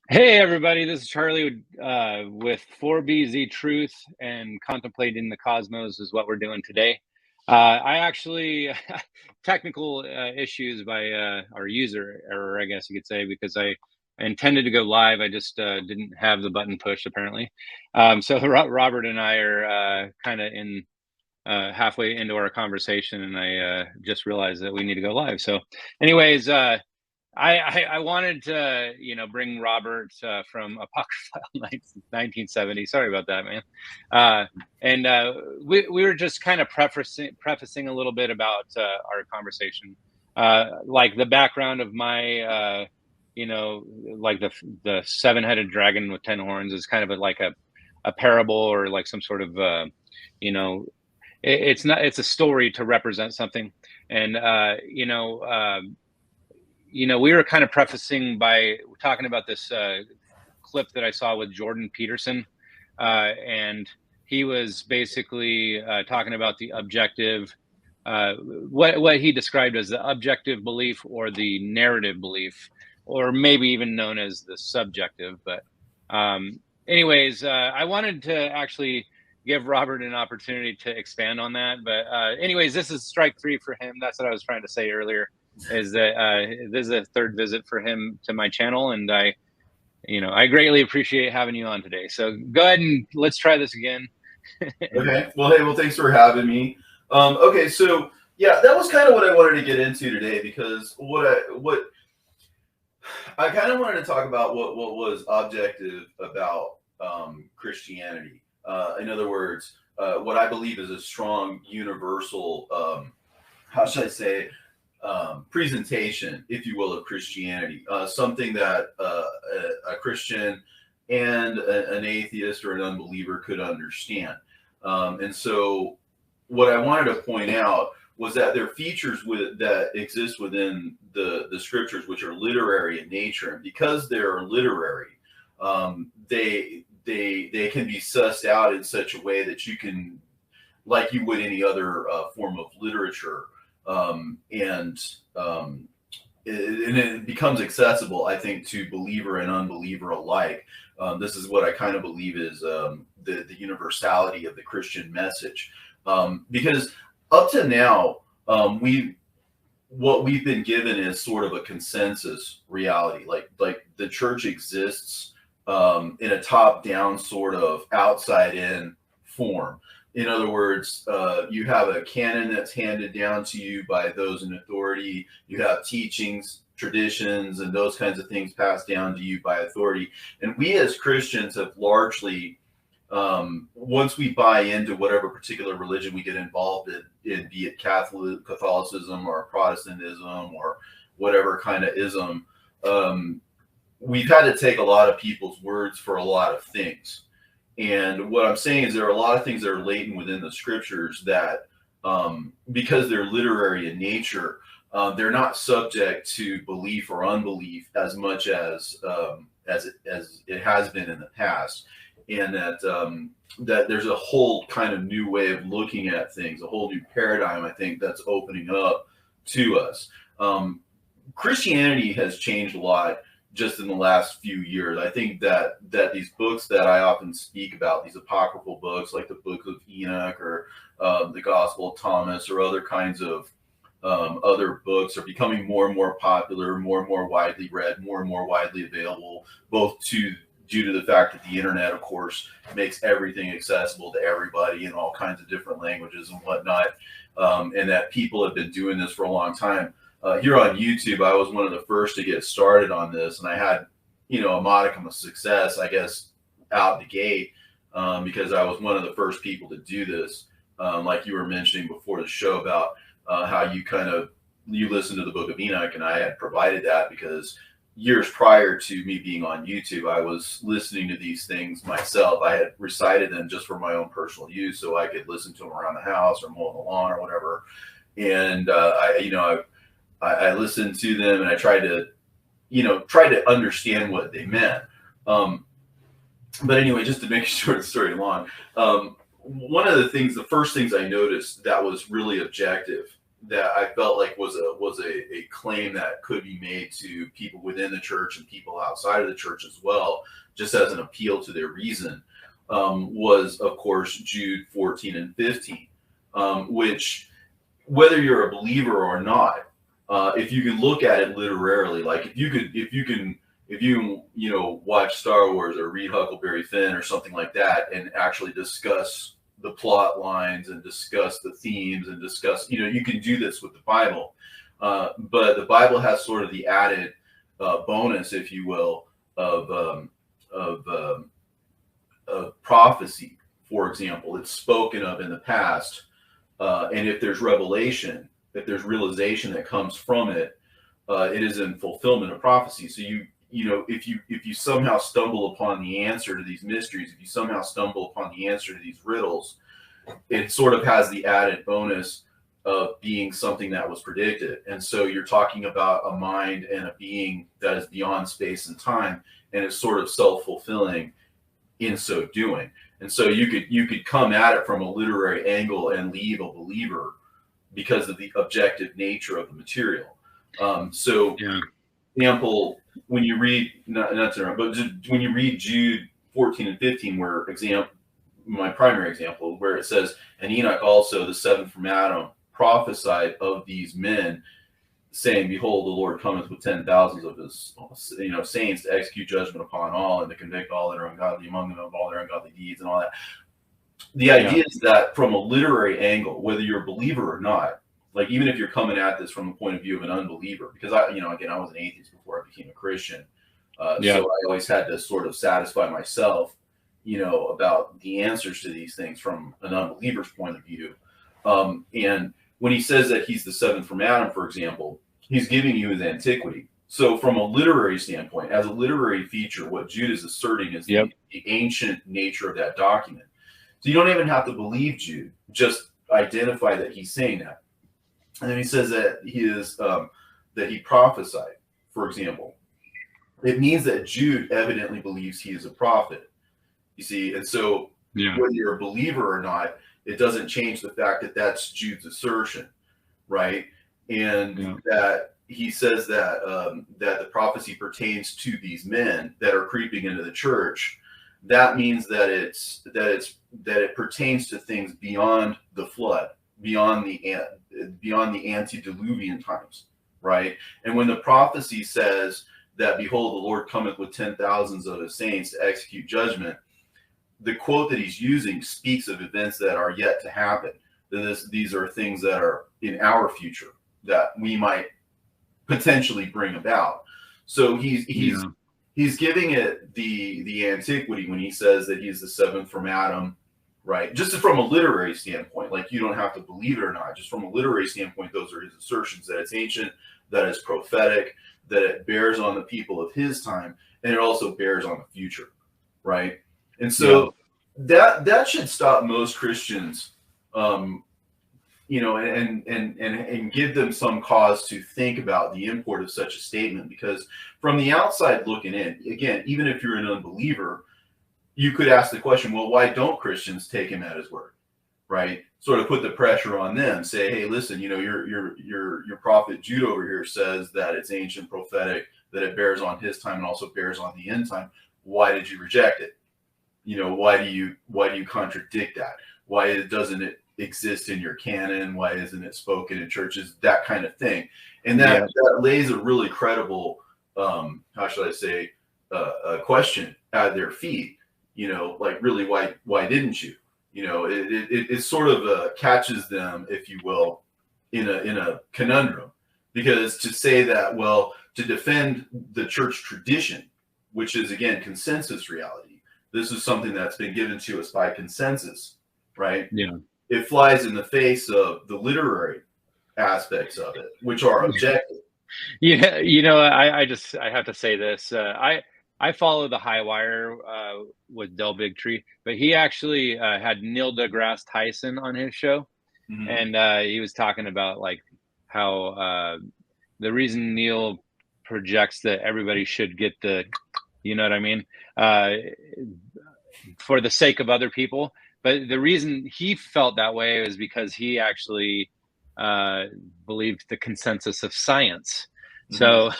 Hey everybody, this is Charlie with 4bztruth, and contemplating the cosmos is what we're doing today. I actually technical issues by our user error, I guess you could say, because I intended to go live. I just didn't have the button pushed apparently. So Robert and I are kind of in halfway into our conversation, and I just realized that we need to go live. So, anyways. I wanted to, bring Robert from Apocrypha 1970. Sorry about that, man. And we were just kind of prefacing a little bit about our conversation, like the background of my, like the seven-headed dragon with 10 horns is kind of like a parable, or like some sort of, you know, it's a story to represent something, and we were kind of prefacing by talking about this clip that I saw with Jordan Peterson, and he was basically talking about the objective, what he described as the objective belief or the narrative belief, or maybe even known as the subjective. But anyways, I wanted to actually give Robert an opportunity to expand on that. But anyways, this is strike three for him. That's what I was trying to say earlier, is that this is a third visit for him to my channel, and I greatly appreciate having you on today. So go ahead and let's try this again. Okay. Well, hey, thanks for having me. Okay, so yeah, that was kind of what I wanted to get into today, because what I kind of wanted to talk about what was objective about Christianity. In other words, what I believe is a strong universal, how should I say, presentation, if you will, of Christianity. Something that a Christian and an atheist or an unbeliever could understand. And so what I wanted to point out was that there are features that exist within the scriptures, which are literary in nature. And because they're literary, they can be sussed out in such a way that you can, like you would any other form of literature, and it becomes accessible, I think, to believer and unbeliever alike. This is what I kind of believe is the universality of the Christian message, because up to now, what we've been given is sort of a consensus reality, like the church exists in a top-down sort of outside-in form. In other words, you have a canon that's handed down to you by those in authority. You have teachings, traditions, and those kinds of things passed down to you by authority. And we as Christians have largely, once we buy into whatever particular religion we get involved in, be it Catholicism or Protestantism or whatever kind of ism, we've had to take a lot of people's words for a lot of things. And what I'm saying is there are a lot of things that are latent within the scriptures that, because they're literary in nature, they're not subject to belief or unbelief as much as it has been in the past. And that there's a whole kind of new way of looking at things, a whole new paradigm, I think, that's opening up to us. Christianity has changed a lot just in the last few years. I think that these books that I often speak about, these apocryphal books like the Book of Enoch or the Gospel of Thomas or other kinds of other books, are becoming more and more popular, more and more widely read, more and more widely available, both due to the fact that the internet, of course, makes everything accessible to everybody in all kinds of different languages and whatnot, and that people have been doing this for a long time. Here on YouTube, I was one of the first to get started on this, and I had, a modicum of success, I guess, out the gate, because I was one of the first people to do this. Like you were mentioning before the show about how you listened to the Book of Enoch, and I had provided that because years prior to me being on YouTube, I was listening to these things myself. I had recited them just for my own personal use, so I could listen to them around the house or mowing the lawn or whatever. And I listened to them, and I tried to understand what they meant. But anyway, just to make a short story long, one of the first things I noticed that was really objective that I felt like was a claim that could be made to people within the church and people outside of the church as well, just as an appeal to their reason, was of course Jude 14 and 15, which, whether you're a believer or not, if you can look at it literarily, like if you watch Star Wars or read Huckleberry Finn or something like that, and actually discuss the plot lines and discuss the themes and discuss, you can do this with the Bible, but the Bible has sort of the added bonus, if you will, of prophecy. For example, it's spoken of in the past, and if there's revelation, if there's realization that comes from it, it is in fulfillment of prophecy. So if you somehow stumble upon the answer to these mysteries, if you somehow stumble upon the answer to these riddles, it sort of has the added bonus of being something that was predicted. And so you're talking about a mind and a being that is beyond space and time, and it's sort of self-fulfilling in so doing. And so you could come at it from a literary angle and leave a believer because of the objective nature of the material. Example, when you read, not to interrupt, but when you read Jude 14 and 15, where my primary example, where it says, and Enoch also, the seventh from Adam, prophesied of these men, saying, behold, the Lord cometh with 10,000s of his saints to execute judgment upon all, and to convict all that are ungodly among them of all their ungodly deeds and all that. The idea is that from a literary angle, whether you're a believer or not, like even if you're coming at this from the point of view of an unbeliever, because I was an atheist before I became a Christian, so I always had to sort of satisfy myself, about the answers to these things from an unbeliever's point of view. And when he says that he's the seventh from Adam, for example, he's giving you his antiquity. So from a literary standpoint, as a literary feature, what Jude is asserting is the ancient nature of that document. So you don't even have to believe Jude, just identify that he's saying that. And then he says that that he prophesied, for example. It means that Jude evidently believes he is a prophet. You see, and so whether you're a believer or not, it doesn't change the fact that that's Jude's assertion, right? And that he says that that the prophecy pertains to these men that are creeping into the church. That means that it pertains to things beyond the flood, beyond the antediluvian times, right? And when the prophecy says that, behold, the Lord cometh with 10,000s of his saints to execute judgment, the quote that he's using speaks of events that are yet to happen. These are things that are in our future that we might potentially bring about. So he's giving it the antiquity when he says that he's the seventh from Adam, right? Just from a literary standpoint, like you don't have to believe it or not. Just from a literary standpoint, those are his assertions, that it's ancient, that it's prophetic, that it bears on the people of his time, and it also bears on the future, right? And so that should stop most Christians, and give them some cause to think about the import of such a statement. Because from the outside looking in, again, even if you're an unbeliever, you could ask the question, well, why don't Christians take him at his word, right? Sort of put the pressure on them, say, hey, listen, your prophet Jude over here says that it's ancient, prophetic, that it bears on his time and also bears on the end time. Why did you reject it? Why do you contradict that? Why doesn't it exist in your canon? Why isn't it spoken in churches? That kind of thing. And that lays a really credible, how should I say, a question at their feet. Like, really, why didn't you? It sort of catches them, if you will, in a conundrum, because to say that, well, to defend the church tradition, which is again consensus reality. This is something that's been given to us by consensus, right? Yeah. It flies in the face of the literary aspects of it, which are objective. Yeah, I have to say this. I follow the High Wire with Del Bigtree, but he actually had Neil deGrasse Tyson on his show, and he was talking about like how the reason Neil projects that everybody should get the, you know what I mean, for the sake of other people. But the reason he felt that way is because he actually believed the consensus of science. Mhm. So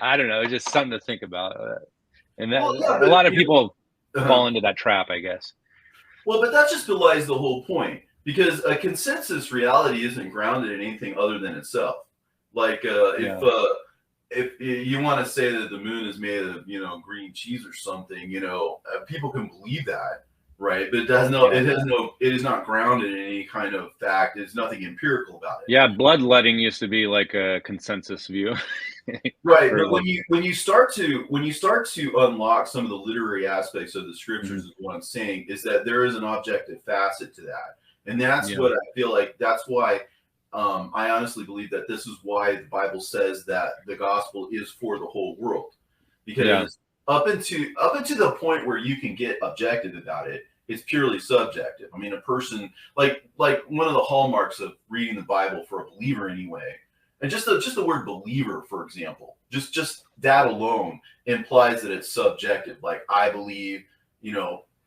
I don't know, it's just something to think about. And that, Well, yeah, a but lot of people uh fall into that trap, I guess. well, but that just belies the whole point because a consensus reality isn't grounded in anything other than itself. Like Yeah. if you want to say that the moon is made of green cheese or something, people can believe that, right? But Yeah. it is not grounded in any kind of fact. There's nothing empirical about it. Yeah. Bloodletting used to be like a consensus view. Right, Or but like, when you start to unlock some of the literary aspects of the scriptures, mhm, is what I'm saying is that there is an objective facet to that, and that's yeah. what I feel like. That's why I honestly believe that this is why the Bible says that the gospel is for the whole world, Yeah. because up into the point where you can get objective about it, it's purely subjective. I mean, a person like one of the hallmarks of reading the Bible for a believer anyway, and just the word believer, for example, just that alone implies that it's subjective. Like I believe,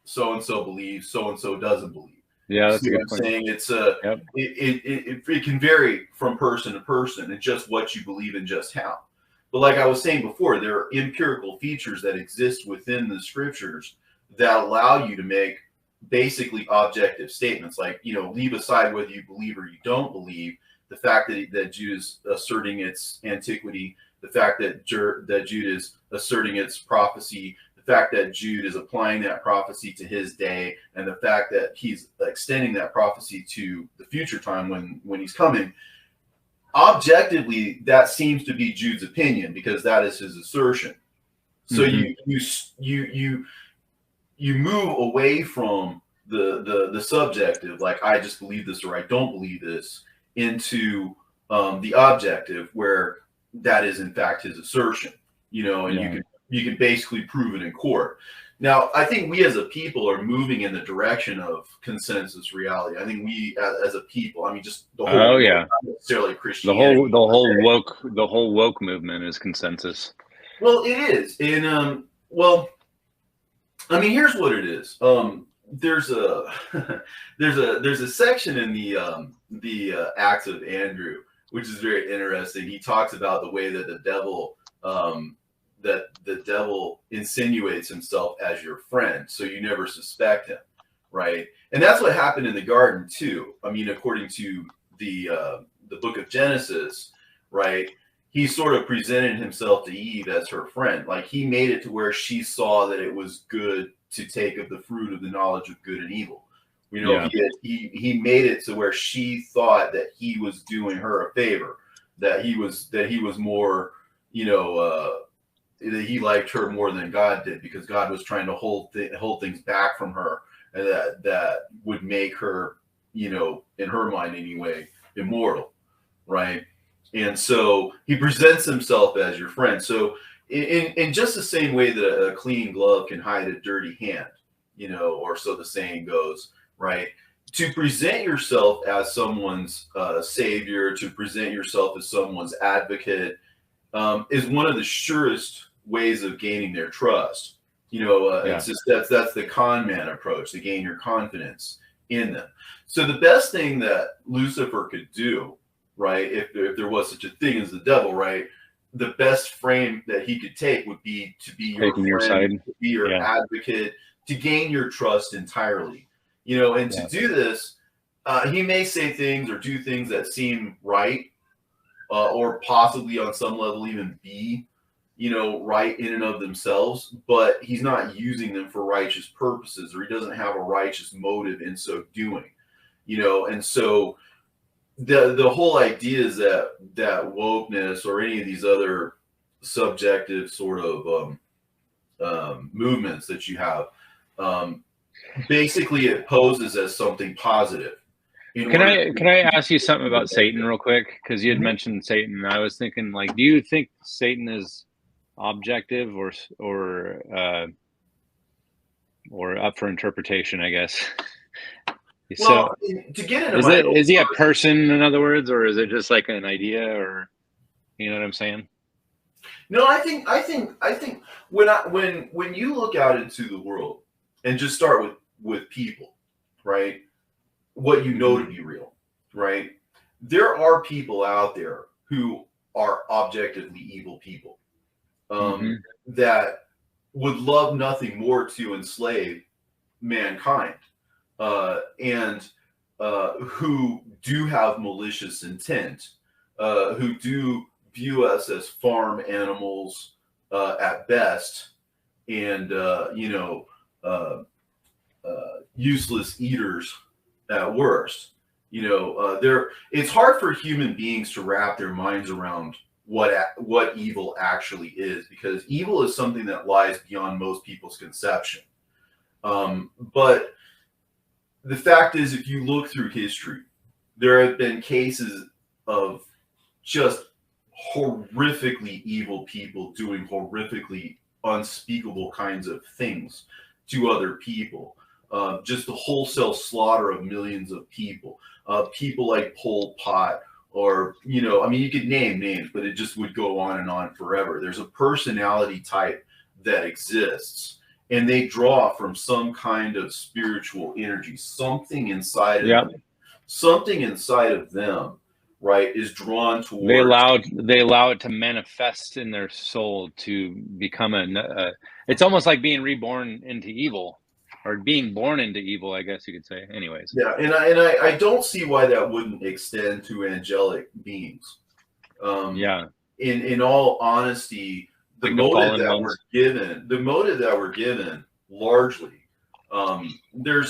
so and so believes, so and so doesn't believe. Yeah. You That's see a what good I'm point. saying? Yep. It can vary from person to person and just what you believe and just how. But like I was saying before, there are empirical features that exist within the scriptures that allow you to make basically objective statements. Like, leave aside whether you believe or you don't believe, the fact that Jude is asserting its antiquity, the fact that Jude is asserting its prophecy, the fact that Jude is applying that prophecy to his day, and the fact that he's extending that prophecy to the future time when he's coming. Objectively, that seems to be Jude's opinion because that is his assertion. So Hmm. you move away from the subjective, like I just believe this or I don't believe this, into the objective, where that is in fact his assertion. And Yeah. you can basically prove it in court. Now, I think we as a people are moving in the direction of consensus reality. I think we as a people, I mean, just the whole Oh world, yeah. not necessarily Christianity. The whole woke movement is consensus. Well, it is, and well, I mean, here's what it is. There's a there's a section in the Acts of Andrew, which is very interesting. He talks about the way that the devil insinuates himself as your friend, so you never suspect him, right? And that's what happened in the garden too. I mean, according to the book of Genesis, right? He sort of presented himself to Eve as her friend. Like he made it to where she saw that it was good to take of the fruit of the knowledge of good and evil. Yeah. He made it to where she thought that he was doing her a favor, that he was more, that he liked her more than God did because God was trying to hold things back from her, and that would make her, in her mind anyway, immortal, right? And so he presents himself as your friend. So in just the same way that a clean glove can hide a dirty hand, or so the saying goes, right? To present yourself as someone's savior, to present yourself as someone's advocate, is one of the surest ways of gaining their trust. Yeah. It's just that's the con man approach to gain your confidence in them. So the best thing that Lucifer could do, right, if there was such a thing as the devil, right, the best frame that he could take would be to be your Taking your friend, side. to be your Yeah. advocate, to gain your trust entirely. And to Yeah. do this, he may say things or do things that seem right, or possibly on some level even be, right in and of themselves, but he's not using them for righteous purposes, or he doesn't have a righteous motive in so doing. And so the whole idea is that wokeness or any of these other subjective sort of movements that you have, basically it poses as something positive in Can order I to can I ask you something about Satan real quick? Because you had Mhm. mentioned Satan. I was thinking, like, do you think Satan is objective or up for interpretation? I guess. So Well, to get into is my it own is he a personal. person, in other words, or is it just like an idea, or you know what I'm saying? No, I think when you look out into the world and just start with people, right? What you know Hmm. to be real, right? there are people out there who are objectively evil people, that would love nothing more to enslave mankind, and who do have malicious intent, who do view us as farm animals at best, and useless eaters at worst. It's hard for human beings to wrap their minds around what evil actually is, because evil is something that lies beyond most people's conception. But the fact is, if you look through history, there have been cases of just horrifically evil people doing horrifically unspeakable kinds of things to other people. Just the wholesale slaughter of millions of people. People like Pol Pot, or, you could name names, but it just would go on and on forever. There's a personality type that exists, and they draw from some kind of spiritual energy, something inside of them. Something inside of them, right, is drawn towards. They allow it to manifest in their soul to become it's almost like being reborn into evil, or being born into evil, I guess you could say. Anyways. Yeah, and I don't see why that wouldn't extend to angelic beings. In all honesty, the motive that we're given largely, there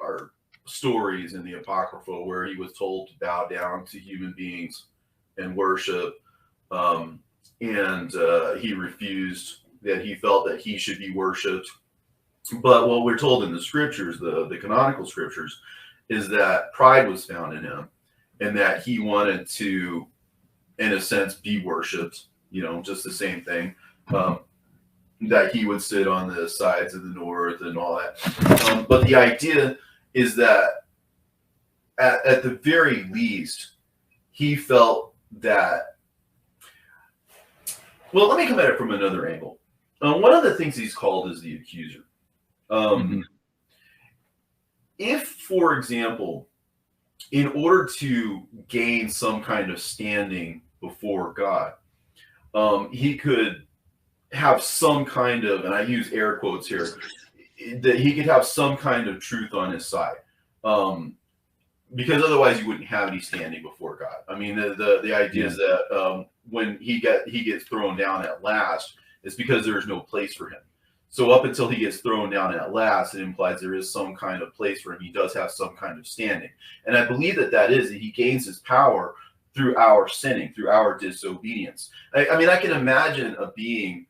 are stories in the Apocrypha where he was told to bow down to human beings and worship, and he refused. That he felt that he should be worshipped. But what we're told in the scriptures, the canonical scriptures, is that pride was found in him, and that he wanted to, in a sense, be worshipped. Just the same thing. That he would sit on the sides of the north and all that. But the idea is that at the very least, he felt that. Well, let me come at it from another angle. One of the things he's called is the accuser. If, for example, in order to gain some kind of standing before God, he could have some kind of, and I use air quotes here, that he could have some kind of truth on his side, because otherwise you wouldn't have any standing before God. I mean, the idea is that when he gets thrown down at last, it's because there is no place for him. So up until he gets thrown down at last, it implies there is some kind of place for him. He does have some kind of standing. And I believe that he gains his power through our sinning, through our disobedience. I can imagine a being,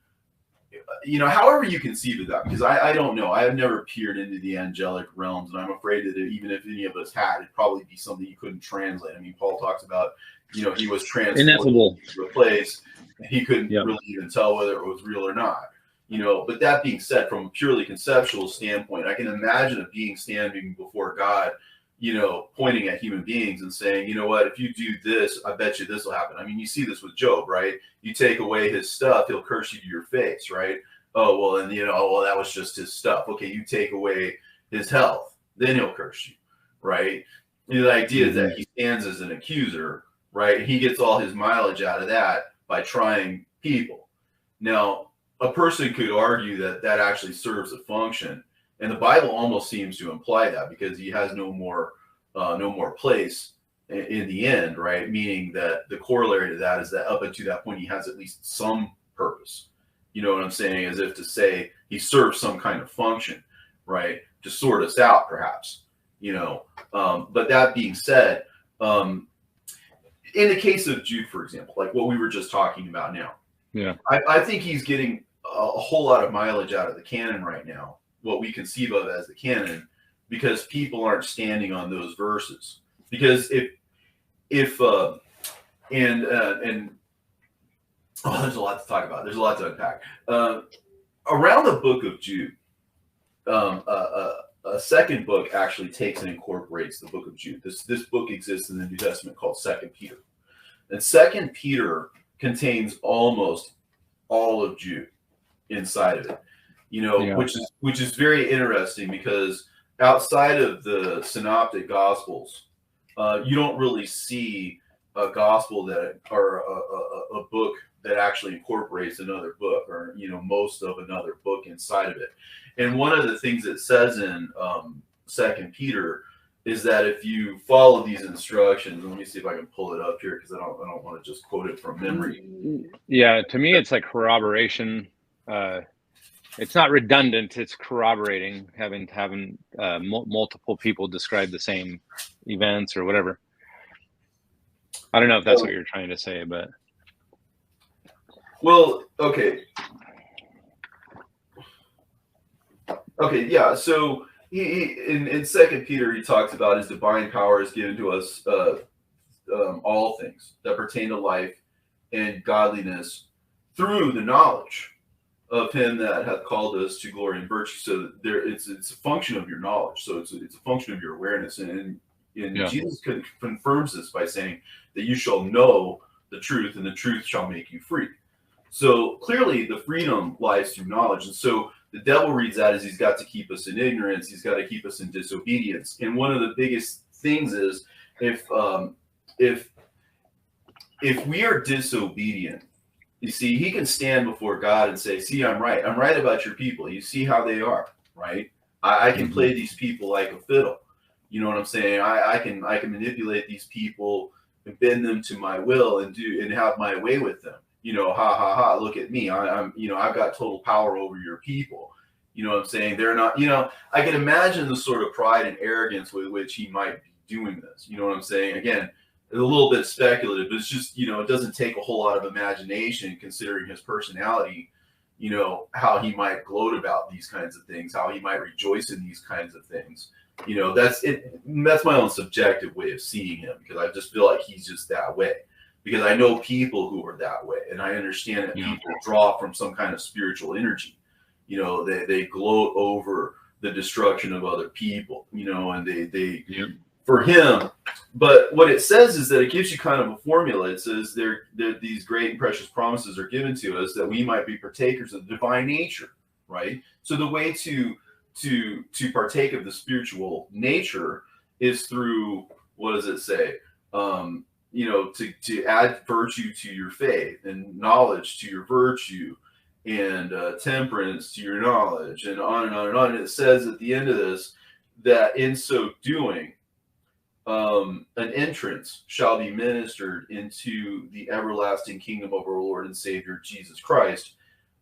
however you conceive of that, because I don't know. I have never peered into the angelic realms, and I'm afraid that even if any of us had, it'd probably be something you couldn't translate. I mean, Paul talks about, he was transported to a place. He couldn't really even tell whether it was real or not. But that being said, from a purely conceptual standpoint, I can imagine a being standing before God, pointing at human beings and saying, you know what, if you do this, I bet you this will happen. I mean, you see this with Job, right? You take away his stuff, he'll curse you to your face, right? Oh, well, and that was just his stuff. Okay, you take away his health, then he'll curse you, right? The idea is that he stands as an accuser, right? He gets all his mileage out of that by trying people. Now, a person could argue that actually serves a function, and the Bible almost seems to imply that, because he has no more place in the end, right? Meaning that the corollary to that is that up until that point, he has at least some purpose. You know what I'm saying? As if to say he serves some kind of function, right? To sort us out, perhaps. But that being said, in the case of Jude, for example, like what we were just talking about now, I think he's getting a whole lot of mileage out of the canon right now, what we conceive of as the canon, because people aren't standing on those verses. Because there's a lot to talk about. There's a lot to unpack. Around the book of Jude, a second book actually takes and incorporates the book of Jude. This book exists in the New Testament called 2 Peter. And 2 Peter contains almost all of Jude inside of it, which is very interesting, because outside of the synoptic gospels, you don't really see a gospel that, or a book that actually incorporates another book, or most of another book inside of it. And one of the things it says in 2 Peter is that if you follow these instructions, let me see if I can pull it up here, because I don't want to just quote it from memory. Yeah, to me, it's like corroboration. It's not redundant; it's corroborating, having multiple people describe the same events or whatever. I don't know if that's what you're trying to say, but well, okay, yeah. So in 2 Peter, he talks about his divine power is given to us all things that pertain to life and godliness through the knowledge of him that hath called us to glory and virtue. So it's a function of your knowledge. So it's a function of your awareness. And Jesus confirms this by saying that you shall know the truth, and the truth shall make you free. So clearly the freedom lies through knowledge. And so the devil reads that as he's got to keep us in ignorance. He's got to keep us in disobedience. And one of the biggest things is if we are disobedient, you see, he can stand before God and say, see, I'm right. I'm right about your people. You see how they are, right? I can play these people like a fiddle. You know what I'm saying? I can manipulate these people and bend them to my will and have my way with them. Ha ha ha, look at me. I'm I've got total power over your people. You know what I'm saying? They're not, I can imagine the sort of pride and arrogance with which he might be doing this. You know what I'm saying? Again, it's a little bit speculative, but it's just, it doesn't take a whole lot of imagination considering his personality, how he might gloat about these kinds of things, how he might rejoice in these kinds of things. That's it. That's my own subjective way of seeing him, because I just feel like he's just that way. Because I know people who are that way, and I understand that people draw from some kind of spiritual energy. They gloat over the destruction of other people, and they for him. But what it says is that it gives you kind of a formula. It says these great and precious promises are given to us that we might be partakers of the divine nature, right? So the way to partake of the spiritual nature is through, what does it say? To add virtue to your faith, and knowledge to your virtue, and temperance to your knowledge, and on and on and on. And it says at the end of this that in so doing, an entrance shall be ministered into the everlasting kingdom of our Lord and Savior Jesus Christ.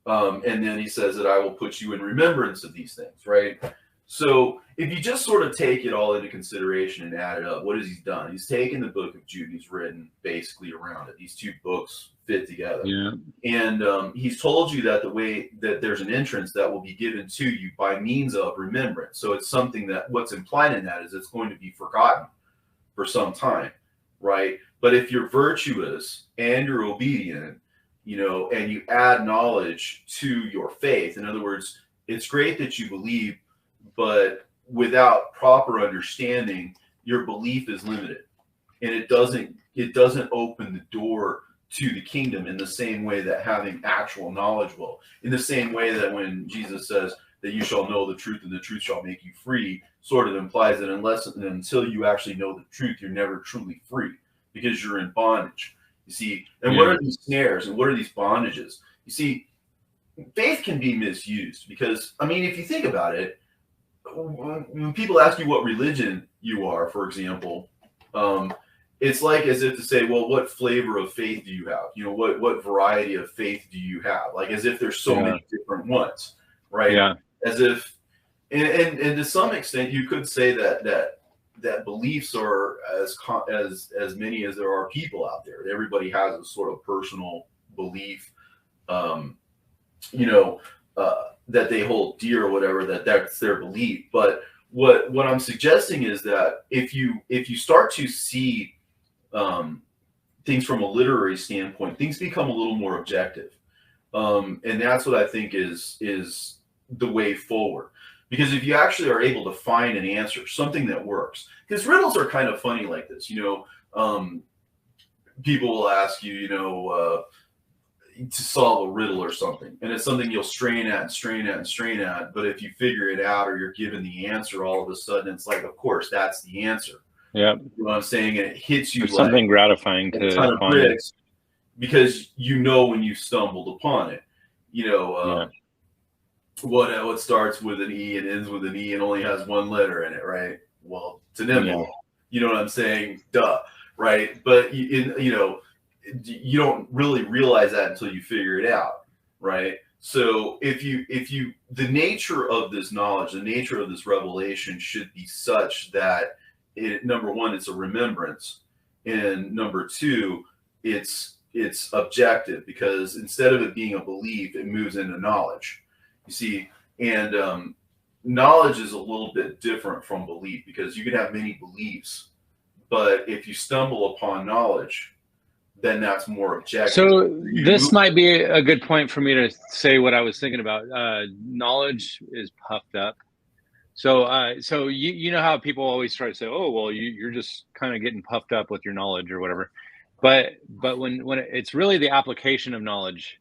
And then he says that I will put you in remembrance of these things, right? So if you just sort of take it all into consideration and add it up, what has he done? He's taken the book of Jude, he's written basically around it. These two books fit together. Yeah. And he's told you that the way that there's an entrance that will be given to you by means of remembrance. So it's something that what's implied in that is it's going to be forgotten for some time, right? But if you're virtuous and you're obedient, and you add knowledge to your faith, in other words, it's great that you believe, but without proper understanding, your belief is limited, and it doesn't open the door to the kingdom in the same way that having actual knowledge will. In the same way that when Jesus says that you shall know the truth and the truth shall make you free, sort of implies that until you actually know the truth, you're never truly free, because you're in bondage. You see, and what are these snares and what are these bondages? You see, faith can be misused because, if you think about it, when people ask you what religion you are, for example, it's like as if to say, well, what flavor of faith do you have? What variety of faith do you have? Like as if there's so many different ones, right? Yeah. As if, and to some extent, you could say that beliefs are as many as there are people out there. Everybody has a sort of personal belief, that they hold dear or whatever, that's their belief. But what I'm suggesting is that if you start to see things from a literary standpoint, things become a little more objective. And that's what I think is the way forward. Because if you actually are able to find an answer, something that works, because riddles are kind of funny like this, people will ask you, to solve a riddle or something, and it's something you'll strain at and strain at and strain at. But if you figure it out or you're given the answer, all of a sudden it's like, of course, that's the answer. Yeah. You know what I'm saying? And it hits you There's like something gratifying a to ton of find it. bricks because you know when you stumbled upon it. You know, what starts with an E and ends with an E and only has one letter in it, right? Well, it's an envelope. You know what I'm saying? Duh, right? But you know, you don't really realize that until you figure it out, right? So if you the nature of this knowledge, the nature of this revelation should be such that number one, it's a remembrance, and number two, it's objective, because instead of it being a belief, it moves into knowledge. You see, and knowledge is a little bit different from belief, because you can have many beliefs, but if you stumble upon knowledge, then that's more objective. So this might be a good point for me to say what I was thinking about. Knowledge is puffed up. So you know how people always try to say, oh, well, you're just kind of getting puffed up with your knowledge or whatever. But when it's really the application of knowledge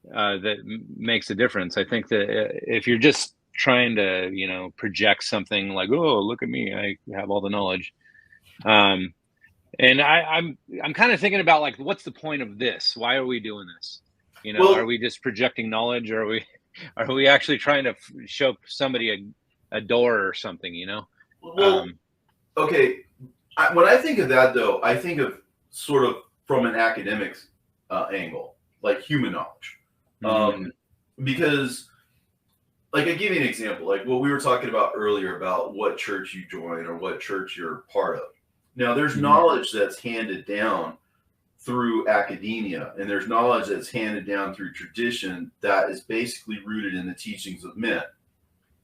that makes a difference. I think that if you're just trying to, project something like, oh, look at me, I have all the knowledge. And I'm kind of thinking about, like, what's the point of this? Why are we doing this? Well, are we just projecting knowledge, or are we actually trying to show somebody a door or something? Well, okay. When I think of that, though, I think of sort of from an academic angle, like human knowledge, because, like, I give you an example, like what we were talking about earlier about what church you join or what church you're part of. Now, there's knowledge that's handed down through academia, and there's knowledge that's handed down through tradition that is basically rooted in the teachings of men,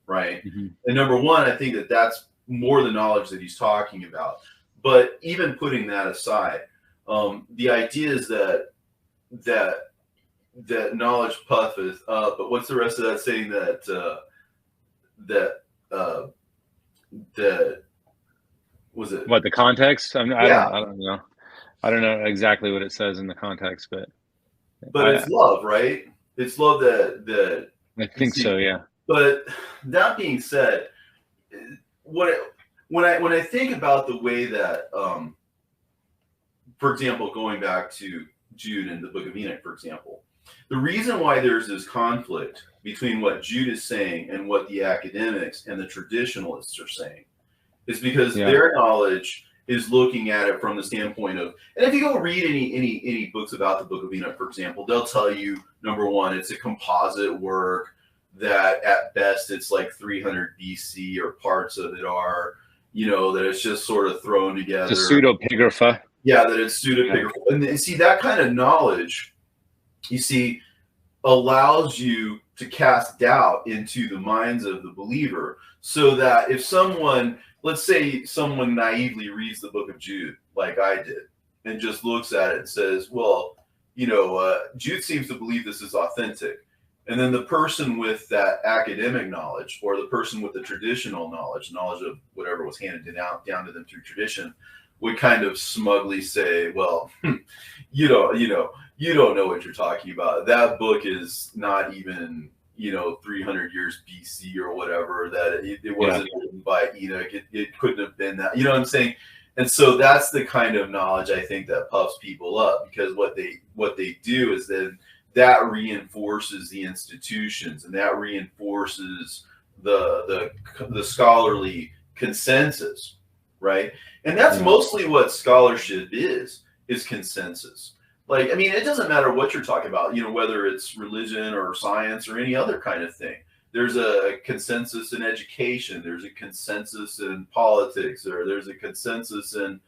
right? And number one, I think that that's more the knowledge that he's talking about. But even putting that aside, the idea is that knowledge puffeth up. But what's the rest of that saying? That was it? What, the context? I Yeah. don't know. I don't know exactly what it says in the context, but it's love, right? It's love that I think so, yeah. But that being said, when I think about the way that, for example, going back to Jude and the Book of Enoch, for example, the reason why there's this conflict between what Jude is saying and what the academics and the traditionalists are saying is because their knowledge is looking at it from the standpoint of, and if you go read any books about the Book of Enoch, for example, they'll tell you, number one, it's a composite work, that at best it's like 300 BC, or parts of it are, that it's just sort of thrown together. It's a pseudepigrapha. Yeah, that it's pseudepigrapha. Yeah. And you see, that kind of knowledge, you see, allows you to cast doubt into the minds of the believer, so that if someone, let's say someone naively reads the Book of Jude, like I did, and just looks at it and says, well, Jude seems to believe this is authentic. And then the person with that academic knowledge, or the person with the traditional knowledge of whatever was handed down to them through tradition, would kind of smugly say, well, you don't know what you're talking about. That book is not even, 300 years BC or whatever, that it wasn't written by Enoch. It couldn't have been that. You know what I'm saying? And so that's the kind of knowledge, I think, that puffs people up, because what they do is then that reinforces the institutions, and that reinforces the scholarly consensus, right? And that's mostly what scholarship is consensus. Like, I mean, it doesn't matter what you're talking about, whether it's religion or science or any other kind of thing. There's a consensus in education. There's a consensus in politics, or there's a consensus in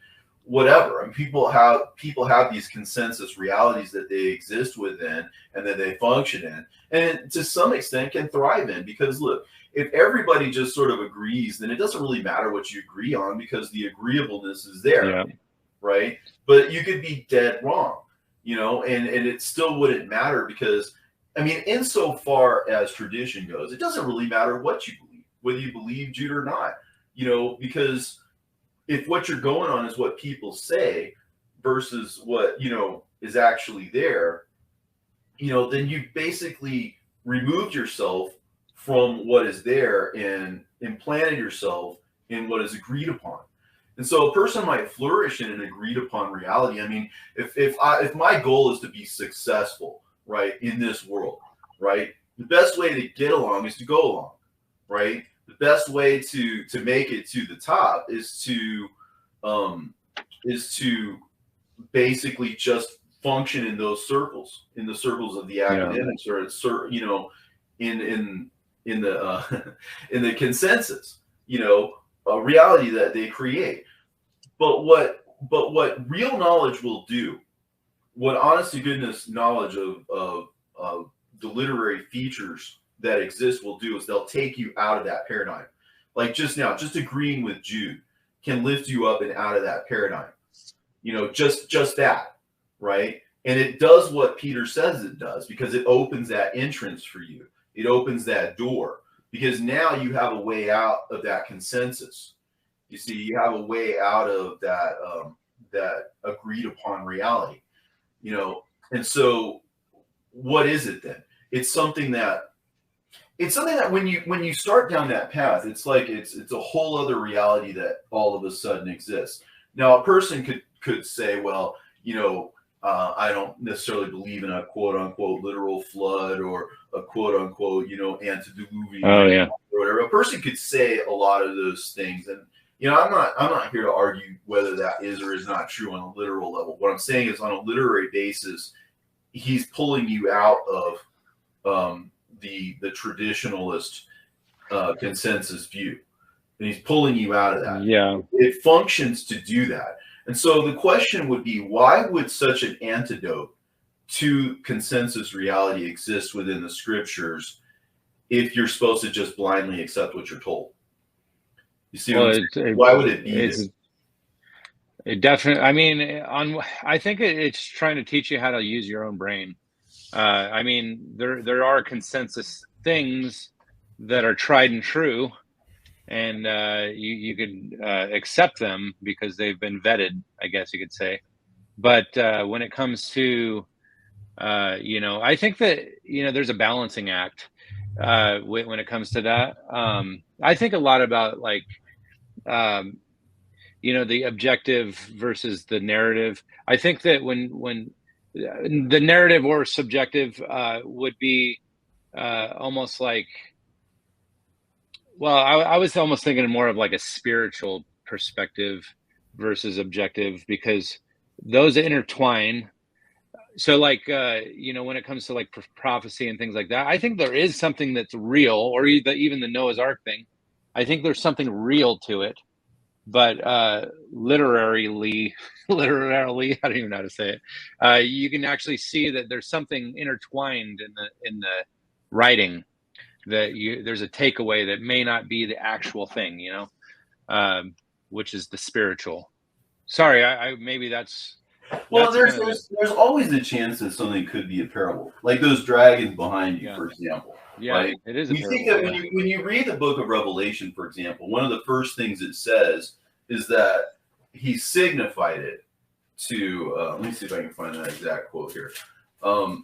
whatever. And people have these consensus realities that they exist within and that they function in, and to some extent can thrive in. Because look, if everybody just sort of agrees, then it doesn't really matter what you agree on, because the agreeableness is there, right? But you could be dead wrong, and it still wouldn't matter, because, I mean, insofar as tradition goes, it doesn't really matter what you believe, whether you believe Jude or not, because if what you're going on is what people say versus what, is actually there, then you basically removed yourself from what is there and implanted yourself in what is agreed upon. And so a person might flourish in an agreed upon reality. I mean, if my goal is to be successful, right, in this world, right, the best way to get along is to go along, right? The best way to make it to the top is to basically just function in those circles, in the circles of the academics, or in the in the consensus, a reality that they create. But what real knowledge will do, what honest to goodness knowledge of the literary features that exist will do, is they'll take you out of that paradigm. Like just now, just agreeing with Jude can lift you up and out of that paradigm. Just that, right? And it does what Peter says it does, because it opens that entrance for you. It opens that door, because now you have a way out of that consensus. You see, you have a way out of that that agreed upon reality, And so, what is it then? It's something that when you start down that path, it's like it's a whole other reality that all of a sudden exists. Now, a person could say, well, I don't necessarily believe in a quote unquote literal flood, or a quote unquote antediluvian or whatever. A person could say a lot of those things, and I'm not here to argue whether that is or is not true on a literal level. What I'm saying is, on a literary basis, he's pulling you out of the traditionalist consensus view, and he's pulling you out of that. Yeah, it functions to do that. And so the question would be, why would such an antidote to consensus reality exist within the scriptures if you're supposed to just blindly accept what you're told? You see, why would it be this? It definitely, I mean, I think it's trying to teach you how to use your own brain. I mean, there are consensus things that are tried and true, and you could accept them because they've been vetted, I guess you could say. But when it comes to, I think that, there's a balancing act when it comes to that. I think a lot about, like, the objective versus the narrative. I think that when the narrative or subjective would be almost like, well, I was almost thinking more of like a spiritual perspective versus objective, because those intertwine. So, like, when it comes to like prophecy and things like that, I think there is something that's real, or even the Noah's Ark thing. I think there's something real to it, but literarily, I don't even know how to say it. You can actually see that there's something intertwined in the writing, that there's a takeaway that may not be the actual thing, which is the spiritual. Sorry, I maybe that's. Well, there's always a chance that something could be a parable, like those dragons behind you, for example. Yeah, right? It is a parable. You think that when you read the book of Revelation, for example, one of the first things it says is that he signified it to. Let me see if I can find that exact quote here. Sorry.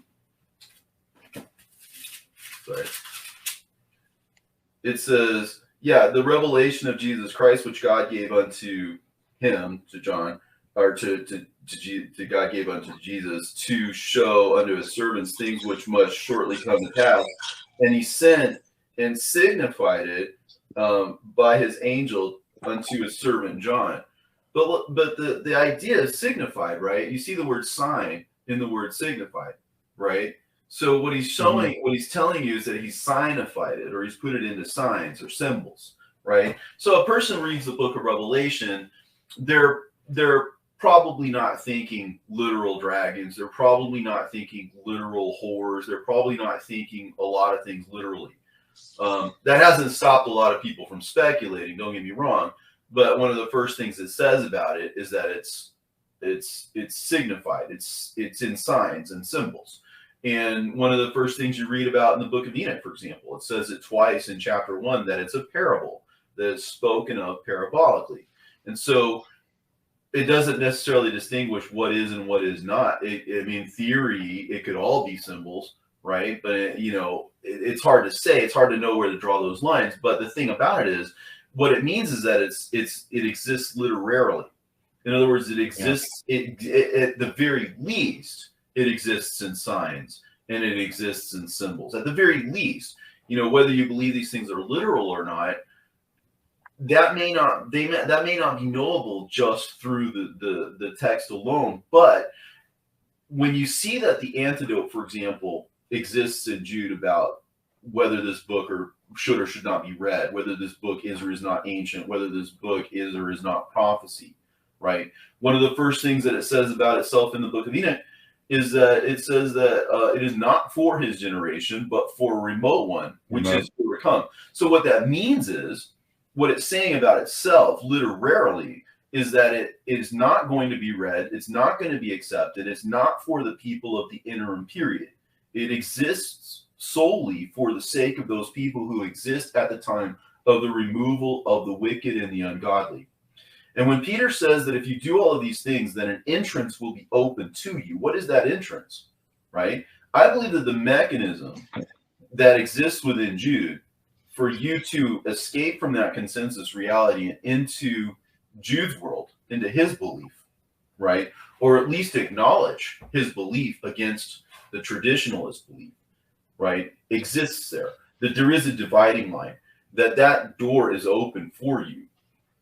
It says, the revelation of Jesus Christ, which God gave unto him, to John, or to God gave unto Jesus, to show unto his servants things which must shortly come to pass. And he sent and signified it by his angel unto his servant John. But the idea is signified, right? You see the word sign in the word signified, right? So what he's showing, what he's telling you is that he's signified it, or he's put it into signs or symbols, right? So a person reads the book of Revelation, they're probably not thinking literal dragons. They're probably not thinking literal horrors. They're probably not thinking a lot of things literally. That hasn't stopped a lot of people from speculating, don't get me wrong. But one of the first things it says about it is that it's signified. It's in signs and symbols. And one of the first things you read about in the book of Enoch, for example, it says it twice in chapter 1 that it's a parable that is spoken of parabolically. And so it doesn't necessarily distinguish what is and what is not. In theory, it could all be symbols, right? But, it's hard to say. It's hard to know where to draw those lines. But the thing about it is, what it means is that it exists literarily. In other words, it exists, at the very least, it exists in signs and it exists in symbols. At the very least, whether you believe these things are literal or not, that may not be knowable just through the text alone. But when you see that the antidote, for example, exists in Jude about whether this book should or should not be read, whether this book is or is not ancient, whether this book is or is not prophecy, right? One of the first things that it says about itself in the book of Enoch is that it says that it is not for his generation, but for a remote one, which is to come. So what that means is, what it's saying about itself literarily is that it is not going to be read, it's not going to be accepted, it's not for the people of the interim period. It exists solely for the sake of those people who exist at the time of the removal of the wicked and the ungodly. And when Peter says that if you do all of these things, then an entrance will be open to you, what is that entrance, right? I believe that the mechanism that exists within Jude for you to escape from that consensus reality and into Jude's world, into his belief, right? Or at least acknowledge his belief against the traditionalist belief, right? Exists there. That there is a dividing line, that door is open for you,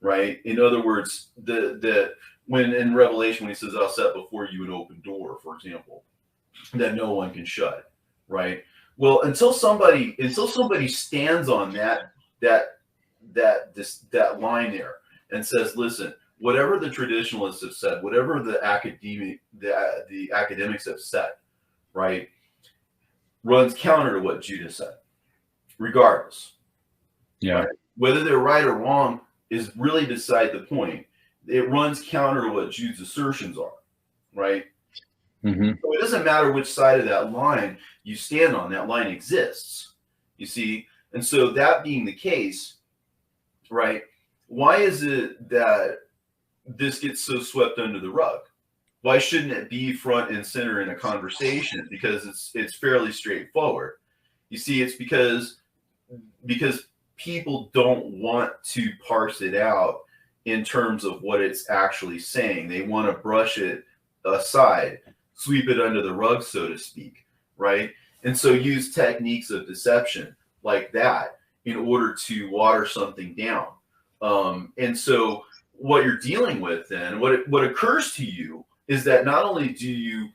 right? In other words, when in Revelation, when he says, I'll set before you an open door, for example, that no one can shut, right? Well, until somebody stands on that line there and says, listen, whatever the traditionalists have said, whatever the academics have said, right, runs counter to what Jude said, regardless. Yeah. Right? Whether they're right or wrong is really beside the point. It runs counter to what Jude's assertions are, right? Mm-hmm. So it doesn't matter which side of that line you stand on, that line exists, you see? And so that being the case, right, why is it that this gets so swept under the rug? Why shouldn't it be front and center in a conversation? Because it's fairly straightforward. You see, it's because people don't want to parse it out in terms of what it's actually saying. They want to brush it aside, sweep it under the rug, so to speak, right? And so use techniques of deception like that in order to water something down. And so what you're dealing with then, what occurs to you is that not only do you,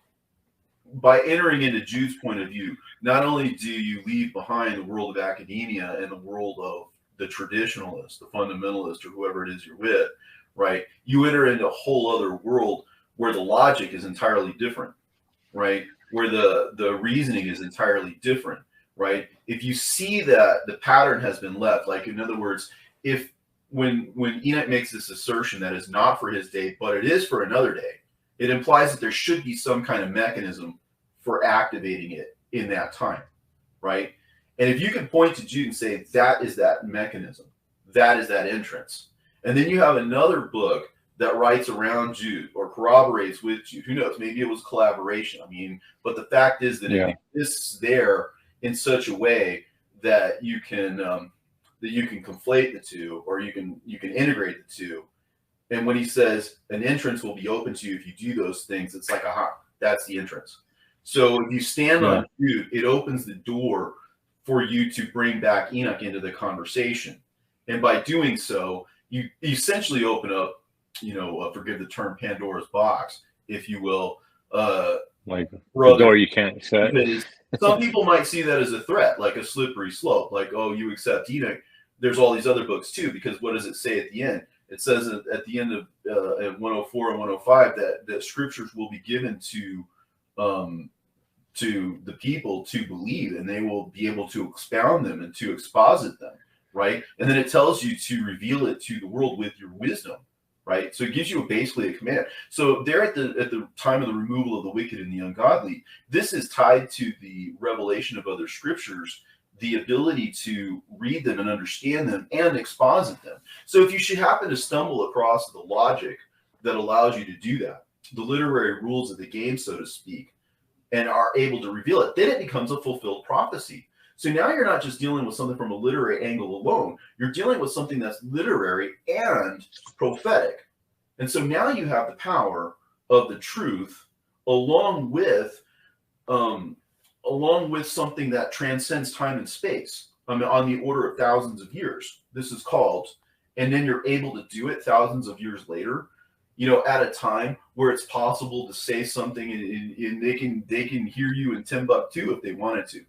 by entering into Jude's point of view, not only do you leave behind the world of academia and the world of the traditionalist, the fundamentalist, or whoever it is you're with, right? You enter into a whole other world where the logic is entirely different, right? Where the reasoning is entirely different, right? If you see that the pattern has been left, like in other words, if when Enoch makes this assertion that is not for his day, but it is for another day, it implies that there should be some kind of mechanism for activating it in that time, right? And if you can point to Jude and say, that is that mechanism, that is that entrance, and then you have another book that writes around Jude or corroborates with Jude, who knows, maybe it was collaboration. I mean, but the fact is that it exists there in such a way that you can conflate the two, or you can integrate the two. And when he says an entrance will be open to you if you do those things, it's like, aha, that's the entrance. So if you stand on Jude, it opens the door for you to bring back Enoch into the conversation. And by doing so, you essentially open up, forgive the term, Pandora's box, if you will. Like the door you can't shut. Some people might see that as a threat, like a slippery slope, like, oh, you accept Enoch, there's all these other books too, because what does it say at the end? It says at the end of 104 and 105 that scriptures will be given to the people to believe, and they will be able to expound them and to exposit them, right? And then it tells you to reveal it to the world with your wisdom, right? So it gives you basically a command. So there at the time of the removal of the wicked and the ungodly, this is tied to the revelation of other scriptures, the ability to read them and understand them and exposit them. So if you should happen to stumble across the logic that allows you to do that, the literary rules of the game, so to speak, and are able to reveal it, then it becomes a fulfilled prophecy. So now you're not just dealing with something from a literary angle alone. You're dealing with something that's literary and prophetic. And so now you have the power of the truth along with something that transcends time and space. I mean, on the order of thousands of years. This is called, and then you're able to do it thousands of years later, at a time where it's possible to say something and they can hear you in Timbuktu if they wanted to.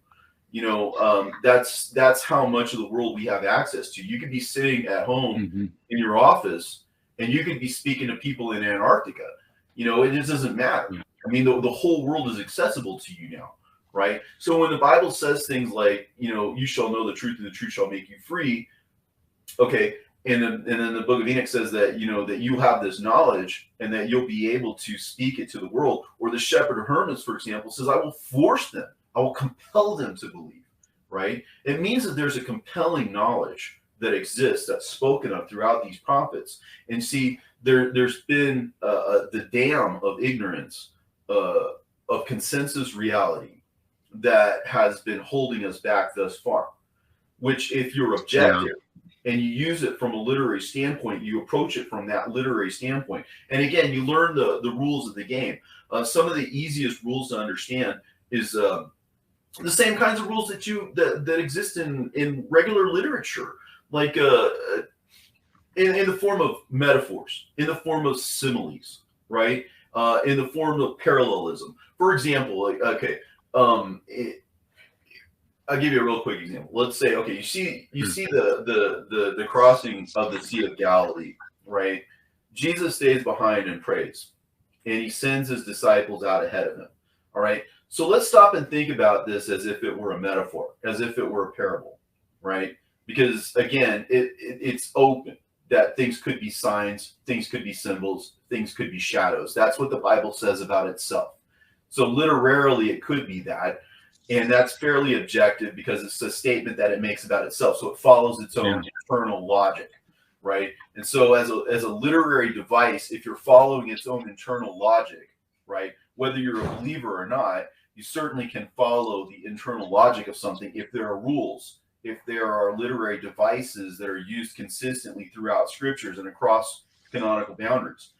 That's how much of the world we have access to. You could be sitting at home in your office and you could be speaking to people in Antarctica. It just doesn't matter. I mean, the whole world is accessible to you now, right? So when the Bible says things like, you shall know the truth and the truth shall make you free. Okay. And then the book of Enoch says that, that you have this knowledge and that you'll be able to speak it to the world. Or the shepherd of hermits, for example, says, I will force them. I will compel them to believe, right? It means that there's a compelling knowledge that exists, that's spoken of throughout these prophets. And see, there's been the dam of ignorance, of consensus reality that has been holding us back thus far, which if you're objective, and you use it from a literary standpoint, you approach it from that literary standpoint. And again, you learn the rules of the game. Some of the easiest rules to understand is the same kinds of rules that exist in regular literature, like in the form of metaphors, in the form of similes, right? In the form of parallelism. For example, I'll give you a real quick example. Let's say, okay, you see the crossing of the Sea of Galilee, right? Jesus stays behind and prays, and he sends his disciples out ahead of him. All right. So let's stop and think about this as if it were a metaphor, as if it were a parable, right? Because again, it's open that things could be signs, things could be symbols, things could be shadows. That's what the Bible says about itself. So literarily, it could be that. And that's fairly objective because it's a statement that it makes about itself. So it follows its own internal logic, right? And so as a literary device, if you're following its own internal logic, right, whether you're a believer or not, you certainly can follow the internal logic of something if there are rules, if there are literary devices that are used consistently throughout scriptures and across canonical boundaries.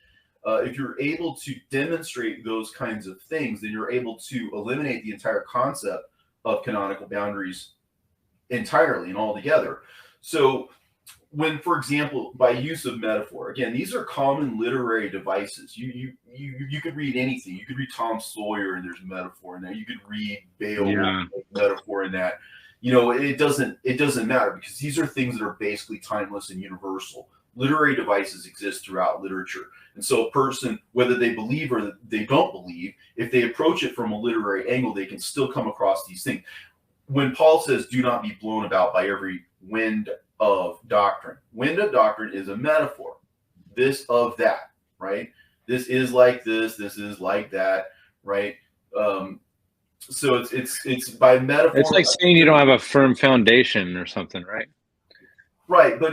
If you're able to demonstrate those kinds of things, then you're able to eliminate the entire concept of canonical boundaries entirely and altogether. So when, for example, by use of metaphor, again, these are common literary devices. You could read anything. You could read Tom Sawyer and there's a metaphor in there. You could read Beowulf, metaphor in that. It doesn't matter because these are things that are basically timeless and universal. Literary devices exist throughout literature. And so a person, whether they believe or they don't believe, if they approach it from a literary angle, they can still come across these things. When Paul says, do not be blown about by every wind of doctrine. Wind of doctrine is a metaphor. This of that, right? This is like this is like that, right? So it's by metaphor. It's like saying you don't have a firm foundation or something, right? Right, but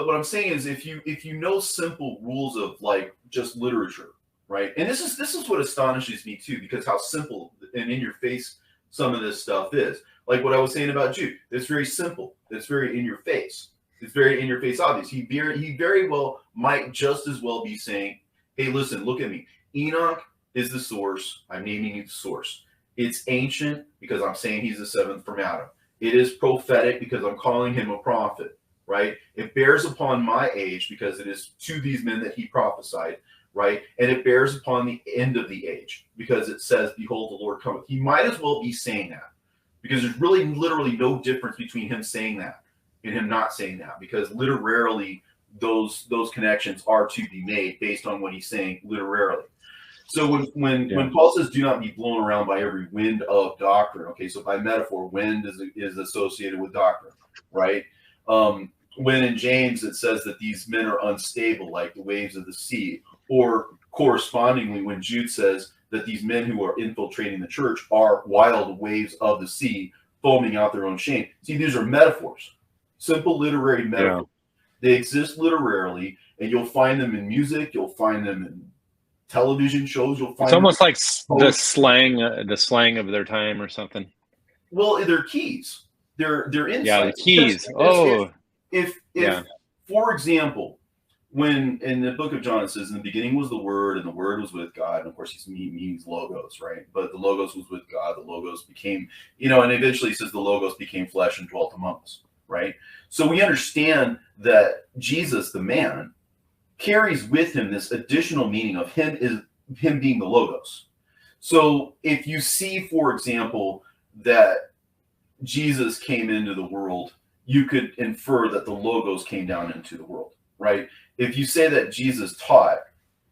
what I'm saying is if you know simple rules of like just literature, right? And this is what astonishes me too, because how simple and in your face some of this stuff is. Like what I was saying about Jude, it's very simple. It's very in your face. It's very in your face obvious. He very well might just as well be saying, hey, listen, look at me. Enoch is the source. I'm naming you the source. It's ancient because I'm saying he's the seventh from Adam. It is prophetic because I'm calling him a prophet. Right? It bears upon my age because it is to these men that he prophesied, right? And it bears upon the end of the age because it says, behold, the Lord cometh. He might as well be saying that because there's really literally no difference between him saying that and him not saying that because literarily those connections are to be made based on what he's saying literarily. So when Paul says, do not be blown around by every wind of doctrine, okay, so by metaphor, wind is associated with doctrine, right? When in James it says that these men are unstable like the waves of the sea, or correspondingly when Jude says that these men who are infiltrating the church are wild waves of the sea foaming out their own shame. See, these are metaphors, simple literary metaphors. They exist literarily, and you'll find them in music, you'll find them in television shows, you'll find it's almost like the slang of their time or something. Well, they're keys. They're Yeah, the insights. keys. Because Oh, if yeah. for example, when in the book of John it says in the beginning was the Word, and the Word was with God, and of course he means logos, right? But the logos was with God, the logos became, and eventually he says the logos became flesh and dwelt among us, right? So we understand that Jesus, the man, carries with him this additional meaning of him being the logos. So if you see, for example, that Jesus came into the world, you could infer that the logos came down into the world, right? If you say that Jesus taught,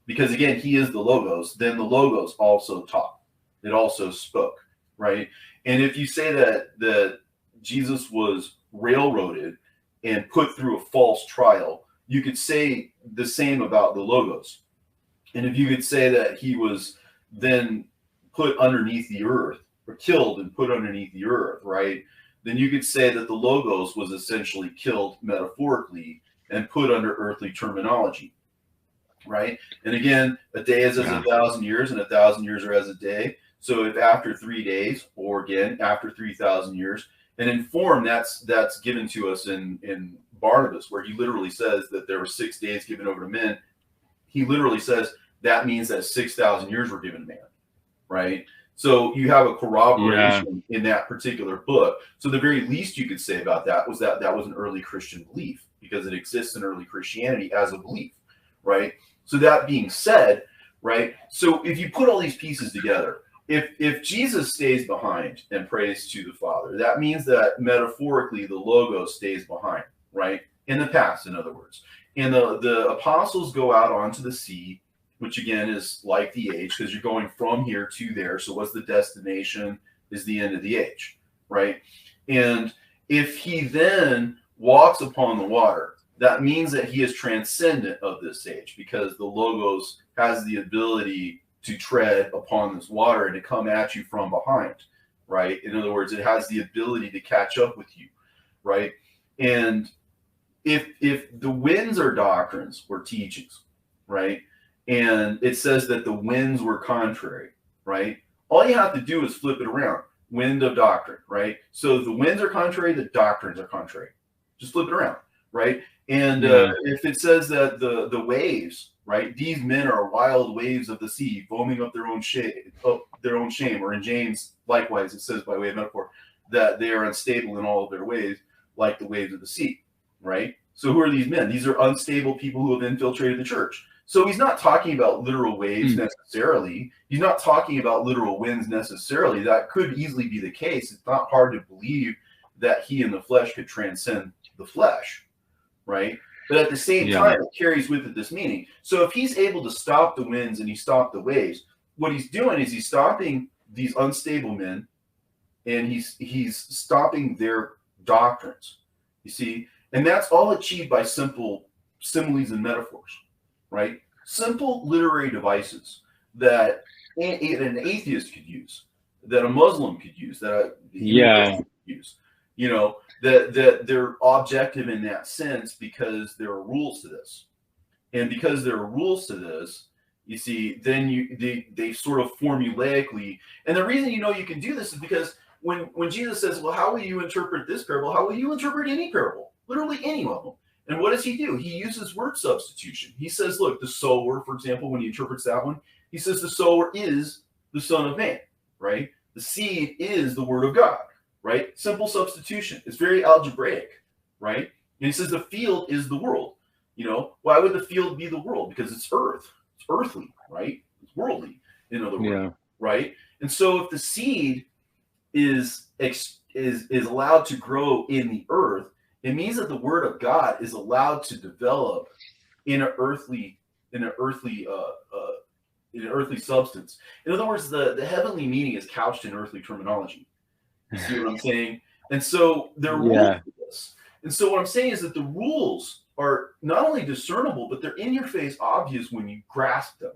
because again, he is the logos, then the logos also taught. It also spoke, right? And if you say that Jesus was railroaded and put through a false trial, you could say the same about the logos. And if you could say that he was then put underneath the earth, or killed and put underneath the earth, right? Then you could say that the logos was essentially killed metaphorically and put under earthly terminology, right? And again, a day is as 1,000 years, and 1,000 years are as a day. So if after 3 days, or again after 3,000 years, and in form that's given to us in Barnabas, where he literally says that there were 6 days given over to men. He literally says that means that 6,000 years were given to man, right? So you have a corroboration in that particular book. So the very least you could say about that was that was an early Christian belief, because it exists in early Christianity as a belief, right? So that being said, right? So if you put all these pieces together, if Jesus stays behind and prays to the Father, that means that metaphorically the Logos stays behind, right? In the past, in other words. And the apostles go out onto the sea, which again is like the age, because you're going from here to there. So what's the destination is the end of the age, right? And if he then walks upon the water, that means that he is transcendent of this age, because the Logos has the ability to tread upon this water and to come at you from behind, right? In other words, it has the ability to catch up with you, right? And if the winds are doctrines or teachings, right? And it says that the winds were contrary, right? All you have to do is flip it around. Wind of doctrine, right? So the winds are contrary, the doctrines are contrary. Just flip it around, right? And if it says that the waves, right? These men are wild waves of the sea, foaming up their own shame, Or in James, likewise, it says by way of metaphor that they are unstable in all of their ways, like the waves of the sea, right? So who are these men? These are unstable people who have infiltrated the church. So he's not talking about literal waves necessarily. He's not talking about literal winds necessarily. That could easily be the case. It's not hard to believe that he in the flesh could transcend the flesh, right? But at the same time, it carries with it this meaning. So if he's able to stop the winds and he stopped the waves, what he's doing is he's stopping these unstable men, and he's stopping their doctrines, you see? And that's all achieved by simple similes and metaphors, right? Simple literary devices that an atheist could use, that a Muslim could use, that a Hindu could use, that they're objective in that sense, because there are rules to this. And because there are rules to this, you see, then they sort of formulaically, and the reason you can do this is because when Jesus says, well, how will you interpret this parable? How will you interpret any parable? Literally any of them. And what does he do? He uses word substitution. He says, look, the sower, for example, when he interprets that one, he says the sower is the Son of Man, right? The seed is the Word of God, right? Simple substitution. It's very algebraic, right? And he says the field is the world. Why would the field be the world? Because it's earth. It's earthly, right? It's worldly, in other words, right? And so if the seed is allowed to grow in the earth, it means that the Word of God is allowed to develop in an earthly substance. In other words, the heavenly meaning is couched in earthly terminology. You see what I'm saying? And so there are rules to this. And so what I'm saying is that the rules are not only discernible, but they're in your face, obvious when you grasp them.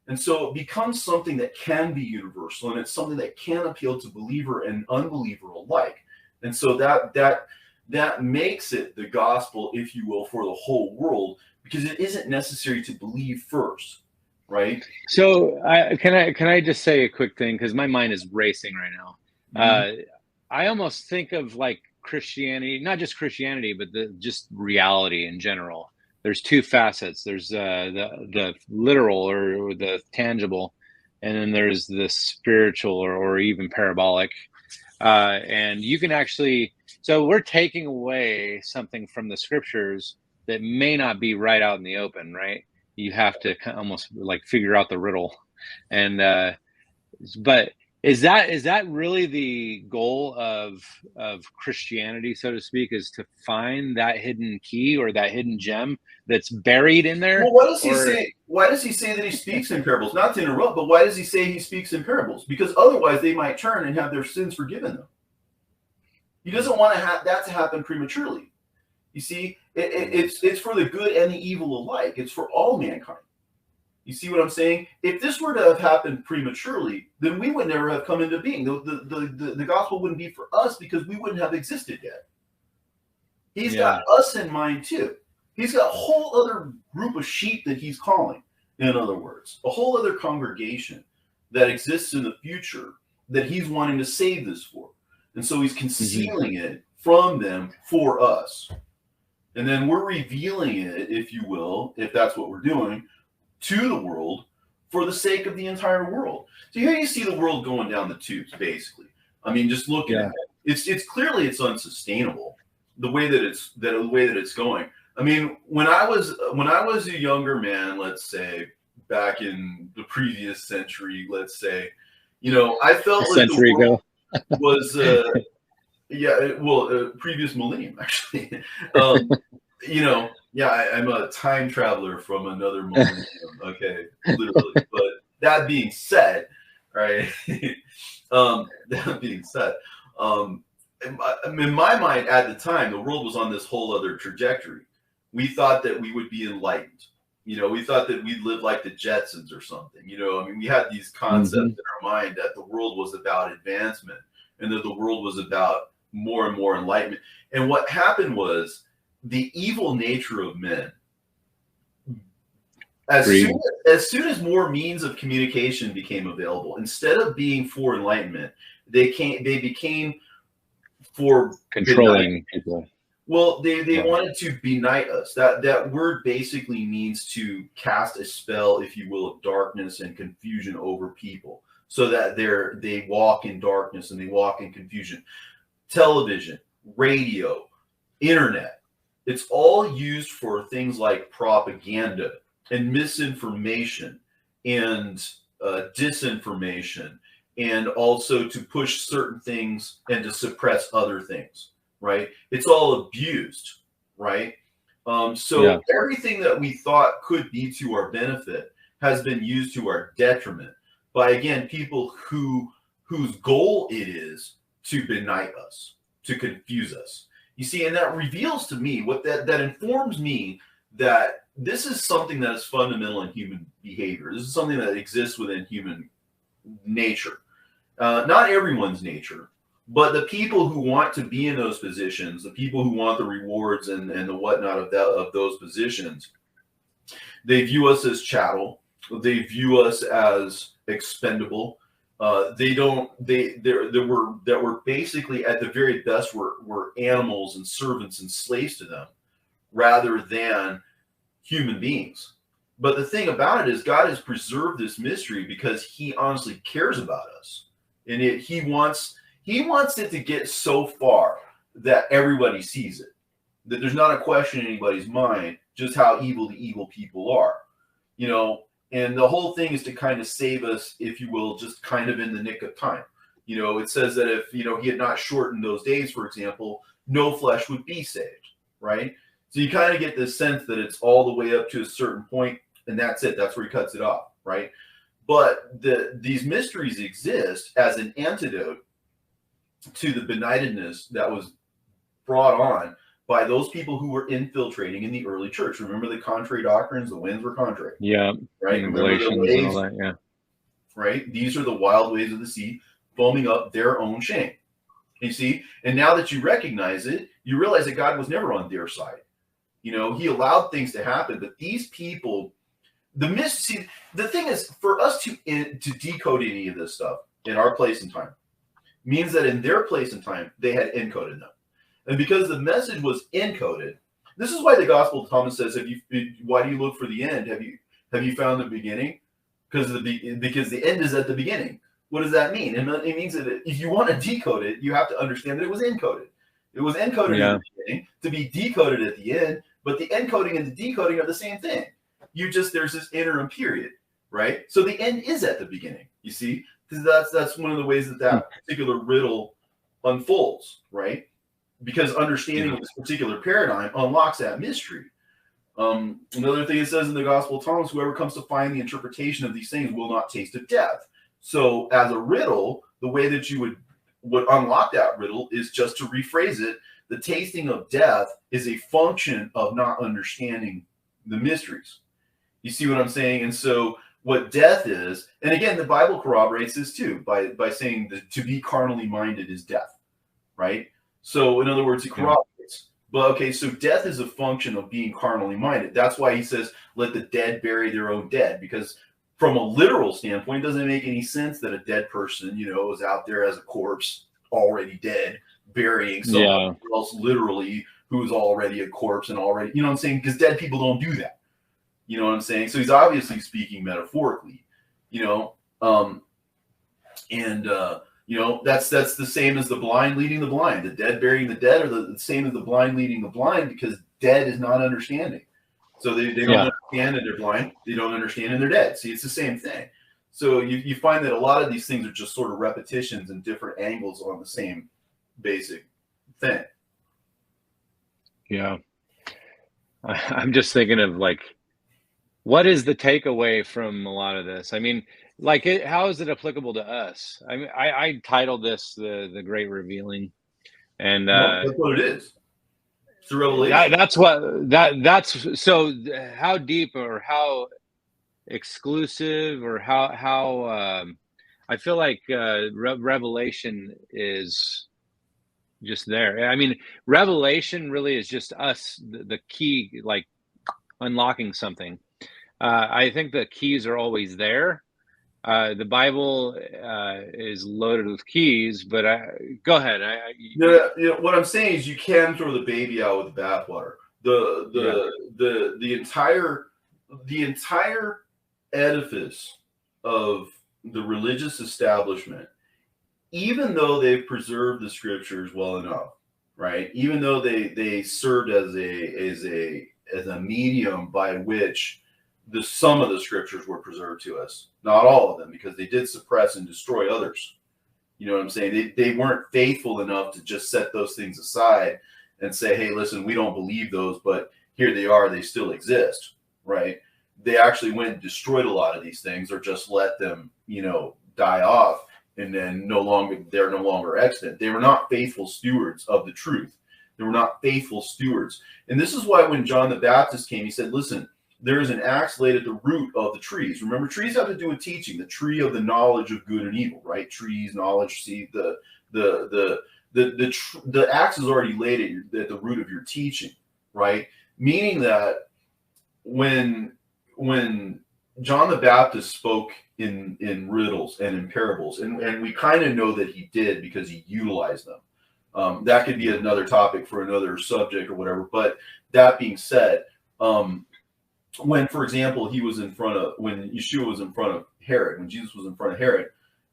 And so it becomes something that can be universal, and it's something that can appeal to believer and unbeliever alike. And so that makes it the gospel, if you will, for the whole world, because it isn't necessary to believe first, right? So can I just say a quick thing, because my mind is racing right now. I almost think of like Christianity, not just Christianity, but just reality in general. There's two facets. There's the literal or the tangible, and then there's the spiritual or even parabolic. And you can actually, so we're taking away something from the scriptures that may not be right out in the open, right? You have to almost like figure out the riddle. And but is that really the goal of Christianity, so to speak, is to find that hidden key or that hidden gem that's buried in there? Well, what does he say? Why does he say that he speaks in parables? Not to interrupt, but why does he say he speaks in parables? Because otherwise they might turn and have their sins forgiven them. He doesn't want to have that to happen prematurely. You see, it's for the good and the evil alike. It's for all mankind. You see what I'm saying? If this were to have happened prematurely, then we would never have come into being. The gospel wouldn't be for us because we wouldn't have existed yet. He's got us in mind too. He's got a whole other group of sheep that he's calling, in other words, a whole other congregation that exists in the future that he's wanting to save this for. And so he's concealing it from them for us. And then we're revealing it, if you will, if that's what we're doing, to the world for the sake of the entire world. So here you see the world going down the tubes, basically. I mean, just looking at it, it's clearly it's unsustainable the way that it's going. I mean, when I was a younger man, let's say back in the previous century, let's say, you know, I felt like the world was previous millennium actually. You know, I'm a time traveler from another millennium. Okay, literally. But that being said, right? That being said, in my mind at the time, the world was on this whole other trajectory. We thought that we would be enlightened. You know, we thought that we'd live like the Jetsons or something. You know, I mean, we had these concepts in our mind that the world was about advancement and that the world was about more and more enlightenment. And what happened was the evil nature of men, as soon as more means of communication became available, instead of being for enlightenment, they became for controlling people. Well, they wanted to benight us. That word basically means to cast a spell, if you will, of darkness and confusion over people, so that they walk in darkness and they walk in confusion. Television, radio, internet, it's all used for things like propaganda and misinformation and disinformation, and also to push certain things and to suppress other things. Right? It's all abused, right? So everything that we thought could be to our benefit has been used to our detriment by, again, people whose goal it is to benight us, to confuse us. You see, and that reveals to me what that informs me that this is something that is fundamental in human behavior. This is something that exists within human nature. Not everyone's nature. But the people who want to be in those positions, the people who want the rewards and the whatnot of those positions, they view us as chattel. They view us as expendable. We're basically at the very best we're animals and servants and slaves to them, rather than human beings. But the thing about it is, God has preserved this mystery because He honestly cares about us, and He wants it to get so far that everybody sees it, that there's not a question in anybody's mind just how evil the evil people are, you know. And the whole thing is to kind of save us, if you will, just kind of in the nick of time. You know, it says that if, you know, He had not shortened those days, for example, no flesh would be saved, right? So you kind of get this sense that it's all the way up to a certain point, and that's it. That's where He cuts it off, right? But these mysteries exist as an antidote to the benightedness that was brought on by those people who were infiltrating in the early church. Remember the contrary doctrines, the winds were contrary. Yeah. Right. And waves, all that, yeah. Right. These are the wild waves of the sea foaming up their own shame. You see, and now that you recognize it, you realize that God was never on their side. You know, He allowed things to happen, but these people, the thing is, for us to decode any of this stuff in our place and time, means that in their place and time, they had encoded them. And because the message was encoded, this is why the Gospel of Thomas says, why do you look for the end? Have you found the beginning? Because the end is at the beginning. What does that mean? It means that if you want to decode it, you have to understand that it was encoded. It was encoded in the beginning to be decoded at the end, but the encoding and the decoding are the same thing. There's this interim period, right? So the end is at the beginning, you see? Because that's one of the ways that particular riddle unfolds, right? Because understanding of this particular paradigm unlocks that mystery. Another thing it says in the Gospel of Thomas, whoever comes to find the interpretation of these things will not taste of death. So as a riddle, the way that you would unlock that riddle is just to rephrase it. The tasting of death is a function of not understanding the mysteries. You see what I'm saying? And so what death is, and again, the Bible corroborates this too by saying that to be carnally minded is death, right? So in other words, it corroborates. But okay, so death is a function of being carnally minded. That's why he says, let the dead bury their own dead, because from a literal standpoint, it doesn't make any sense that a dead person, is out there as a corpse, already dead, burying someone else literally who's already a corpse and already, you know what I'm saying? Because dead people don't do that. You know what I'm saying? So he's obviously speaking metaphorically, that's the same as the blind leading the blind. The dead burying the dead are the same as the blind leading the blind, because dead is not understanding. So they don't understand and they're blind. They don't understand and they're dead. See, it's the same thing. So you find that a lot of these things are just sort of repetitions and different angles on the same basic thing. Yeah. I'm just thinking of what is the takeaway from a lot of this? I mean, how is it applicable to us? I mean, I titled this the Great Revealing, and that's what it is. It's a revelation. That's so. How deep or how exclusive or how I feel like revelation is just there. I mean, revelation really is just us, the key, unlocking something. I think the keys are always there. The Bible is loaded with keys, but go ahead. What I'm saying is you can throw the baby out with the bathwater. The entire edifice of the religious establishment, even though they've preserved the scriptures well enough, right? Even though they served as a medium by which some of the scriptures were preserved to us, not all of them, because they did suppress and destroy others. You know what I'm saying? They weren't faithful enough to just set those things aside and say, hey, listen, we don't believe those, but here they are, they still exist, right? They actually went and destroyed a lot of these things, or just let them, die off, and then they're no longer extant. They were not faithful stewards of the truth. They were not faithful stewards. And this is why when John the Baptist came, he said, listen, there is an axe laid at the root of the trees. Remember, trees have to do with teaching, the tree of the knowledge of good and evil, right? Trees, knowledge, see, the axe is already laid at the root of your teaching, right? Meaning that when John the Baptist spoke in riddles and in parables, and we kind of know that he did because he utilized them. That could be another topic for another subject or whatever. But that being said, when, for example, when Yeshua was in front of Herod, when Jesus was in front of Herod,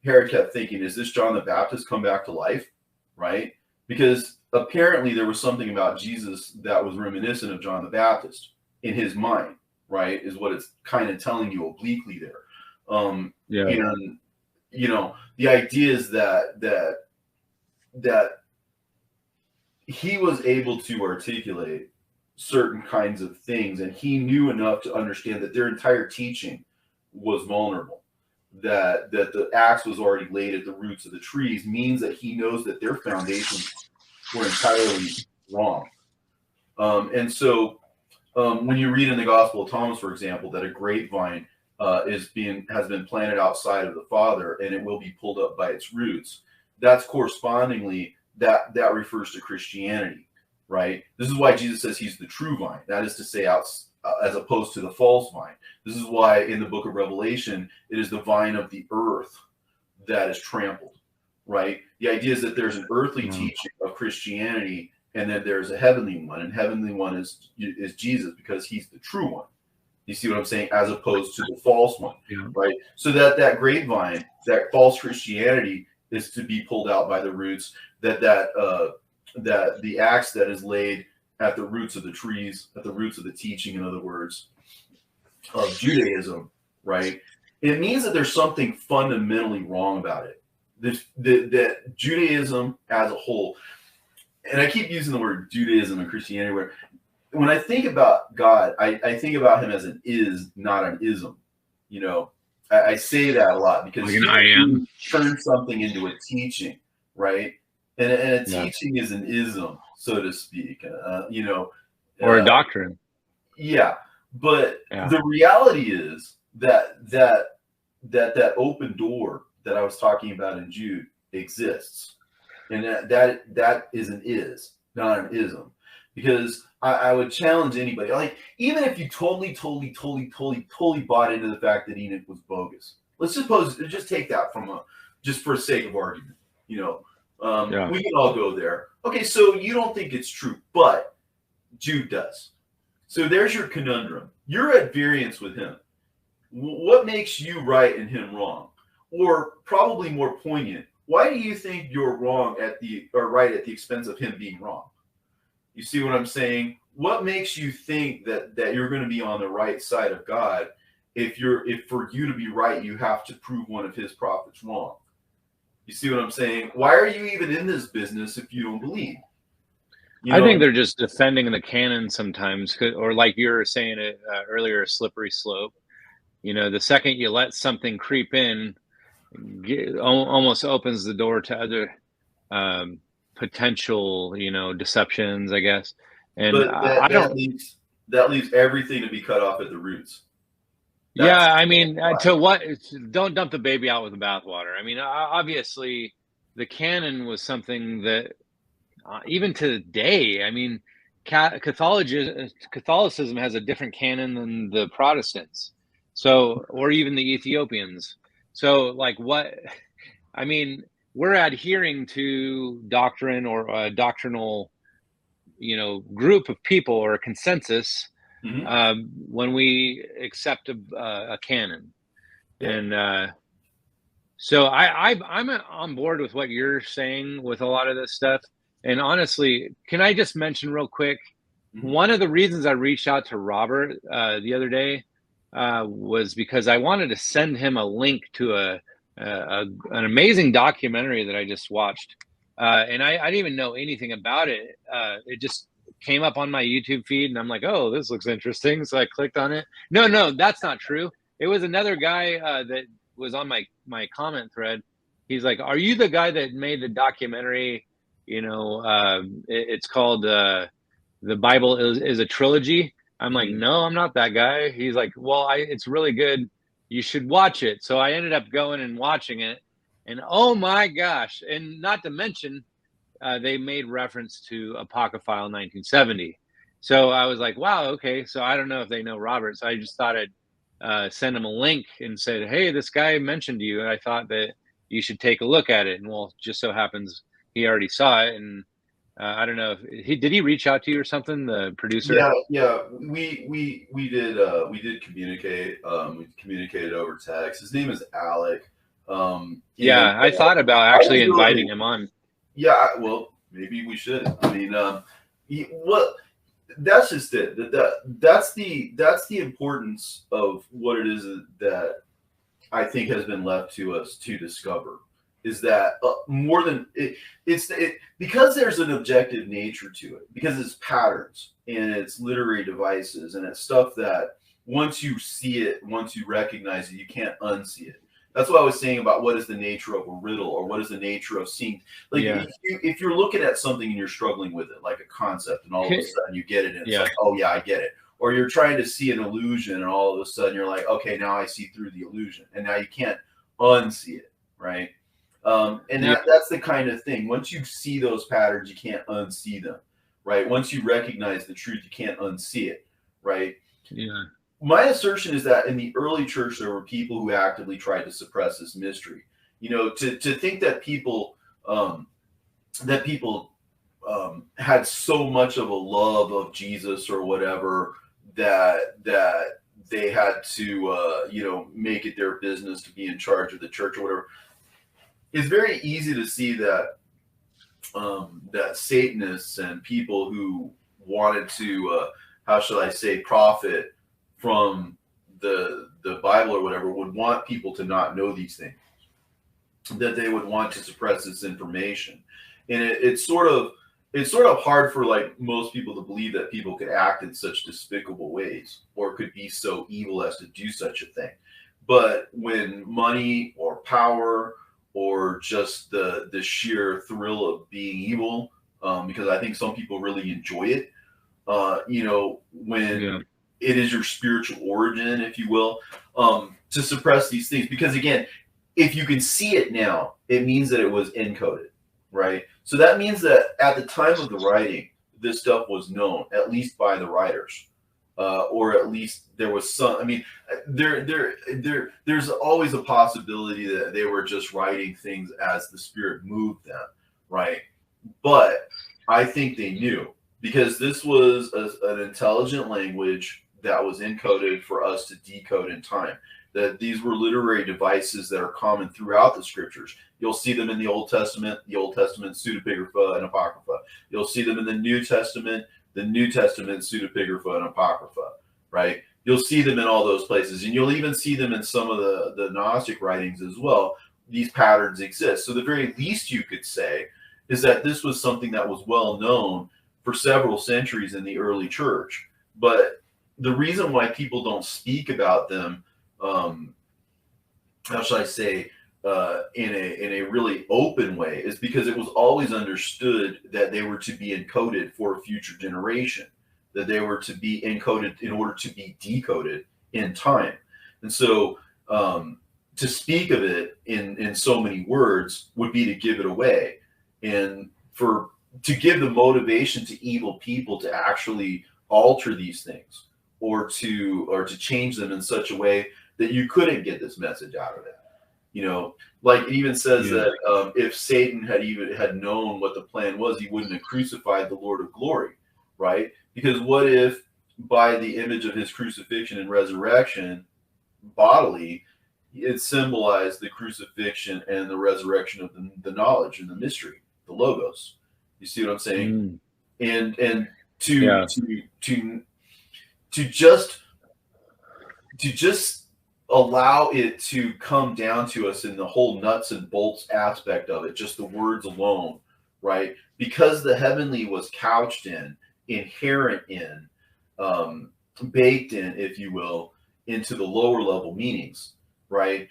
Herod kept thinking, is this John the Baptist come back to life? Right? Because apparently there was something about Jesus that was reminiscent of John the Baptist in his mind, right? Is what it's kind of telling you obliquely there. And the idea is that he was able to articulate certain kinds of things, and he knew enough to understand that their entire teaching was vulnerable, that the axe was already laid at the roots of the trees, means that he knows that their foundations were entirely wrong. And so when you read in the Gospel of Thomas, for example, that a grapevine has been planted outside of the Father and it will be pulled up by its roots, that's correspondingly that refers to Christianity. Right? This is why Jesus says he's the true vine. That is to say, as opposed to the false vine. This is why in the book of Revelation, it is the vine of the earth that is trampled. Right? The idea is that there's an earthly teaching of Christianity, and then there's a heavenly one, and heavenly one is Jesus, because he's the true one. You see what I'm saying? As opposed to the false one, right? So that grapevine, that false Christianity, is to be pulled out by the roots. That the axe that is laid at the roots of the trees, at the roots of the teaching, in other words, of Judaism, right? It means that there's something fundamentally wrong about it. That Judaism as a whole, and I keep using the word Judaism and Christianity, where when I think about God, I think about him as an is, not an ism. You know, I say that a lot because like I am turn something into a teaching, right? And a teaching is an ism, so to speak. You know, or a doctrine. Yeah, but the reality is that open door that I was talking about in Jude exists, and that is an is, not an ism. Because I would challenge anybody, like, even if you totally bought into the fact that Enoch was bogus. Let's suppose, just take that just for sake of argument, you know, we can all go there. Okay, so you don't think it's true, but Jude does. So there's your conundrum. You're at variance with him. What makes you right and him wrong? Or probably more poignant, why do you think you're wrong right at the expense of him being wrong? You see what I'm saying? What makes you think that you're going to be on the right side of God if for you to be right, you have to prove one of his prophets wrong? You see what I'm saying? Why are you even in this business if you don't believe? I think they're just defending the canon sometimes, or like you were saying it earlier, a slippery slope. You know, the second you let something creep in, almost opens the door to other potential, you know, deceptions, I guess. And but that leaves everything to be cut off at the roots. I mean, to what? Don't dump the baby out with the bathwater. I mean, obviously, the canon was something that even to the day, I mean, Catholicism has a different canon than the Protestants, so, or even the Ethiopians. So, like, what? I mean, we're adhering to doctrine or a doctrinal, you know, group of people or a consensus when we accept a canon. And so I'm on board with what you're saying with a lot of this stuff. And honestly, can I just mention real quick, one of the reasons I reached out to Robert the other day was because I wanted to send him a link to an amazing documentary that I just watched. And I didn't even know anything about it. It just came up on my YouTube feed and I'm like, oh, this looks interesting. So I clicked on it. No, that's not true. It was another guy that was on my comment thread. He's like, are you the guy that made the documentary? You know, it's called The Bible is a Trilogy. I'm like, no, I'm not that guy. He's like, well, it's really good. You should watch it. So I ended up going and watching it. And oh my gosh. And not to mention, they made reference to Apocryphile 1970. So I was like, wow, okay. So I don't know if they know Robert. So I just thought I'd send him a link and said, hey, this guy mentioned you. And I thought that you should take a look at it. And well, just so happens he already saw it. And I don't know if did he reach out to you or something, the producer? Yeah. We did communicate. We communicated over text. His name is Alec. I thought about actually inviting him on. Yeah, well, maybe we should. I mean, that's just it. That's the importance of what it is that I think has been left to us to discover. Is that more than it's because there's an objective nature to it, because it's patterns and it's literary devices and it's stuff that once you see it, once you recognize it, you can't unsee it. That's what I was saying about what is the nature of a riddle, or what is the nature of seeing. Like if you're looking at something and you're struggling with it, like a concept, and all of a sudden you get it, and it's like, oh yeah, I get it. Or you're trying to see an illusion, and all of a sudden you're like, okay, now I see through the illusion, and now you can't unsee it, right? And that's the kind of thing. Once you see those patterns, you can't unsee them, right? Once you recognize the truth, you can't unsee it, right? Yeah. My assertion is that in the early church, there were people who actively tried to suppress this mystery. You know, to think that people had so much of a love of Jesus or whatever that they had to make it their business to be in charge of the church or whatever. It's very easy to see that that Satanists and people who wanted to how shall I say profit from the Bible or whatever would want people to not know these things, that they would want to suppress this information. And it's sort of hard for like most people to believe that people could act in such despicable ways or could be so evil as to do such a thing. But when money or power or just the sheer thrill of being evil, because I think some people really enjoy it, when it is your spiritual origin, if you will, to suppress these things. Because again, if you can see it now, it means that it was encoded, right? So that means that at the time of the writing, this stuff was known, at least by the writers, or at least there was some. I mean, there's always a possibility that they were just writing things as the Spirit moved them, right? But I think they knew, because this was an intelligent language that was encoded for us to decode in time. That these were literary devices that are common throughout the scriptures. You'll see them in the Old Testament pseudepigrapha and apocrypha. You'll see them in the New Testament pseudepigrapha and apocrypha, right? You'll see them in all those places, and you'll even see them in some of the Gnostic writings as well. These patterns exist. So the very least you could say is that this was something that was well known for several centuries in the early church. But the reason why people don't speak about them, how shall I say, in a really open way, is because it was always understood that they were to be encoded for a future generation, that they were to be encoded in order to be decoded in time. And so to speak of it in so many words would be to give it away, and to give the motivation to evil people to actually alter these things or to change them in such a way that you couldn't get this message out of it. Like it even says that if Satan had known what the plan was, he wouldn't have crucified the Lord of glory, right? Because what if by the image of his crucifixion and resurrection bodily, it symbolized the crucifixion and the resurrection of the knowledge and the mystery, the logos. You see what I'm saying? And to just allow it to come down to us in the whole nuts and bolts aspect of it, just the words alone, right? Because the heavenly was couched in, inherent in, baked in, if you will, into the lower level meanings, right?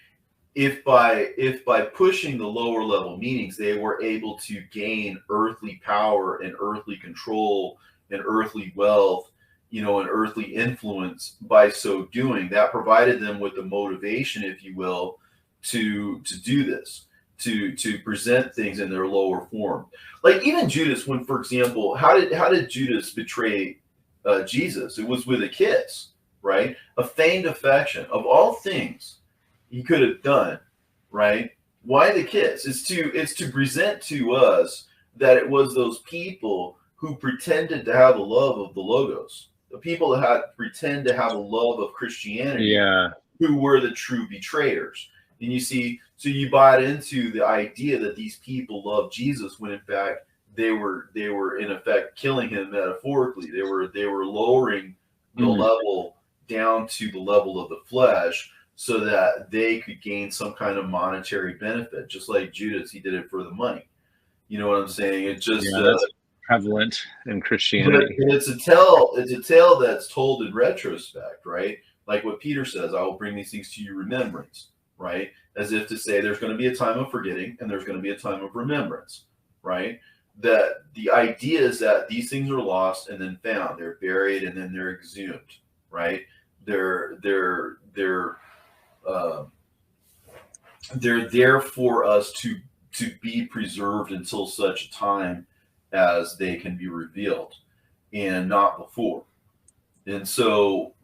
If by pushing the lower level meanings, they were able to gain earthly power and earthly control and earthly wealth, and earthly influence by so doing, that provided them with the motivation, if you will, to do this, to present things in their lower form. Like even Judas, when, for example, how did Judas betray Jesus? It was with a kiss, right? A feigned affection. Of all things he could have done, right? Why the kiss? It's to present to us that it was those people who pretended to have a love of the logos, the people that pretend to have a love of Christianity, who were the true betrayers. And you see, so you bought into the idea that these people loved Jesus when in fact they were in effect killing him metaphorically. They were lowering the level down to the level of the flesh so that they could gain some kind of monetary benefit. Just like Judas, he did it for the money. You know what I'm saying? It just that's prevalent in Christianity. But it's a tale that's told in retrospect, right? Like what Peter says, I will bring these things to your remembrance, right? As if to say there's going to be a time of forgetting and there's going to be a time of remembrance, right? That the idea is that these things are lost and then found. They're buried and then they're exhumed, right? They're there for us to be preserved until such a time as they can be revealed, and not before. And so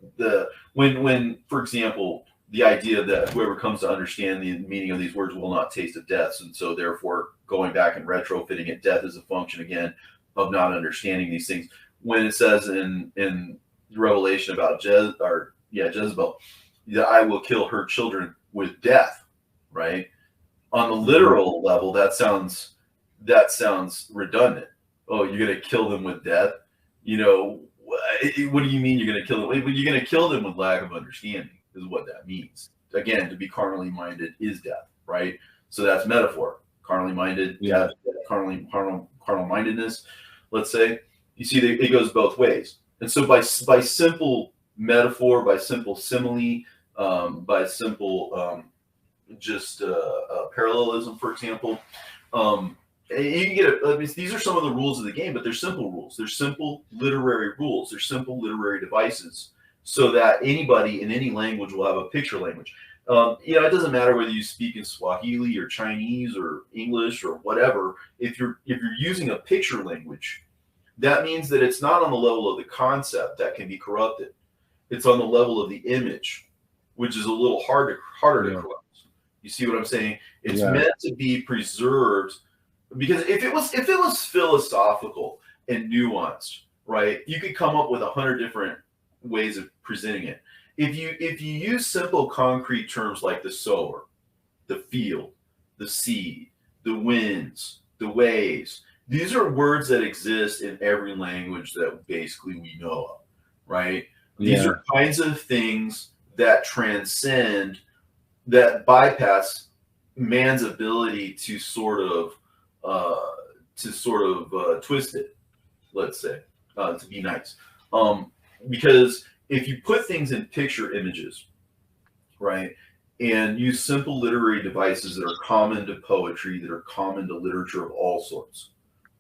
when for example, the idea that whoever comes to understand the meaning of these words will not taste of death, and so therefore going back and retrofitting it, death is a function again not understanding these things. When it says in Revelation about Jezebel, that I will kill her children with death, right? On the literal level, that sounds redundant. Oh, you're going to kill them with death? You know, what do you mean you're going to kill them? Well, you're going to kill them with lack of understanding is what that means. Again, to be carnally minded is death, right? So that's metaphor. Carnally minded, death, carnal mindedness, let's say. You see, it goes both ways. And so by simple metaphor, by simple simile, by simple parallelism, for example, you can get I mean, these are some of the rules of the game, but they're simple rules. They're simple literary rules. They're simple literary devices, so that anybody in any language will have a picture language. You know, it doesn't matter whether you speak in Swahili or Chinese or English or whatever. If you're using a picture language, that means that it's not on the level of the concept that can be corrupted. It's on the level of the image, which is a little harder to corrupt. You see what I'm saying? It's meant to be preserved, because if it was philosophical and nuanced, right, you could come up with 100 different ways of presenting it. If you use simple concrete terms like the sower, the field, the seed, the winds, the waves, these are words that exist in every language that basically we know of, right? These are kinds of things that transcend, that bypass man's ability to sort of twist it, let's say, to be nice. Because if you put things in picture images, right, and use simple literary devices that are common to poetry, that are common to literature of all sorts,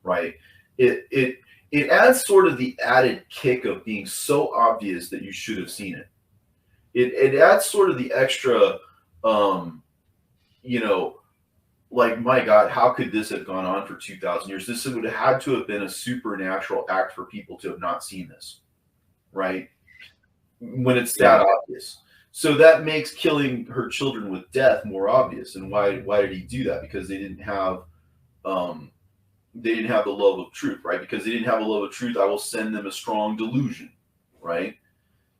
right, it adds sort of the added kick of being so obvious that you should have seen it. It adds sort of the extra, you know, like, my God, how could this have gone on for 2,000 years? This would have had to have been a supernatural act for people to have not seen this, right? When it's that obvious. So that makes killing her children with death more obvious. And why did he do that? Because they didn't have the love of truth, right? Because they didn't have a love of truth, I will send them a strong delusion, right?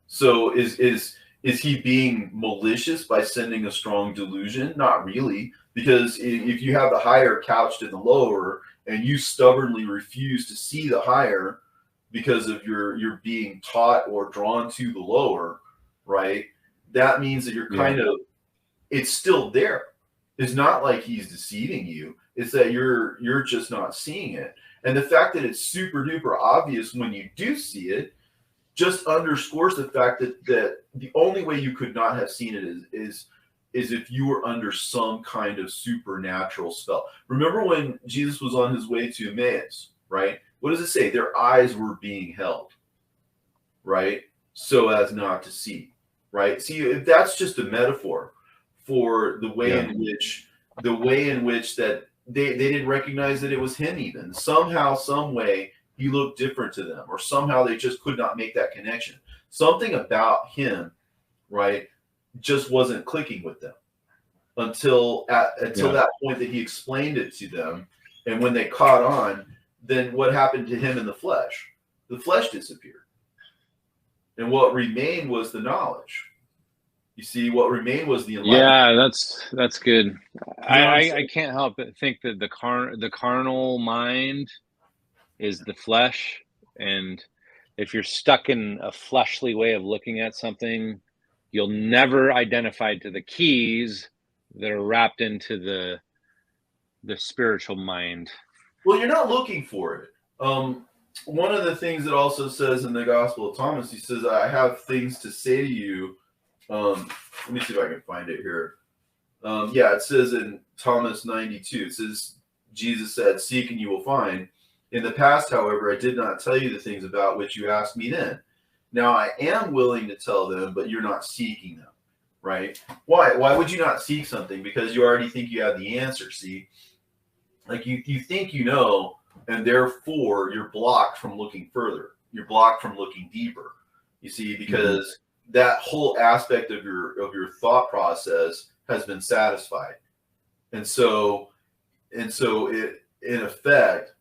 So is he being malicious by sending a strong delusion? Not really, because if you have the higher couched in the lower and you stubbornly refuse to see the higher because of your being taught or drawn to the lower, right? That means that you're kind of, it's still there. It's not like he's deceiving you. It's that you're just not seeing it. And the fact that it's super duper obvious when you do see it just underscores the fact that the only way you could not have seen it is if you were under some kind of supernatural spell. Remember when Jesus was on his way to Emmaus, right? What does it say? Their eyes were being held, right? So as not to see, right? See, that's just a metaphor for the way in which that they didn't recognize that it was him even. Somehow, some way, he looked different to them, or somehow they just could not make that connection. Something about him, right, just wasn't clicking with them until that point that he explained it to them. And when they caught on, then what happened to him in the flesh? The flesh disappeared. And what remained was the knowledge. You see, what remained was the enlightenment. Yeah, that's good. I can't help but think that the carnal mind is the flesh, and if you're stuck in a fleshly way of looking at something, you'll never identify to the keys that are wrapped into the spiritual mind. Well, you're not looking for it. One of the things that also says in the Gospel of Thomas, he says, I have things to say to you. Let me see if I can find it here. It says in Thomas 92, it says, Jesus said, seek and you will find. In the past, however, I did not tell you the things about which you asked me then. Now I am willing to tell them, but you're not seeking them, right? Why? Why would you not seek something? Because you already think you have the answer, see? Like you think you know, and therefore you're blocked from looking further. You're blocked from looking deeper. You see, because that whole aspect of your thought process has been satisfied. And so it, in effect,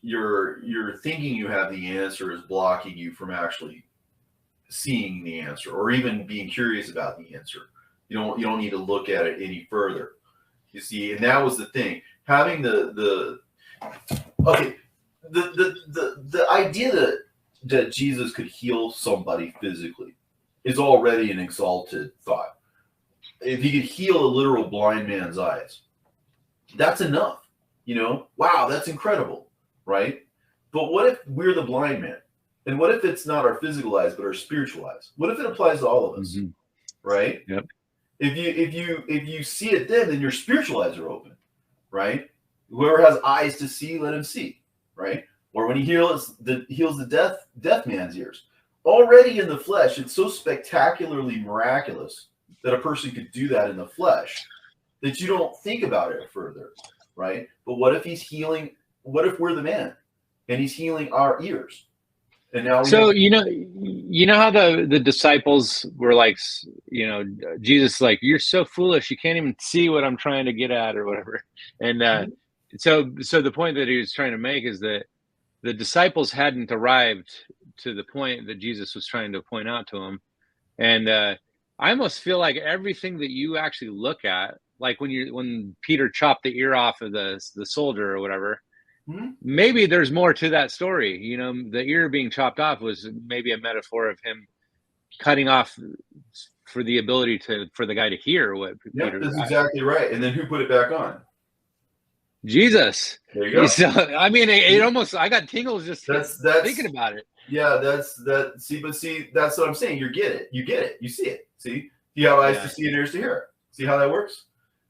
you're thinking you have the answer is blocking you from actually seeing the answer or even being curious about the answer. You don't need to look at it any further. You see, and that was the thing. Having the idea that Jesus could heal somebody physically is already an exalted thought. If he could heal a literal blind man's eyes, that's enough. Wow, that's incredible, right? But what if we're the blind man? And what if it's not our physical eyes, but our spiritual eyes? What if it applies to all of us, right? Yep. If you see it then your spiritual eyes are open, right? Whoever has eyes to see, let him see, right? Or when he heals the deaf man's ears. Already in the flesh, it's so spectacularly miraculous that a person could do that in the flesh that you don't think about it further, right? But what if he's healing? What if we're the man and he's healing our ears? And now you know how the disciples were like, Jesus, like, you're so foolish, you can't even see what I'm trying to get at or whatever. And so the point that he was trying to make is that the disciples hadn't arrived to the point that Jesus was trying to point out to them. And I almost feel like everything that you actually look at, like when Peter chopped the ear off of the soldier or whatever, maybe there's more to that story. The ear being chopped off was maybe a metaphor of him cutting off for the ability for the guy to hear what Peter. That's exactly right. And then who put it back on? Jesus. There you go. So, I mean, it almost, I got tingles just that's thinking about it. Yeah, see, that's what I'm saying. You get it. You see it. See, you have eyes to see and ears to hear. See how that works?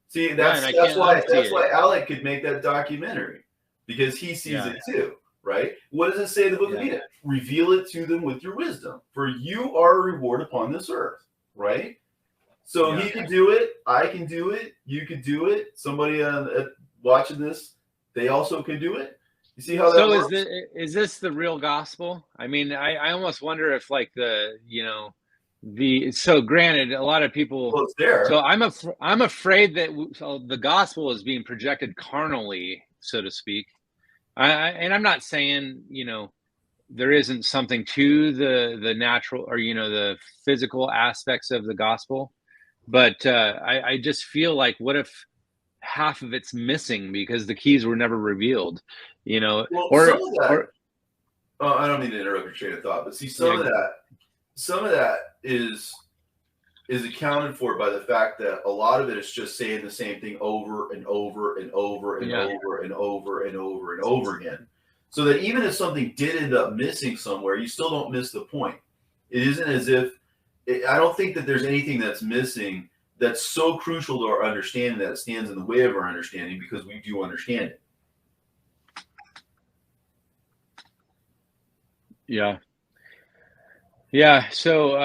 See, that's why Alec could make that documentary, because he sees it too, right? What does it say in the book of Enoch? Reveal it to them with your wisdom, for you are a reward upon this earth, right? So he can do it. I can do it. You can do it. Somebody watching this, they also can do it. You see how that works? So is this the real gospel? I mean, I almost wonder if, like, so granted, a lot of people. Well, it's there. So I'm afraid that the gospel is being projected carnally, so to speak. And I'm not saying there isn't something to the natural or the physical aspects of the gospel, but I just feel like, what if half of it's missing because the keys were never revealed? Well, I don't mean to interrupt your train of thought, but see, some of that is accounted for by the fact that a lot of it is just saying the same thing over and over and over and over and over and over and over again. So that even if something did end up missing somewhere, you still don't miss the point. It isn't as if I don't think that there's anything that's missing that's so crucial to our understanding that it stands in the way of our understanding, because we do understand it. Yeah. So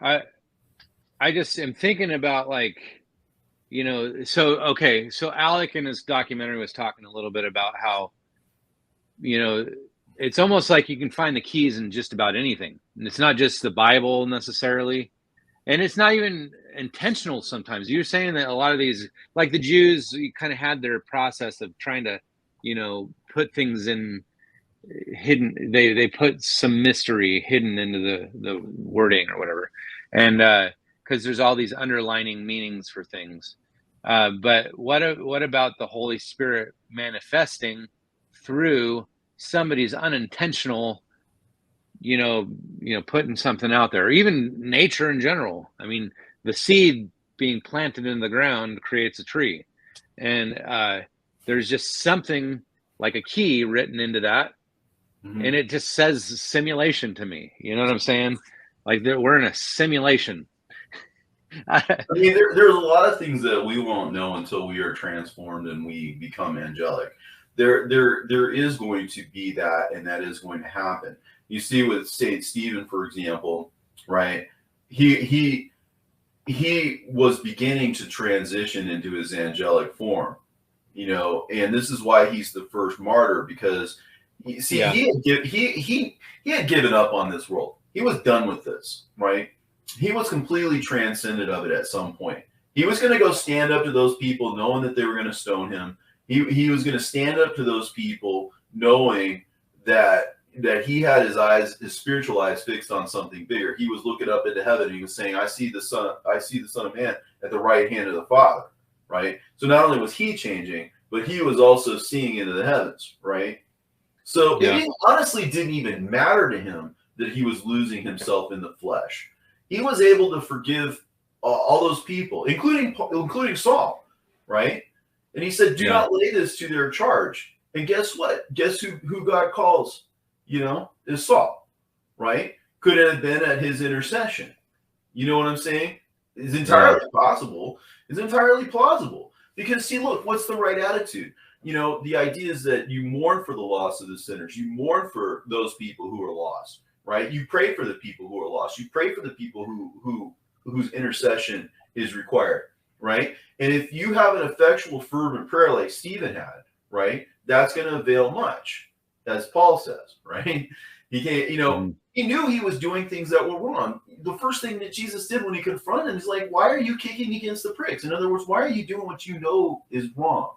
I just am thinking about, like, so Alec in his documentary was talking a little bit about how, it's almost like you can find the keys in just about anything. And it's not just the Bible necessarily. And it's not even intentional sometimes. You're saying that a lot of these, like the Jews, kind of had their process of trying to, put things in hidden. They put some mystery hidden into the wording or whatever. And because there's all these underlining meanings for things. But what about the Holy Spirit manifesting through somebody's unintentional, putting something out there, or even nature in general? I mean, the seed being planted in the ground creates a tree, and there's just something like a key written into that, and it just says simulation to me. You know what I'm saying? Like, we're in a simulation. I mean, there's a lot of things that we won't know until we are transformed and we become angelic. There is going to be that, and that is going to happen. You see with Saint Stephen, for example, right? He was beginning to transition into his angelic form, and this is why he's the first martyr, because he had given up on this world. He was done with this, right? He was completely transcended of it at some point. He was going to go stand up to those people knowing that they were going to stone him. He was going to stand up to those people knowing that he had his spiritual eyes fixed on something bigger. He was looking up into heaven and he was saying, I see the Son of Man at the right hand of the Father, right? So not only was he changing, but he was also seeing into the heavens, right? So it honestly didn't even matter to him that he was losing himself in the flesh. He was able to forgive all those people, including Saul, right? And he said, do not lay this to their charge. And guess what? Guess who God calls, is Saul, right? Could it have been at his intercession? You know what I'm saying? It's entirely possible. It's entirely plausible. Because, see, look, what's the right attitude? The idea is that you mourn for the loss of the sinners. You mourn for those people who are lost, right? You pray for the people who are lost. You pray for the people whose intercession is required, right? And if you have an effectual, fervent prayer like Stephen had, right, that's going to avail much, as Paul says, right? He can't, he knew he was doing things that were wrong. The first thing that Jesus did when he confronted him is like, why are you kicking against the pricks? In other words, why are you doing what you know is wrong?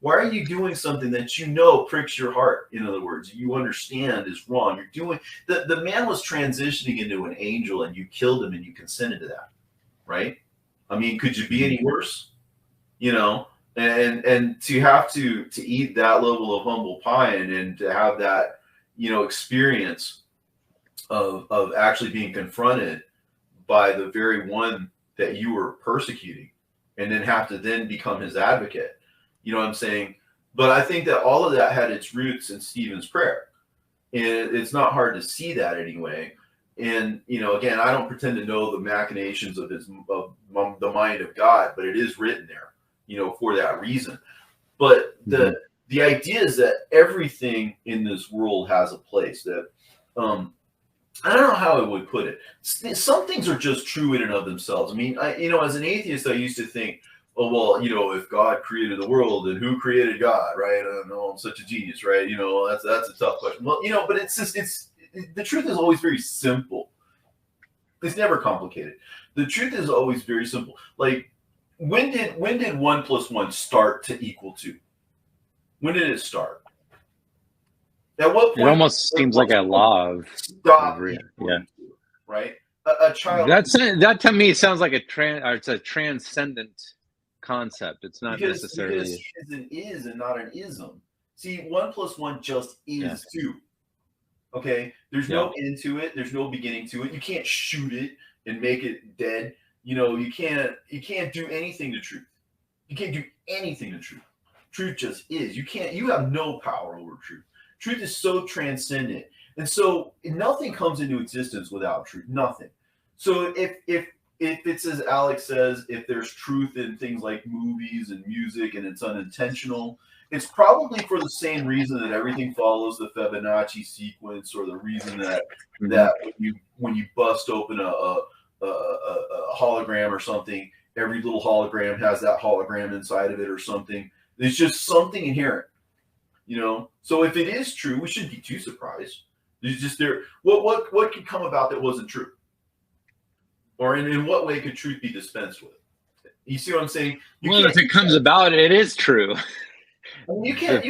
Why are you doing something that you know pricks your heart? In other words, you understand is wrong. You're doing the man was transitioning into an angel, and you killed him, and you consented to that, right? I mean, could you be any worse? And to have to eat that level of humble pie and to have that experience of actually being confronted by the very one that you were persecuting, and then have to then become his advocate. You know what I'm saying? But I think that all of that had its roots in Stephen's prayer. And it's not hard to see that anyway. And, again, I don't pretend to know the machinations of the mind of God, but it is written there, for that reason. But the idea is that everything in this world has a place that, I don't know how I would put it. Some things are just true in and of themselves. I mean, as an atheist, I used to think, oh, well, if God created the world, then who created God, right? I don't know, I'm such a genius, right? That's a tough question. Well, but it's just, the truth is always very simple. It's never complicated. The truth is always very simple. Like, when did 1 + 1 start to equal 2? When did it start? At what point? It almost seems like a law of right? A child. That to me sounds like it's a transcendent concept. It's not necessarily because he is an is and not an ism. See, 1 + 1 just is 2. Okay, there's no end to it. There's no beginning to it. You can't shoot it and make it dead. You can't do anything to truth. You can't do anything to truth. Truth just is. You have no power over truth. Truth is so transcendent. And so nothing comes into existence without truth. Nothing. So if it's as Alex says, if there's truth in things like movies and music and it's unintentional, it's probably for the same reason that everything follows the Fibonacci sequence, or the reason that when you bust open a hologram or something, every little hologram has that hologram inside of it or something. There's just something inherent, So if it is true, we shouldn't be too surprised. There's just what could come about that wasn't true? Or in what way could truth be dispensed with? You see what I'm saying? If it comes about, it is true. I mean, the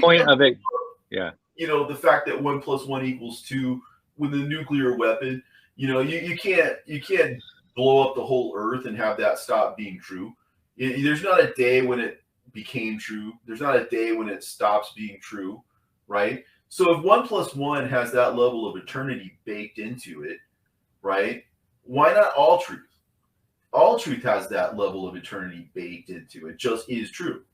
fact that 1 + 1 = 2 with a nuclear weapon, you can't blow up the whole earth and have that stop being true. There's not a day when it became true. There's not a day when it stops being true, right? So if 1 + 1 has that level of eternity baked into it, right? Why not all truth? All truth has that level of eternity baked into it. Just is true.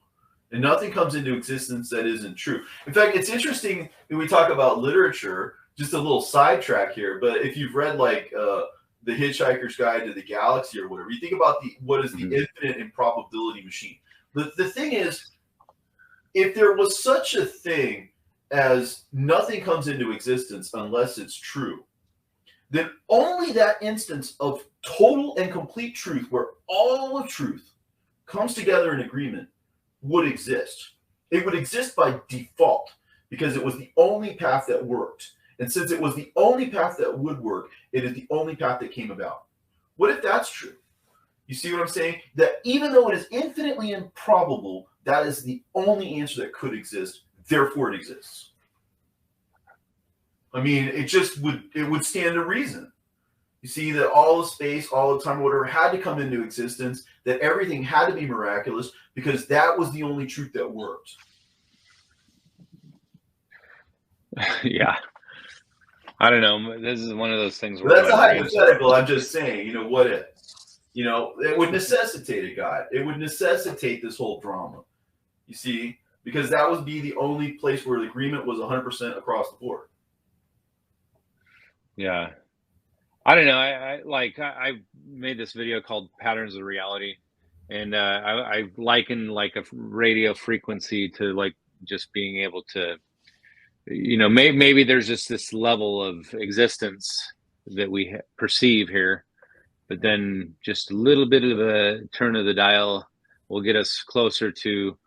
And nothing comes into existence that isn't true. In fact, it's interesting when we talk about literature, just a little sidetrack here, but if you've read like The Hitchhiker's Guide to the Galaxy or whatever, you think about what is the infinite improbability machine. The thing is, if there was such a thing as nothing comes into existence unless it's true, then only that instance of total and complete truth, where all of truth comes together in agreement, would exist. It would exist by default because it was the only path that worked. And since it was the only path that would work, it is the only path that came about. What if that's true? You see what I'm saying? That even though it is infinitely improbable, that is the only answer that could exist. Therefore, it exists. I mean, it would stand to reason. You see that all the space, all the time, whatever had to come into existence, that everything had to be miraculous because that was the only truth that worked. Yeah. I don't know. This is one of those things where That's a hypothetical. I'm just saying, what if? It would necessitate a God. It would necessitate this whole drama. You see, because that would be the only place where the agreement was 100% across the board. Yeah. I don't know. I made this video called Patterns of Reality, and I liken like a radio frequency to like just being able to, maybe there's just this level of existence that we perceive here, but then just a little bit of a turn of the dial will get us closer to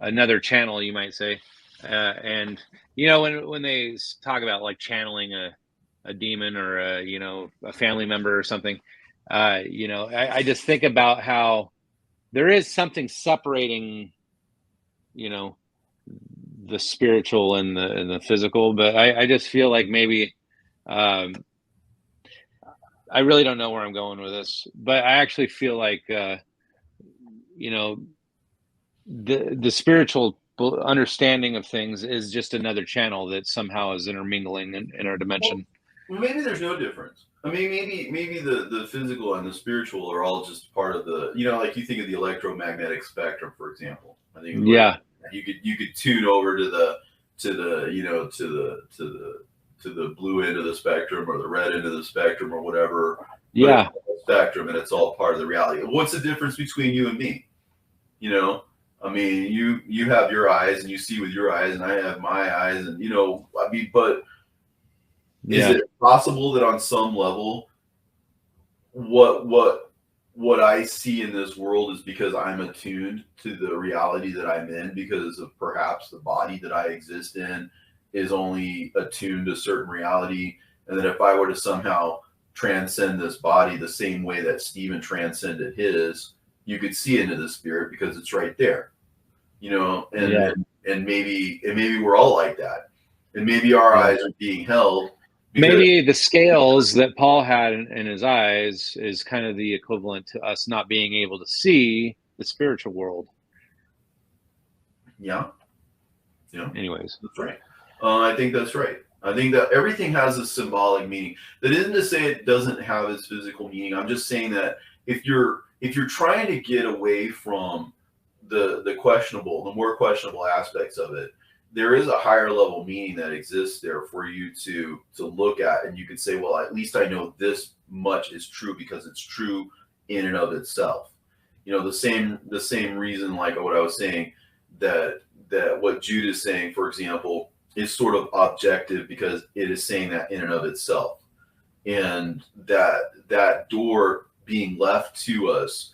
another channel, you might say. And when they talk about like channeling a demon or a family member or something, I just think about how there is something separating, the spiritual and the physical, but I just feel like maybe I really don't know where I'm going with this, but I actually feel like the spiritual understanding of things is just another channel that somehow is intermingling in our dimension. Well, maybe there's no difference. I mean, maybe the physical and the spiritual are all just part of the, like you think of the electromagnetic spectrum, for example. I think you could tune over to the blue end of the spectrum or the red end of the spectrum or whatever. Yeah. Spectrum, and it's all part of the reality. What's the difference between you and me? I mean, you have your eyes and you see with your eyes, and I have my eyes, and but is it possible that on some level, what I see in this world is because I'm attuned to the reality that I'm in, because of perhaps the body that I exist in is only attuned to certain reality, and that if I were to somehow transcend this body the same way that Stephen transcended his, you could see into the spirit because it's right there, and maybe we're all like that, and maybe our eyes are being held. Maybe the scales that Paul had in his eyes is kind of the equivalent to us not being able to see the spiritual world. Yeah. Anyways, that's right. I think that's right. I think that everything has a symbolic meaning. That isn't to say it doesn't have its physical meaning. I'm just saying that if you're trying to get away from the more questionable aspects of it, there is a higher level meaning that exists there for you to look at, and you could say, well, at least I know this much is true because it's true in and of itself. The same reason, like what I was saying, that what Jude is saying, for example, is sort of objective because it is saying that in and of itself, and that door being left to us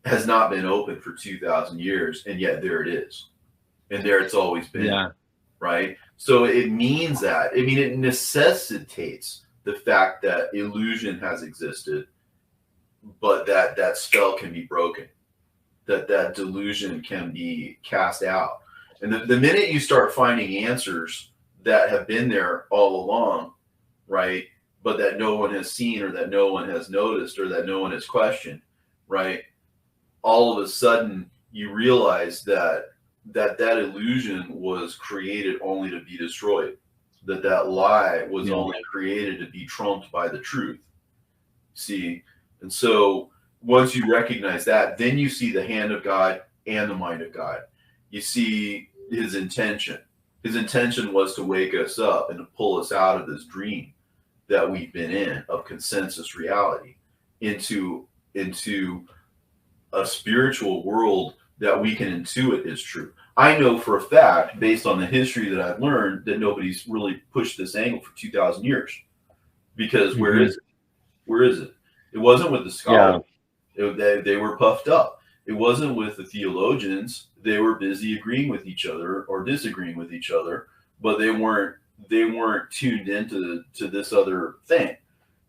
has not been open for 2,000 years, and yet there it is. And there it's always been, right? So it means that, it necessitates the fact that illusion has existed, but that spell can be broken, that delusion can be cast out. And the minute you start finding answers that have been there all along, right, but that no one has seen or that no one has noticed or that no one has questioned, right, all of a sudden you realize that illusion was created only to be destroyed, that lie was only created to be trumped by the truth. See, and so once you recognize that, then you see the hand of God and the mind of God. You see his intention. His intention was to wake us up and to pull us out of this dream that we've been in of consensus reality into a spiritual world that we can intuit is true. I know for a fact, based on the history that I've learned, that nobody's really pushed this angle for 2,000 years. Because where is it? Where is it? It wasn't with the scholars. They were puffed up. It wasn't with the theologians. They were busy agreeing with each other or disagreeing with each other, but they weren't tuned into this other thing,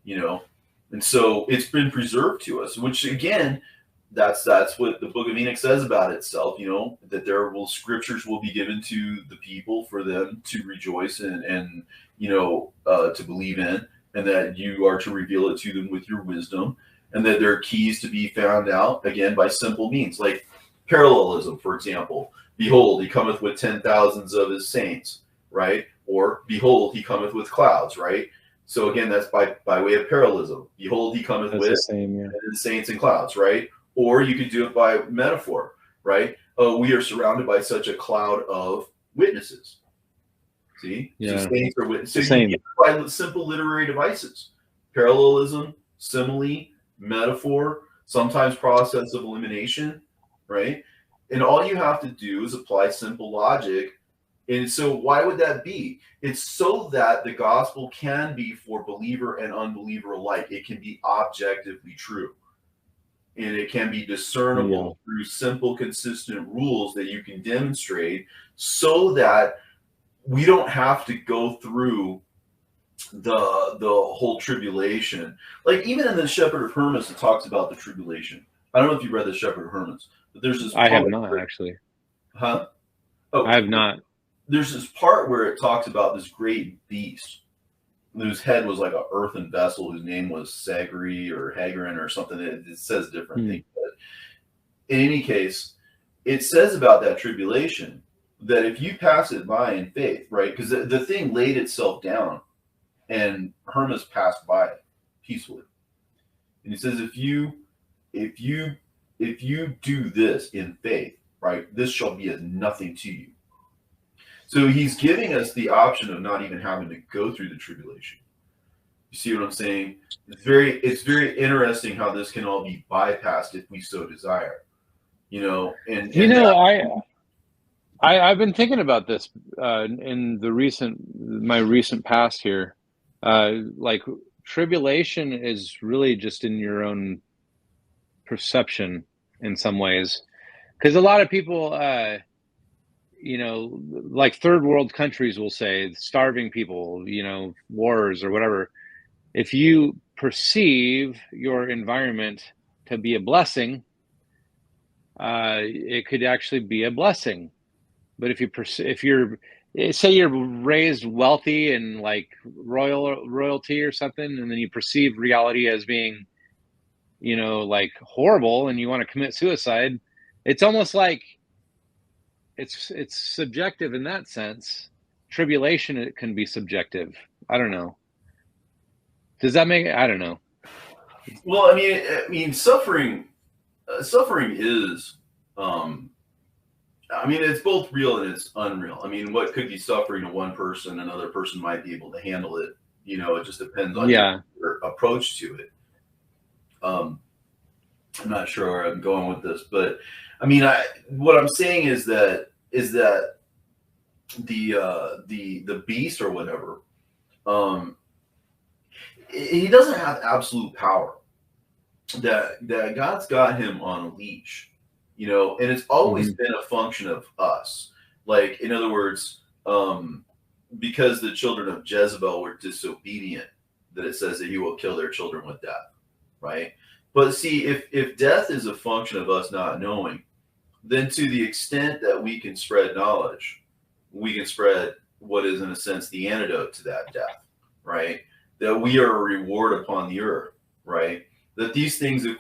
And so it's been preserved to us, which again, That's what the Book of Enoch says about itself. That scriptures will be given to the people for them to rejoice and to believe in, and that you are to reveal it to them with your wisdom, and that there are keys to be found out again by simple means, like parallelism, for example. Behold, he cometh with 10,000s of his saints, right? Or behold, he cometh with clouds, right? So again, that's by way of parallelism. Behold, he cometh That's with the same, yeah. saints and clouds, right? Or you could do it by metaphor, right? We are surrounded by such a cloud of witnesses. See? Yeah. So saints are witnesses. So you same. get it by simple literary devices. Parallelism, simile, metaphor, sometimes process of elimination, right? And all you have to do is apply simple logic. And so why would that be? It's so that the gospel can be for believer and unbeliever alike. It can be objectively true. And it can be discernible through simple, consistent rules that you can demonstrate, so that we don't have to go through the whole tribulation. Like even in the Shepherd of Hermas, it talks about the tribulation. I don't know if you read the Shepherd of Hermas, but there's this. I have not actually. Huh? Oh, I have not. There's this part where it talks about this great beast whose head was like an earthen vessel, whose name was Sagri or Hagarin or something. It says different things. But in any case, it says about that tribulation that if you pass it by in faith, right? Because the thing laid itself down and Hermas passed by it peacefully. And he says, if you do this in faith, right, this shall be as nothing to you. So he's giving us the option of not even having to go through the tribulation. You see what I'm saying? It's very interesting how this can all be bypassed if we so desire. I've been thinking about this in my recent past here. Like tribulation is really just in your own perception in some ways, because a lot of people like third world countries will say starving people, wars or whatever. If you perceive your environment to be a blessing, it could actually be a blessing. But if you're say you're raised wealthy and like royalty or something, and then you perceive reality as being, like horrible, and you want to commit suicide, it's almost like it's subjective in that sense. Tribulation, it can be subjective. I don't know. Does that make? I don't know. Well, I mean, suffering is, it's both real and it's unreal. I mean, what could be suffering to one person, another person might be able to handle it. It just depends on your approach to it. I'm not sure where I'm going with this, but what I'm saying is that the beast or whatever, he doesn't have absolute power. That God's got him on a leash, and it's always been a function of us. Like, in other words, because the children of Jezebel were disobedient, that it says that he will kill their children with death, right? But see, if death is a function of us not knowing, then to the extent that we can spread knowledge, we can spread what is, in a sense, the antidote to that death, right? That we are a reward upon the earth, right? That these things, if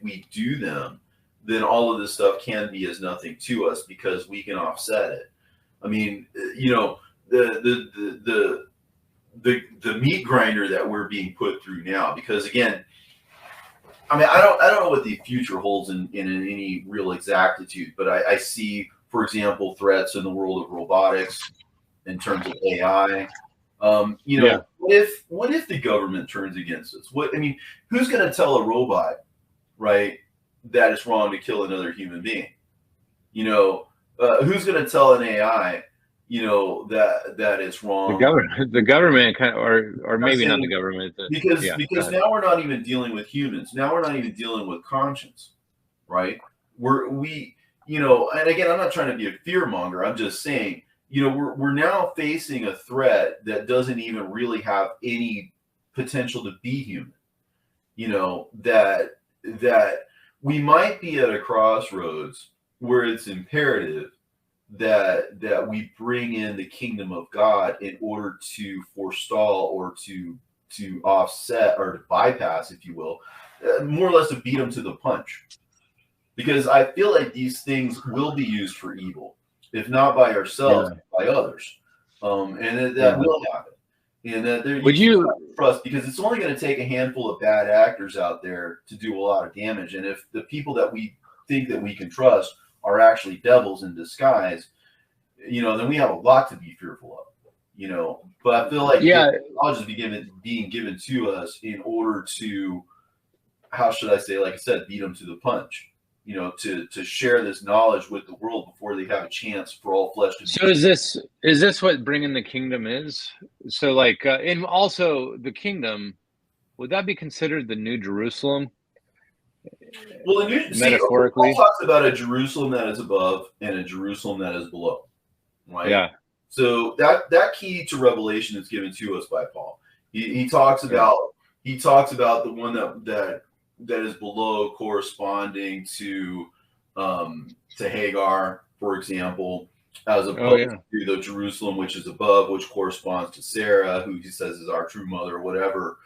we do them, then all of this stuff can be as nothing to us because we can offset it. I mean, the meat grinder that we're being put through now, because again, I don't know what the future holds in any real exactitude, but I see, for example, threats in the world of robotics in terms of AI. What if the government turns against us? Who's going to tell a robot, right, that it's wrong to kill another human being? Who's going to tell an AI, that it's wrong? The government kind of, or maybe not the government. Because now we're not even dealing with humans. Now we're not even dealing with conscience, right? And again, I'm not trying to be a fear monger. I'm just saying, we're now facing a threat that doesn't even really have any potential to be human. That we might be at a crossroads where it's imperative that we bring in the kingdom of God in order to forestall or to offset or to bypass, if you will, more or less to beat them to the punch. Because I feel like these things will be used for evil, if not by ourselves, by others, and that will happen. And that would you trust, because it's only going to take a handful of bad actors out there to do a lot of damage. And if the people that we think that we can trust are actually devils in disguise, then we have a lot to be fearful of. But I feel like knowledge is being given to us in order to, how should I say, like I said, beat them to the punch. To share this knowledge with the world before they have a chance for all flesh to be. So is this what bringing the kingdom is? So like, and also the kingdom, would that be considered the New Jerusalem? Well, metaphorically, Paul talks about a Jerusalem that is above and a Jerusalem that is below, right? Yeah. So that key to Revelation is given to us by Paul. He talks about the one that is below corresponding to Hagar, for example, as opposed to the Jerusalem which is above, which corresponds to Sarah, who he says is our true mother or whatever.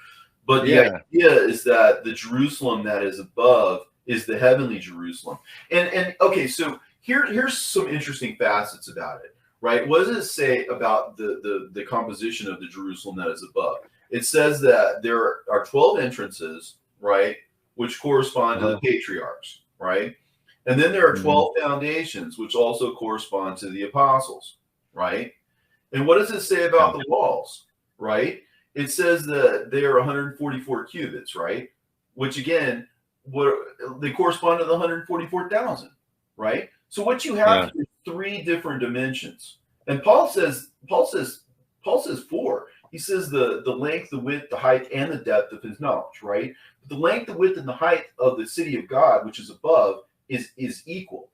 But the idea is that the Jerusalem that is above is the heavenly Jerusalem. And okay, so here's some interesting facets about it, right? What does it say about the composition of the Jerusalem that is above? It says that there are 12 entrances, right, which correspond to the patriarchs, right? And then there are 12 foundations, which also correspond to the apostles, right? And what does it say about the walls, right? It says that they are 144 cubits, right? Which again, they correspond to the 144,000, right? So what you have is 3 different dimensions. And Paul says 4. He says the length, the width, the height, and the depth of his knowledge, right? But the length, the width, and the height of the city of God, which is above, is equal.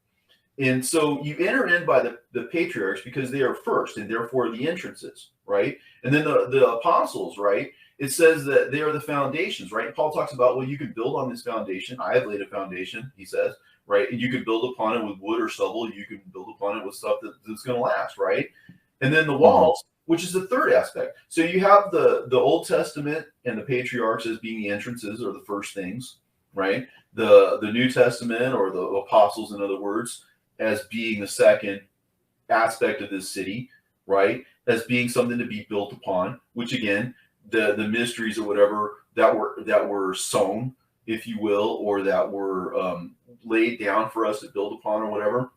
And so you enter in by the patriarchs because they are first, and therefore the entrances, right? And then the apostles, right? It says that they are the foundations, right? Paul talks about, well, you can build on this foundation. I have laid a foundation, he says, right? And you can build upon it with wood or stubble. You can build upon it with stuff that's going to last, right? And then the walls, which is the third aspect. So you have the Old Testament and the patriarchs as being the entrances or the first things, right? The New Testament or the apostles, in other words, as being the second aspect of this city, right? As being something to be built upon, which again, the mysteries or whatever that were sown, if you will, or that were laid down for us to build upon or whatever.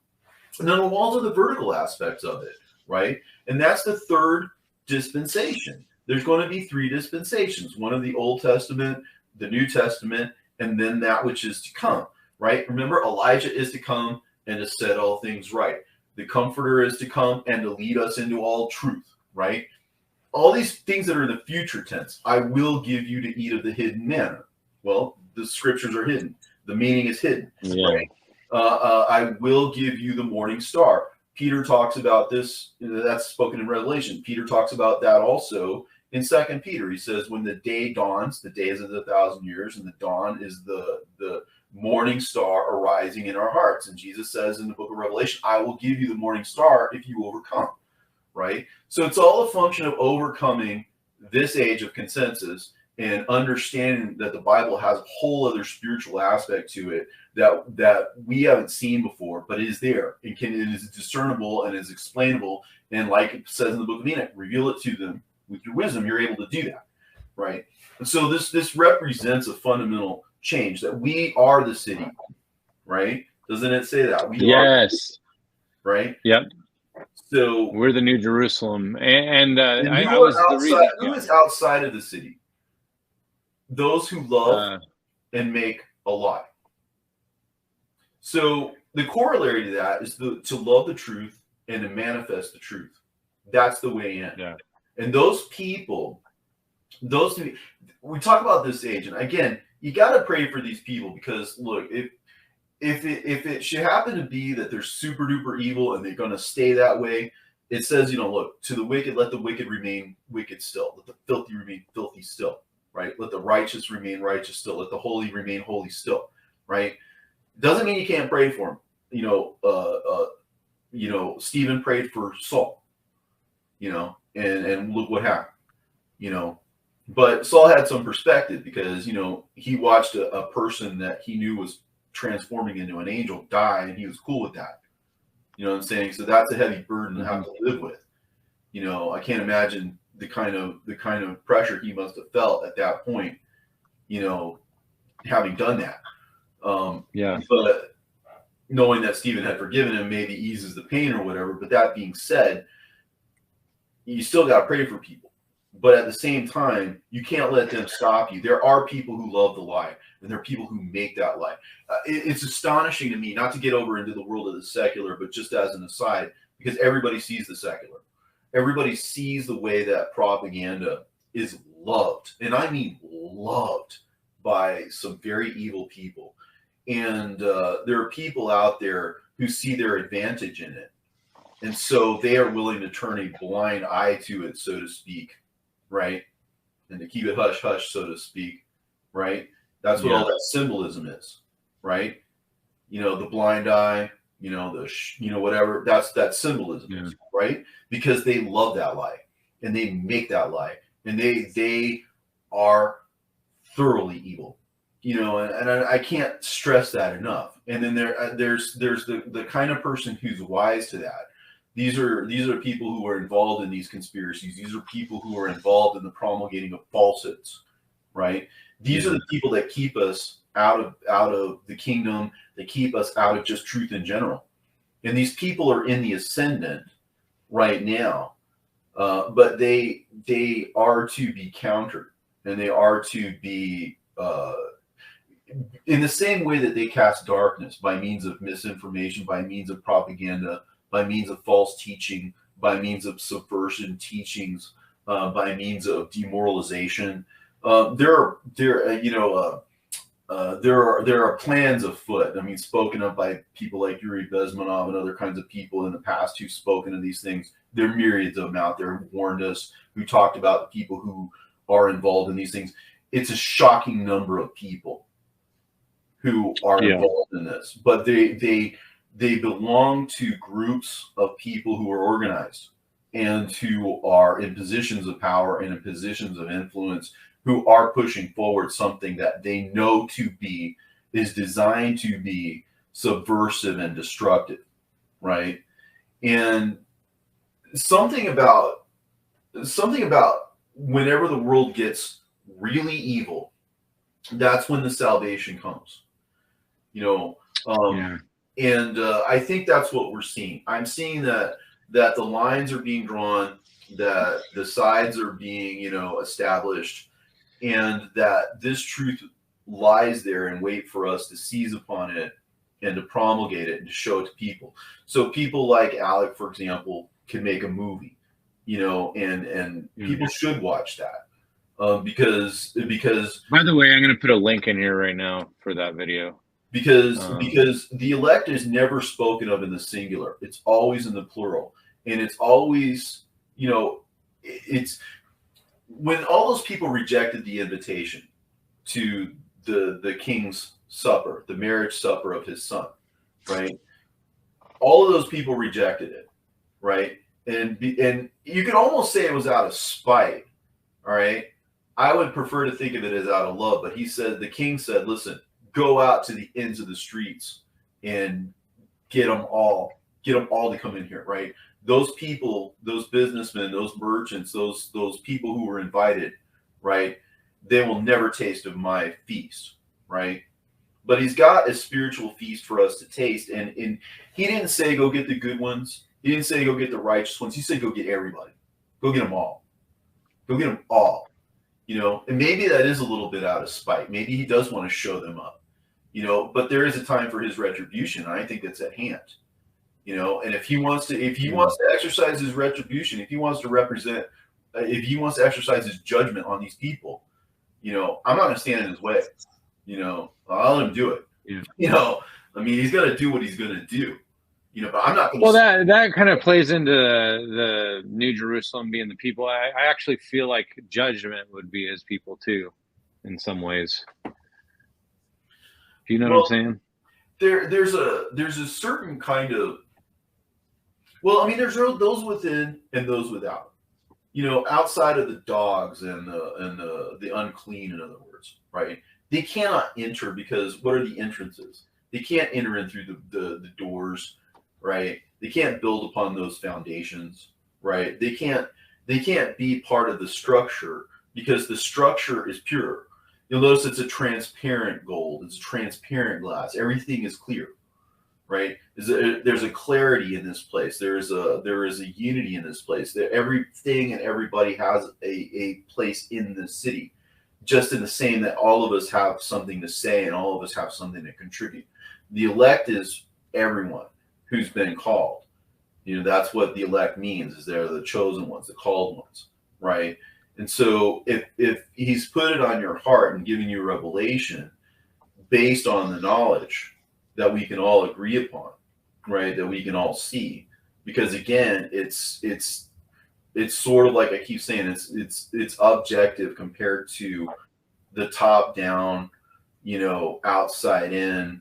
And then the walls are the vertical aspects of it, right? And that's the third dispensation. There's going to be 3 dispensations, one of the Old Testament, the New Testament, and then that which is to come, right? Remember, Elijah is to come and to set all things right. The Comforter is to come and to lead us into all truth, right? All these things that are in the future tense. I will give you to eat of the hidden manna. Well, the scriptures are hidden. The meaning is hidden, right? I will give you the morning star. Peter talks about this. That's spoken in Revelation. Peter talks about that also in 2 Peter. He says, when the day dawns, the day is 1,000 years, and the dawn is the morning star arising in our hearts. And Jesus says in the book of Revelation, I will give you the morning star if you overcome, right? So it's all a function of overcoming this age of consensus and understanding that the Bible has a whole other spiritual aspect to it that we haven't seen before, but is there. It is discernible and is explainable. And like it says in the book of Enoch, reveal it to them with your wisdom. You're able to do that, right? And so this represents a fundamental change, that we are the city, right? Doesn't it say that? We are, right? Yep. So we're the New Jerusalem, and who is outside of the city? Those who love and make a lie. So the corollary to that is to love the truth and to manifest the truth. That's the way in. Yeah. And those people, we talk about this age, and again, you got to pray for these people, because look, if it should happen to be that they're super duper evil and they're going to stay that way, it says, look, to the wicked, let the wicked remain wicked still. Let the filthy remain filthy still, right? Let the righteous remain righteous still. Let the holy remain holy still, right? Doesn't mean you can't pray for him. Stephen prayed for Saul, and look what happened, But Saul had some perspective because, he watched a person that he knew was transforming into an angel die, and he was cool with that. You know what I'm saying? So that's a heavy burden to have to live with. I can't imagine the kind of pressure he must have felt at that point, having done that. But knowing that Stephen had forgiven him maybe eases the pain or whatever. But that being said, you still got to pray for people. But at the same time, you can't let them stop you. There are people who love the lie, and there are people who make that lie. It's astonishing to me, not to get over into the world of the secular, but just as an aside, because everybody sees the secular. Everybody sees the way that propaganda is loved, and I mean loved, by some very evil people. And there are people out there who see their advantage in it. And so they are willing to turn a blind eye to it, so to speak, right? And to keep it hush hush, so to speak, right? That's what all that symbolism is, right? The blind eye, whatever. That's that symbolism, right? Because they love that lie, and they make that lie, and they are thoroughly evil, and I can't stress that enough. And then there's the kind of person who's wise to that. These are people who are involved in these conspiracies. These are people who are involved in the promulgating of falsehoods, right? These are the people that keep us out of the kingdom. They keep us out of just truth in general. And these people are in the ascendant right now, but they are to be countered, and they are to be in the same way that they cast darkness by means of misinformation, by means of propaganda, by means of false teaching, by means of subversion teachings, by means of demoralization. There are plans afoot. I mean, spoken of by people like Yuri Bezmenov and other kinds of people in the past who've spoken of these things. There are myriads of them out there who warned us, who talked about the people who are involved in these things. It's a shocking number of people who are involved in this, but they belong to groups of people who are organized and who are in positions of power and in positions of influence, who are pushing forward something that they know is designed to be subversive and destructive, right? And something about whenever the world gets really evil, that's when the salvation comes, and I think that's what we're seeing. I'm seeing that the lines are being drawn, that the sides are being, established, and that this truth lies there and wait for us to seize upon it and to promulgate it and to show it to people. So people like Alec, for example, can make a movie, and people should watch that. Because by the way, I'm going to put a link in here right now for that video. Because the elect is never spoken of in the singular. It's always in the plural. And it's always, it's when all those people rejected the invitation to the king's supper, the marriage supper of his son, right? All of those people rejected it, right? And you could almost say it was out of spite, all right? I would prefer to think of it as out of love, but the king said, listen, go out to the ends of the streets and get them all to come in here, right? Those people, those businessmen, those merchants, those people who were invited, right? They will never taste of my feast, right? But he's got a spiritual feast for us to taste. And he didn't say go get the good ones. He didn't say go get the righteous ones. He said go get everybody. Go get them all. Go get them all. And maybe that is a little bit out of spite. Maybe he does want to show them up. But there is a time for his retribution. And I think that's at hand. And if he wants to exercise his retribution, if he wants to exercise his judgment on these people, I'm not going to stand in his way. I'll let him do it. Yeah. I mean, he's going to do what he's going to do. But I'm not going to. Well, that kind of plays into the New Jerusalem being the people. I actually feel like judgment would be his people too, in some ways. Do you know what I'm saying? there's a certain kind of, well, I mean, there's those within and those without. You know, outside of the dogs and the unclean, in other words, right? They cannot enter because what are the entrances? They can't enter in through the doors, right? They can't build upon those foundations, right? They can't be part of the structure because the structure is pure. You'll notice it's a transparent gold. It's a transparent glass. Everything is clear, right? There's a clarity in this place. There is a unity in this place. Everything and everybody has a place in this city, just in the same that all of us have something to say and all of us have something to contribute. The elect is everyone who's been called. You know, that's what the elect means, is they're the chosen ones, the called ones, right? And so if he's put it on your heart and giving you a revelation based on the knowledge that we can all agree upon, right? That we can all see, because again, it's sort of like I keep saying, it's objective compared to the top down, you know, outside in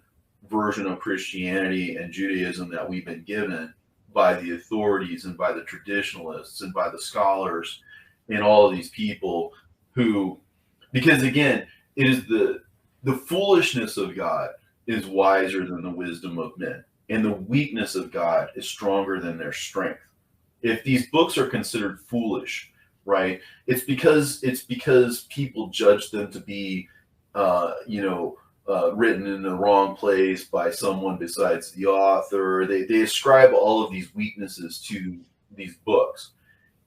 version of Christianity and Judaism that we've been given by the authorities and by the traditionalists and by the scholars and all of these people who, because again, it is the foolishness of God is wiser than the wisdom of men, and the weakness of God is stronger than their strength. If these books are considered foolish, right, it's because people judge them to be, written in the wrong place by someone besides the author. They ascribe all of these weaknesses to these books,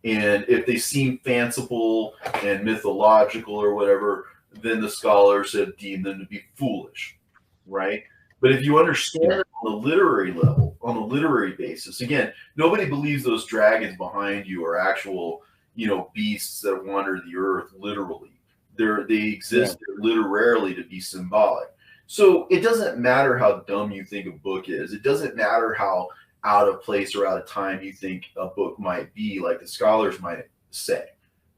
and if they seem fanciful and mythological or whatever, then the scholars have deemed them to be foolish. Right? But if you understand it on the literary level, on the literary basis, again, nobody believes those dragons behind you are actual, you know, beasts that wander the earth literally. They exist literarily to be symbolic. So it doesn't matter how dumb you think a book is. It doesn't matter how out of place or out of time you think a book might be, like the scholars might say.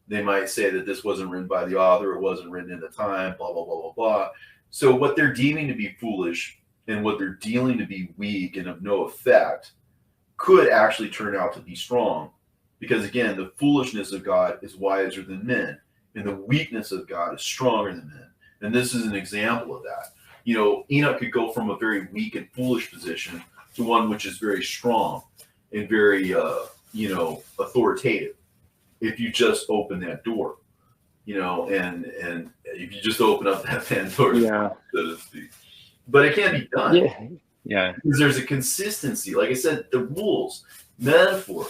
They might say that this wasn't written by the author, it wasn't written in the time, blah, blah, blah, blah, blah. So what they're deeming to be foolish and what they're deeming to be weak and of no effect could actually turn out to be strong. Because again, the foolishness of God is wiser than men, and the weakness of God is stronger than men. And this is an example of that. You know, Enoch could go from a very weak and foolish position to one which is very strong and very, authoritative if you just open that door. You know, and if you just open up that Pandora's box, so to speak. But it can be done. Yeah. Because there's a consistency. Like I said, the rules, metaphor,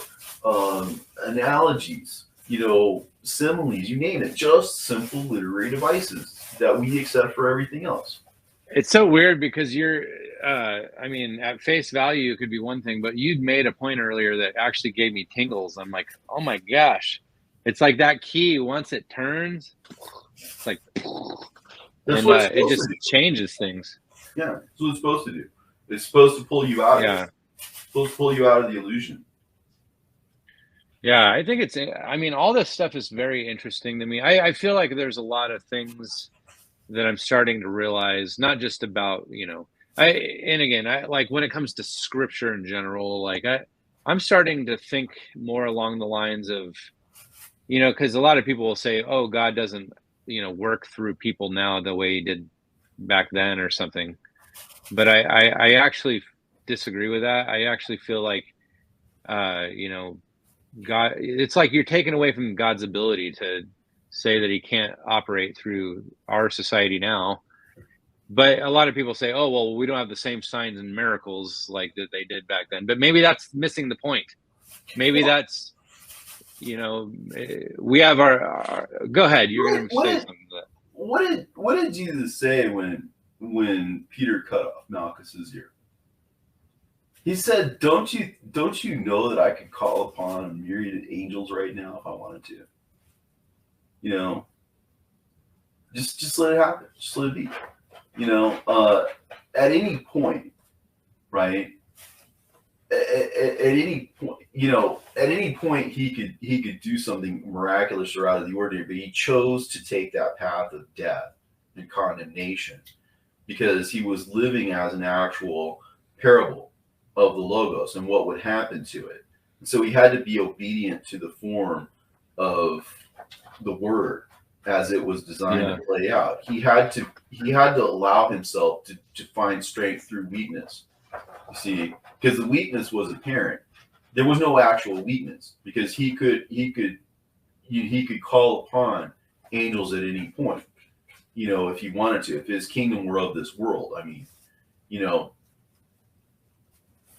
analogies, you know, similes, you name it, just simple literary devices that we accept for everything else. It's so weird because you're, I mean, at face value, it could be one thing, but you'd made a point earlier that actually gave me tingles. I'm like, oh my gosh. It's like that key, once it turns, it's like, and it just changes things. Yeah, that's what it's supposed to do. It's supposed to pull you out of it. It's supposed to pull you out of the illusion. Yeah, I think it's, I mean, all this stuff is very interesting to me. I feel like there's a lot of things that I'm starting to realize, not just about, you know, I like when it comes to scripture in general, like I'm starting to think more along the lines of, you know, because a lot of people will say, oh, God doesn't, you know, work through people now the way he did back then or something. But I actually disagree with that. I actually feel like, you know, God, it's like you're taking away from God's ability to say that he can't operate through our society now. But a lot of people say, oh, well, we don't have the same signs and miracles like that they did back then. But maybe that's missing the point. Maybe that's, you know, we have our go ahead. You're going to say something to that. What did Jesus say when Peter cut off Malchus's ear? He said, don't you know that I could call upon a myriad of angels right now if I wanted to? You know, just let it happen. Just let it be. You know, at any point, right? At any point, you know, at any point he could do something miraculous or out of the ordinary, but he chose to take that path of death and condemnation because he was living as an actual parable of the Logos and what would happen to it. And so he had to be obedient to the form of the Word as it was designed to play out. He had to allow himself to find strength through weakness. You see, because the weakness was apparent. There was no actual weakness because he could call upon angels at any point, you know, if he wanted to, if his kingdom were of this world. I mean, you know,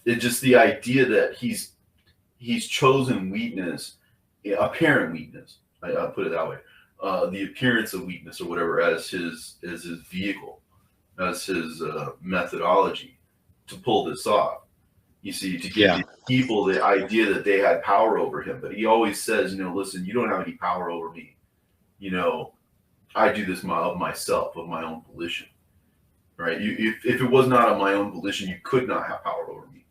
it's just the idea that he's chosen weakness, apparent weakness. I'll put it that way. The appearance of weakness or whatever as his vehicle, as his methodology to pull this off. You see, to give people the idea that they had power over him. But he always says, you know, listen, you don't have any power over me. You know, I do this of myself, of my own volition. Right? If it was not of my own volition, you could not have power over me.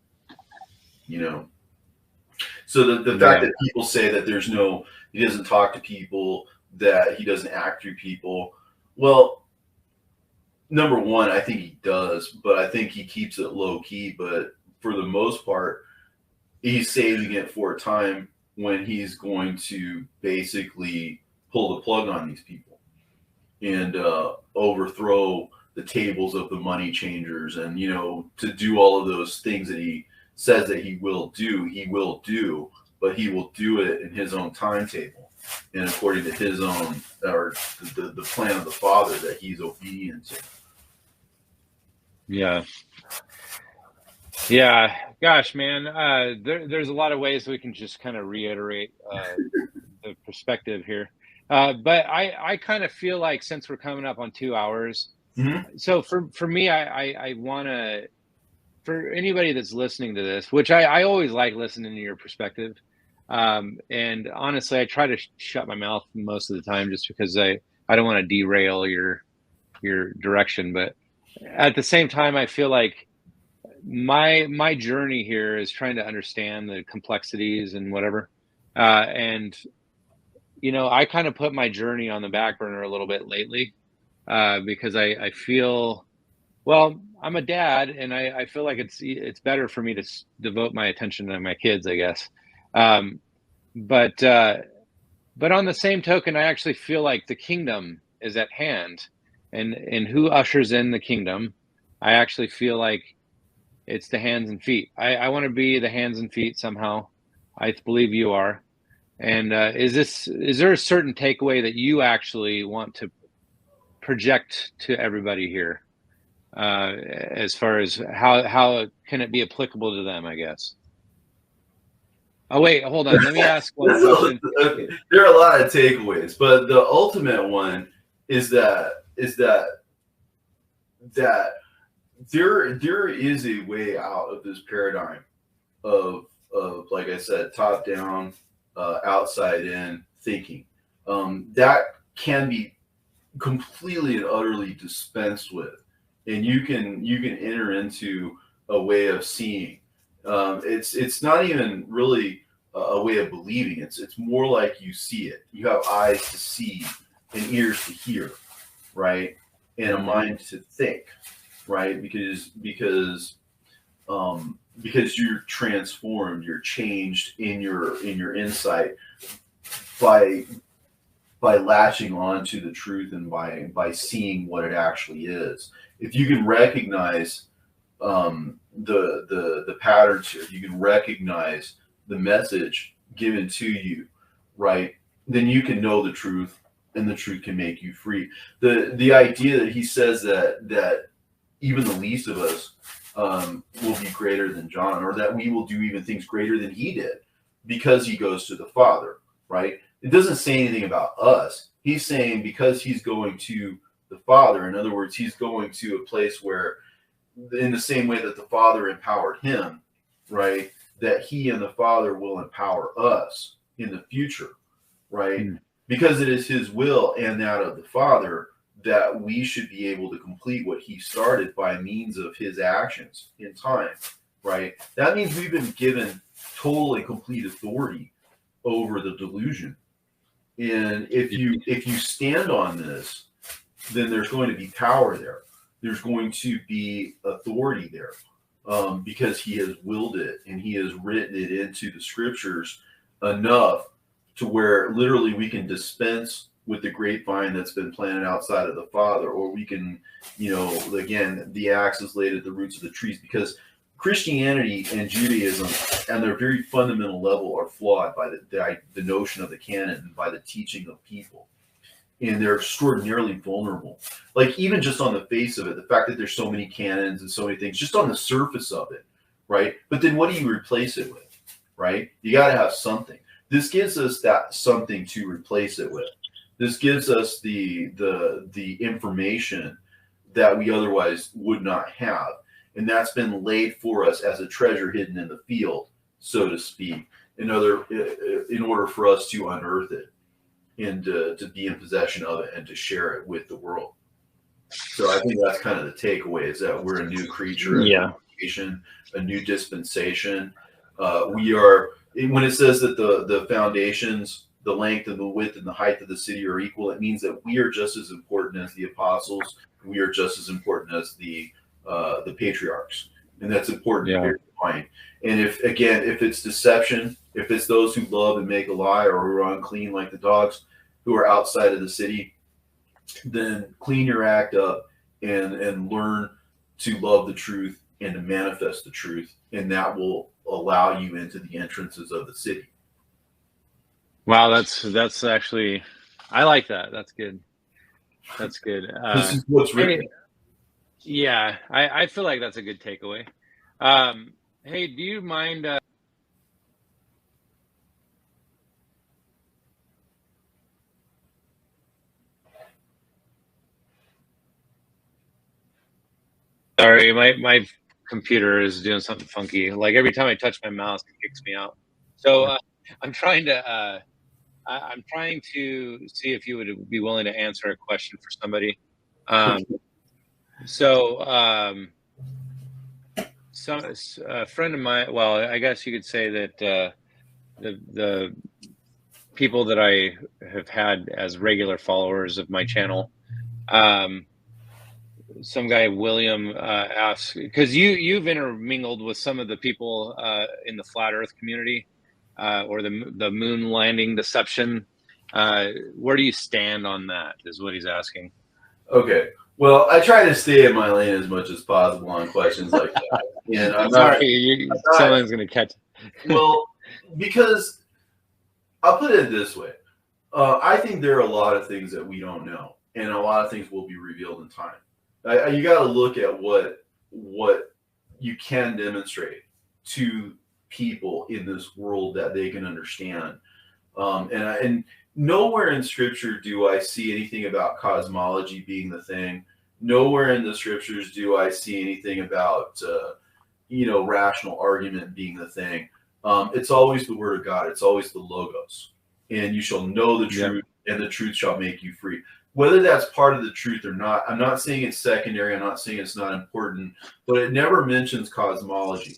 You know? So the fact that people say that he doesn't talk to people, that he doesn't act through people. Well, number one, I think he does, but I think he keeps it low key. But for the most part, he's saving it for a time when he's going to basically pull the plug on these people and overthrow the tables of the money changers, and, you know, to do all of those things that he says that he will do, but he will do it in his own timetable and according to his own, or the plan of the Father that he's obedient to. Yeah, gosh, man, there's a lot of ways we can just kind of reiterate the perspective here. But I kind of feel like, since we're coming up on 2 hours, so for me, I want to, for anybody that's listening to this, which I always like listening to your perspective. And honestly, I try to shut my mouth most of the time just because I don't want to derail your direction. But at the same time, I feel like my journey here is trying to understand the complexities and whatever. And, you know, I kind of put my journey on the back burner a little bit lately because I feel, well, I'm a dad, and I feel like it's better for me to devote my attention to my kids, I guess. But on the same token, I actually feel like the kingdom is at hand, and who ushers in the kingdom, I actually feel like it's the hands and feet. I want to be the hands and feet somehow. I believe you are. And is there a certain takeaway that you actually want to project to everybody here, as far as how can it be applicable to them, I guess? Oh, wait, hold on. Let me ask one question. There are a lot of takeaways, but the ultimate one is that there is a way out of this paradigm of like I said, top down, outside in thinking. That can be completely and utterly dispensed with, and you can enter into a way of seeing. It's not even really a way of believing. It's more like you see it. You have eyes to see and ears to hear, right? And a mind to think, right? Because you're transformed, you're changed in your insight by latching on to the truth and by seeing what it actually is. If you can recognize the patterns here, you can recognize the message given to you, right? Then you can know the truth, and the truth can make you free. The idea that he says that even the least of us will be greater than John, or that we will do even things greater than he did because he goes to the Father, right? It doesn't say anything about us. He's saying because he's going to the Father, in other words, he's going to a place where, in the same way that the Father empowered him, right, that he and the Father will empower us in the future, right? Because it is his will and that of the Father that we should be able to complete what he started by means of his actions in time, right? That means we've been given total and complete authority over the delusion. And if you stand on this, then there's going to be power there. there's going to be authority there, because he has willed it and he has written it into the scriptures enough to where literally we can dispense with the grapevine that's been planted outside of the Father, or we can, again, the axe is laid at the roots of the trees, because Christianity and Judaism, on their very fundamental level, are flawed by the notion of the canon and by the teaching of people. And they're extraordinarily vulnerable. Like, even just on the face of it, the fact that there's so many canons and so many things, just on the surface of it, right? But then what do you replace it with, right? You got to have something. This gives us that something to replace it with. This gives us the information that we otherwise would not have. And that's been laid for us as a treasure hidden in the field, so to speak, in order for us to unearth it and to be in possession of it and to share it with the world. So I think that's kind of the takeaway, is that we're a new creature, a new dispensation. We are, when it says that the foundations, the length and the width and the height of the city are equal, it means that we are just as important as the apostles. We are just as important as the patriarchs, and that's important to bear in mind. And if it's deception, if it's those who love and make a lie, or who are unclean like the dogs who are outside of the city, then clean your act up and learn to love the truth and to manifest the truth, and that will allow you into the entrances of the city. Wow, that's actually, I like that. That's good. That's good. This is what's written. Yeah, I feel like that's a good takeaway. Hey, do you mind? Sorry, my computer is doing something funky. Like, every time I touch my mouse, it kicks me out. So I'm trying to see if you would be willing to answer a question for somebody. So a friend of mine, well, I guess you could say that the people that I have had as regular followers of my channel, some guy, William, asks, because you've intermingled with some of the people in the flat Earth community, or the moon landing deception. Where do you stand on that, is what he's asking. Okay. Well, I try to stay in my lane as much as possible on questions like that. And I'm sorry, someone's going to catch. Well, because I'll put it this way. I think there are a lot of things that we don't know, and a lot of things will be revealed in time. You got to look at what you can demonstrate to people in this world that they can understand. And nowhere in Scripture do I see anything about cosmology being the thing. Nowhere in the Scriptures do I see anything about rational argument being the thing. It's always the Word of God. It's always the Logos. And you shall know the truth, and the truth shall make you free. Whether that's part of the truth or not, I'm not saying it's secondary. I'm not saying it's not important, but it never mentions cosmology.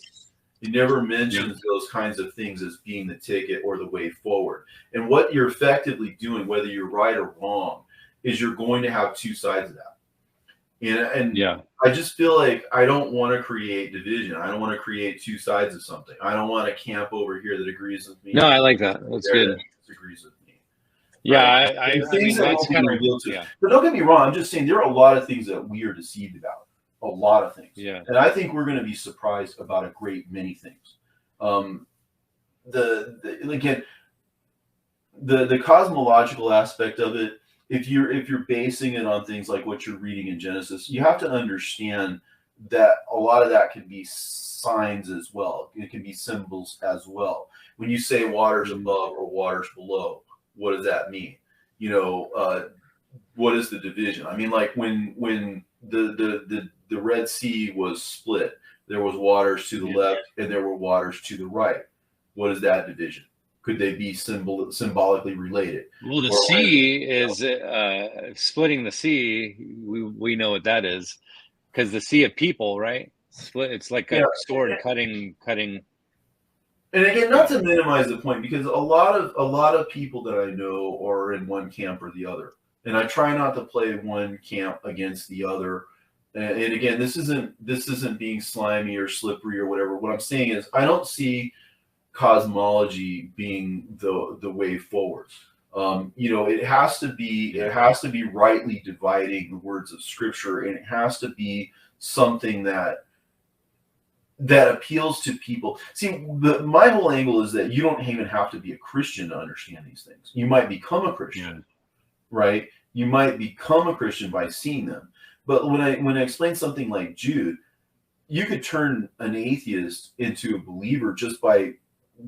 It never mentions those kinds of things as being the ticket or the way forward. And what you're effectively doing, whether you're right or wrong, is you're going to have two sides of that. And I just feel like I don't want to create division. I don't want to create two sides of something. I don't want a camp over here that agrees with me. No, I like that. That's good. That disagrees with me. Yeah, right? I mean, that's kind of revealed. But don't get me wrong. I'm just saying there are a lot of things that we are deceived about. A lot of things. Yeah. And I think we're going to be surprised about a great many things. Again, the cosmological aspect of it, if you're basing it on things like what you're reading in Genesis, you have to understand that a lot of that can be signs as well. It can be symbols as well. When you say waters above or waters below, what does that mean? What is the division? I mean, like when the Red Sea was split, there was waters to the left and there were waters to the right. What is that division? Could they be symbolically related? Well, the sea is splitting the sea. We know what that is, because the sea of people, right? Split. It's like a sword cutting. And again, not to minimize the point, because a lot of people that I know are in one camp or the other, and I try not to play one camp against the other. and again, this isn't being slimy or slippery or whatever. What I'm saying is, I don't see cosmology being the way forward. It has to be rightly dividing the words of Scripture, and it has to be something that appeals to people. See, my whole angle is that you don't even have to be a Christian to understand these things. You might become a Christian, right? You might become a Christian by seeing them. But when I explain something like Jude, you could turn an atheist into a believer just by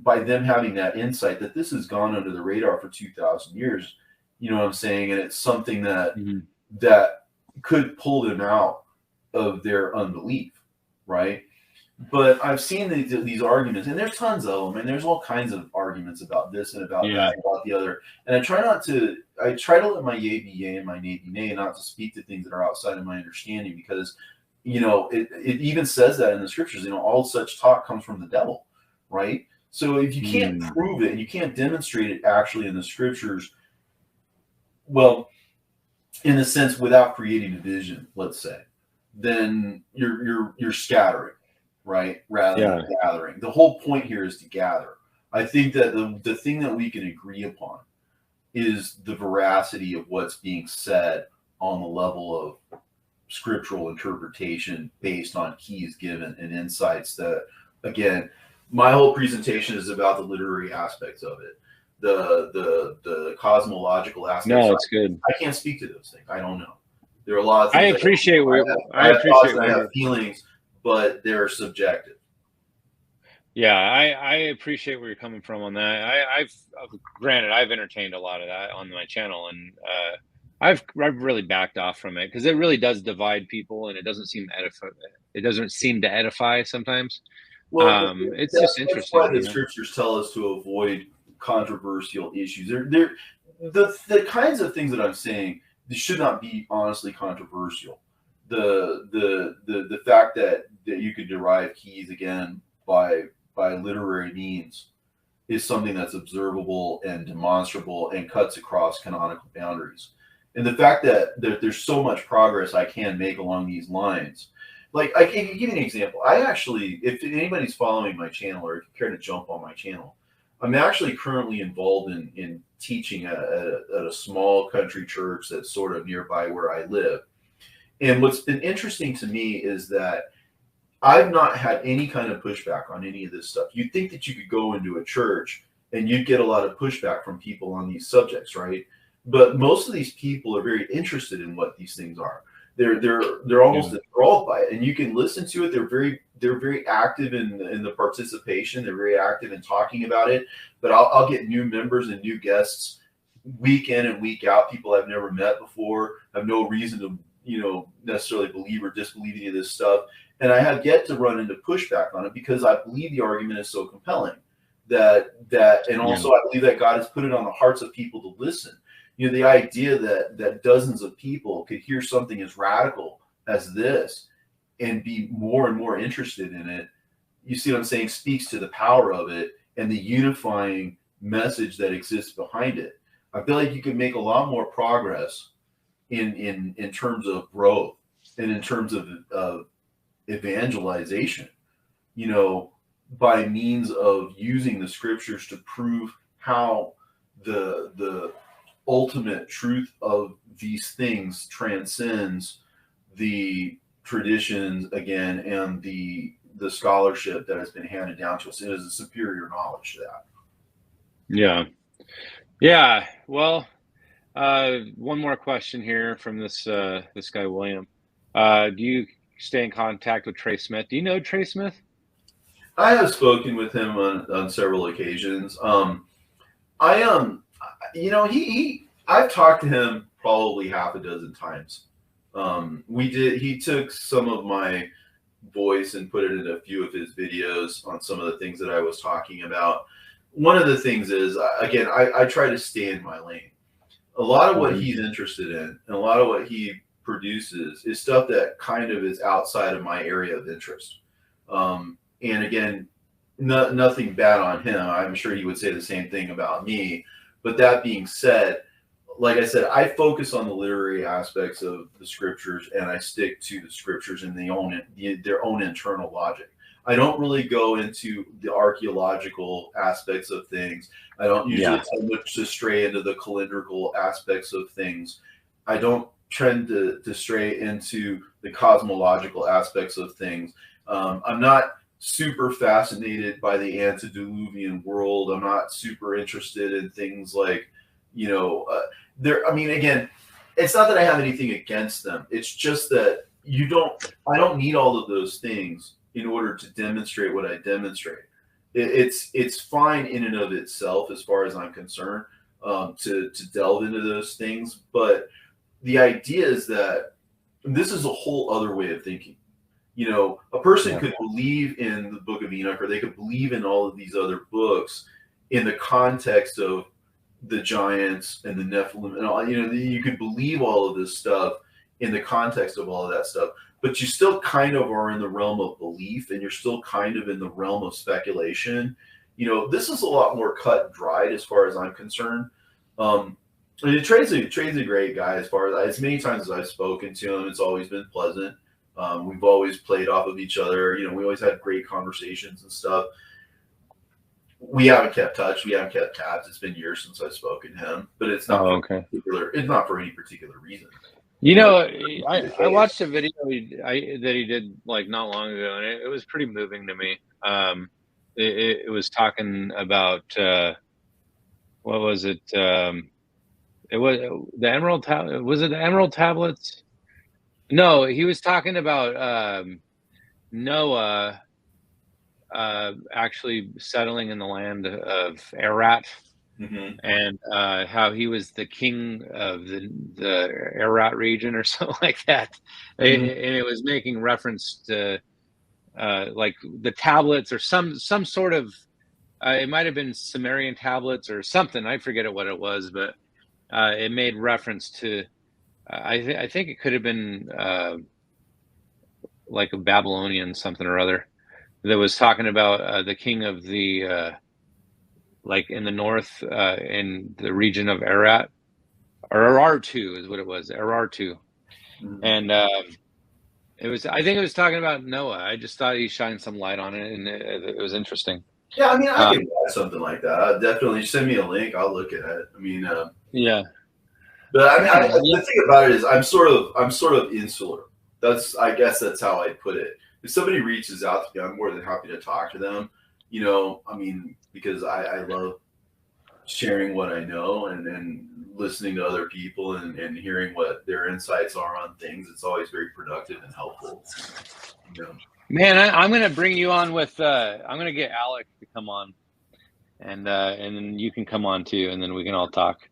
them having that insight that this has gone under the radar for 2,000 years. You know what I'm saying? And it's something that that could pull them out of their unbelief, right? But I've seen these arguments, and there's tons of them, and there's all kinds of arguments about this and about that and about the other. And I try to let my yay be yay and my nay be nay, not to speak to things that are outside of my understanding, because, it even says that in the Scriptures, all such talk comes from the devil, right? So if you can't prove it and you can't demonstrate it actually in the Scriptures, well, in a sense, without creating division, let's say, then you're scattering, right? Rather than gathering. The whole point here is to gather. I think that the thing that we can agree upon is the veracity of what's being said on the level of scriptural interpretation based on keys given and insights that, again, my whole presentation is about the literary aspects of it, the cosmological aspects. No, it's good. I can't speak to those things. I don't know. There are a lot of I things. appreciate I have feelings, but they're subjective. Yeah, I appreciate where you're coming from on that. Granted, I've entertained a lot of that on my channel, and I've really backed off from it because it really does divide people, and it doesn't seem to edify sometimes. Well, it's just interesting. That's why the Scriptures tell us to avoid controversial issues. The kinds of things that I'm saying, they should not be honestly controversial. The fact that you could derive keys again by literary means is something that's observable and demonstrable and cuts across canonical boundaries. And the fact that there's so much progress I can make along these lines. Like, I can give you an example. I actually, if anybody's following my channel, or if you care to jump on my channel, I'm actually currently involved in teaching at a small country church that's sort of nearby where I live. And what's been interesting to me is that I've not had any kind of pushback on any of this stuff. You'd think that you could go into a church and you'd get a lot of pushback from people on these subjects, right? But most of these people are very interested in what these things are. They're almost enthralled by it, and you can listen to it. They're very active in the participation. They're very active in talking about it. But I'll get new members and new guests week in and week out. People I've never met before, have no reason to necessarily believe or disbelieve any of this stuff. And I have yet to run into pushback on it because I believe the argument is so compelling and also I believe that God has put it on the hearts of people to listen. The idea that dozens of people could hear something as radical as this and be more and more interested in it, you see what I'm saying, speaks to the power of it and the unifying message that exists behind it. I feel like you can make a lot more progress in terms of growth and in terms of evangelization, by means of using the Scriptures to prove how the ultimate truth of these things transcends the traditions again and the scholarship that has been handed down to us. It is a superior knowledge to that. Yeah. Well, one more question here from this guy William. Do you stay in contact with Trey Smith? Do you know Trey Smith? I have spoken with him on several occasions. I've talked to him probably half a dozen times. He took some of my voice and put it in a few of his videos on some of the things that I was talking about. One of the things is, again, I try to stay in my lane. A lot of what he's interested in and a lot of what he produces is stuff that kind of is outside of my area of interest. And again, nothing bad on him. I'm sure he would say the same thing about me. But that being said, like I said, I focus on the literary aspects of the scriptures, and I stick to the scriptures and their own internal logic. I don't really go into the archaeological aspects of things. I don't usually tend to stray into the calendrical aspects of things. I don't tend to stray into the cosmological aspects of things. I'm not super fascinated by the antediluvian world. I'm not super interested in things like, I mean, again, it's not that I have anything against them. It's just that I don't need all of those things in order to demonstrate what I demonstrate. It's fine in and of itself, as far as I'm concerned, to delve into those things. But the idea is that this is a whole other way of thinking. A person could believe in the Book of Enoch, or they could believe in all of these other books in the context of the giants and the Nephilim and all. You could believe all of this stuff in the context of all of that stuff, but you still kind of are in the realm of belief, and you're still kind of in the realm of speculation. This is a lot more cut and dried as far as I'm concerned. Trey's a great guy. As many times as I've spoken to him, it's always been pleasant. We've always played off of each other. We always had great conversations and stuff. We haven't kept touch. We haven't kept tabs. It's been years since I've spoken to him, but it's not it's not for any particular reason. I watched a video that he did like not long ago, and it was pretty moving to me. It was talking about what was it? It was the Emerald Was it the Emerald Tablets? No, he was talking about Noah actually settling in the land of Ararat, and how he was the king of the Ararat region or something like that. And it was making reference to like the tablets or some sort of it might have been Sumerian tablets or something. I forget what it was, but it made reference to I think it could have been like a Babylonian something or other that was talking about the king of the like in the north in the region of Ararat, or Arartu is what it was, Arartu. And I think it was talking about Noah. I just thought he shined some light on it, and it was interesting. Yeah, I mean, I can watch something like that. Definitely send me a link. I'll look at it. I mean, yeah. But I mean, the thing about it is, I'm sort of insular. I guess that's how I put it. If somebody reaches out to me, I'm more than happy to talk to them. I mean, because I love sharing what I know and listening to other people and hearing what their insights are on things. It's always very productive and helpful. Man, I'm going to bring you on with. I'm going to get Alec to come on, and then you can come on too, and then we can all talk.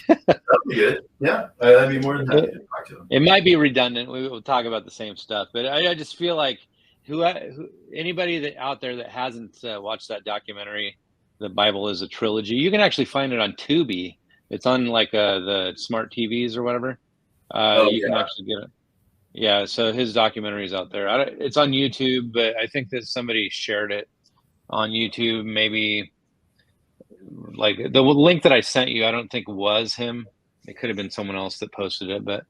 That'd be good. Yeah, I'd be more than happy to talk to him. It might be redundant. We will talk about the same stuff, but I just feel like anybody that out there that hasn't watched that documentary, The Bible is a Trilogy, you can actually find it on Tubi. It's on like the smart TVs or whatever. You can actually get it. Yeah, so his documentary is out there. It's on YouTube, but I think that somebody shared it on YouTube. Maybe like the link that I sent you, I don't think was him. It could have been someone else that posted it, but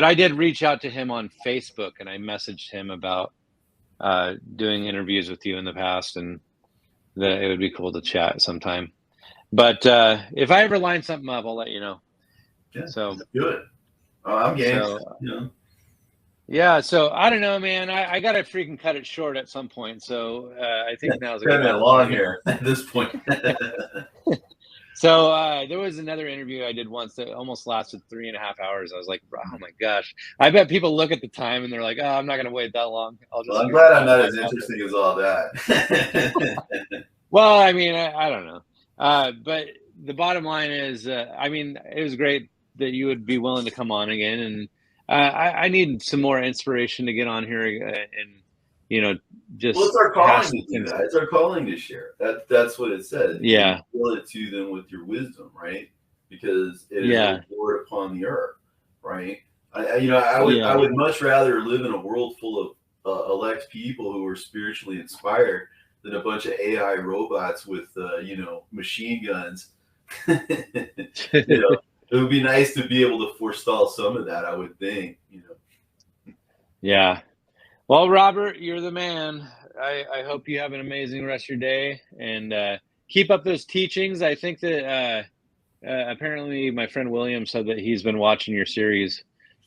I did reach out to him on Facebook, and I messaged him about doing interviews with you in the past, and that it would be cool to chat sometime. But if I ever line something up, I'll let you know. Yeah, so good. I'm game. So, yeah, so I don't know, man. I got to freaking cut it short at some point. So I think now's a good time. Long here at this point. So there was another interview I did once that almost lasted 3.5 hours. I was like, oh my gosh. I bet people look at the time and they're like, oh, I'm not going to wait that long. I'm glad I'm not as interesting as all that. Well, I mean, I don't know. But the bottom line is, I mean, it was great that you would be willing to come on again. And I need some more inspiration to get on here and, just. Well, it's our calling to do that. It's our calling to share. That's what it says. Yeah. You reveal it to them with your wisdom, right? Because it is a Lord upon the earth, right? I would much rather live in a world full of elect people who are spiritually inspired than a bunch of AI robots with machine guns. It would be nice to be able to forestall some of that, I would think, you know. Yeah. Well, Robert, you're the man. I hope you have an amazing rest of your day, and keep up those teachings. I think that apparently my friend William said that he's been watching your series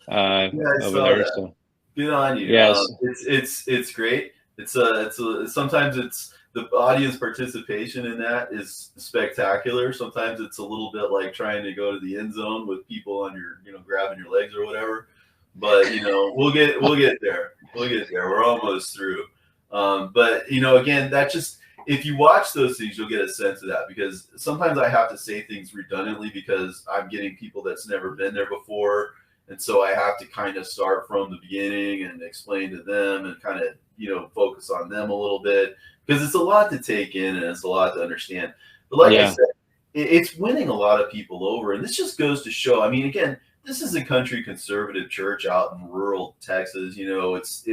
Yeah, I over saw there. that. So Good on you. yes, It's great. Sometimes it's the audience participation in that is spectacular. Sometimes it's a little bit like trying to go to the end zone with people on your, you know, grabbing your legs or whatever. But you know, we'll get there. We'll get there. We're almost through. But you know, again, that just, if you watch those things, you'll get a sense of that, because sometimes I have to say things redundantly because I'm getting people that's never been there before. And so I have to kind of start from the beginning and explain to them and kind of, you know, focus on them a little bit, because it's a lot to take in and it's a lot to understand. But like I said, it's winning a lot of people over. And this just goes to show, I mean, again, this is a country conservative church out in rural Texas. You know, it's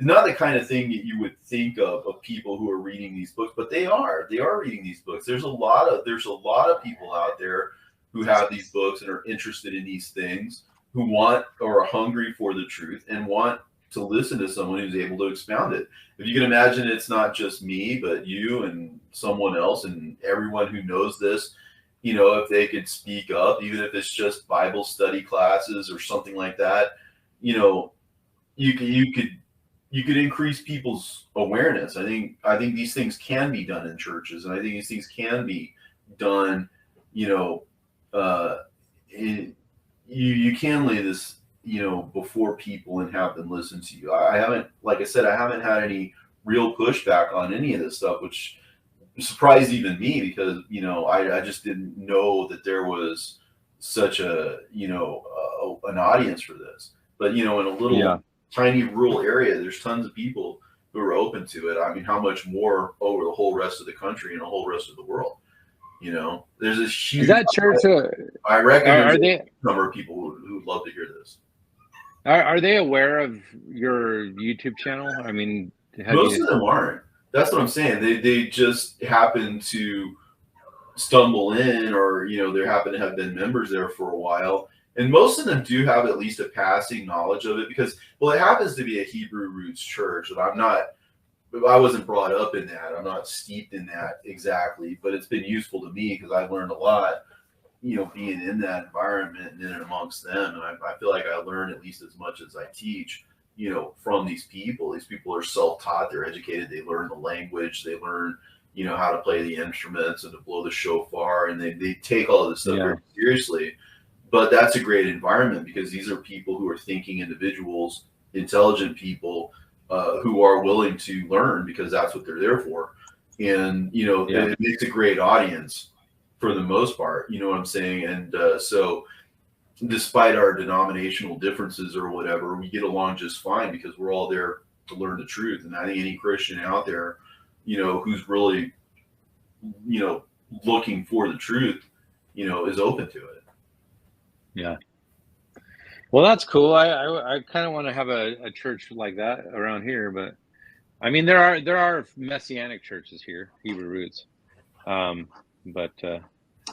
not the kind of thing that you would think of people who are reading these books, but they are reading these books. There's a lot of people out there who have these books and are interested in these things, who want or are hungry for the truth and want to listen to someone who's able to expound it. If you can imagine, it's not just me, but you and someone else and everyone who knows this, you know, if they could speak up, even if it's just Bible study classes or something like that, you know, you could increase people's awareness. I think these things can be done in churches, and I think these things can be done, you know, you can lay this, you know, before people and have them listen to you. I haven't, like I said, I haven't had any real pushback on any of this stuff, which surprised even me, because, you know, I just didn't know that there was such a, you know, an audience for this. But, you know, in a little tiny rural area, there's tons of people who are open to it. I mean, how much more over the whole rest of the country and the whole rest of the world? You know, there's this huge. Is that church? I reckon there's a number of people who'd love to hear this. Are they aware of your YouTube channel? I mean, most of them aren't. That's what I'm saying. They just happen to stumble in, or, you know, they happen to have been members there for a while. And most of them do have at least a passing knowledge of it, because, well, it happens to be a Hebrew roots church, and I wasn't brought up in that. I'm not steeped in that exactly, but it's been useful to me because I've learned a lot, you know, being in that environment and in and amongst them. And I feel like I learn at least as much as I teach, you know, from these people. These people are self-taught, they're educated, they learn the language, they learn, you know, how to play the instruments and to blow the shofar, and they take all of this stuff very seriously. But that's a great environment, because these are people who are thinking individuals, intelligent people, who are willing to learn, because that's what they're there for. And, you know, it makes a great audience for the most part, you know what I'm saying? And so despite our denominational differences or whatever, we get along just fine, because we're all there to learn the truth. And I think any Christian out there, you know, who's really, you know, looking for the truth, you know, is open to it. Yeah. Well, that's cool. I kind of want to have a church like that around here, but I mean, there are Messianic churches here, Hebrew roots. But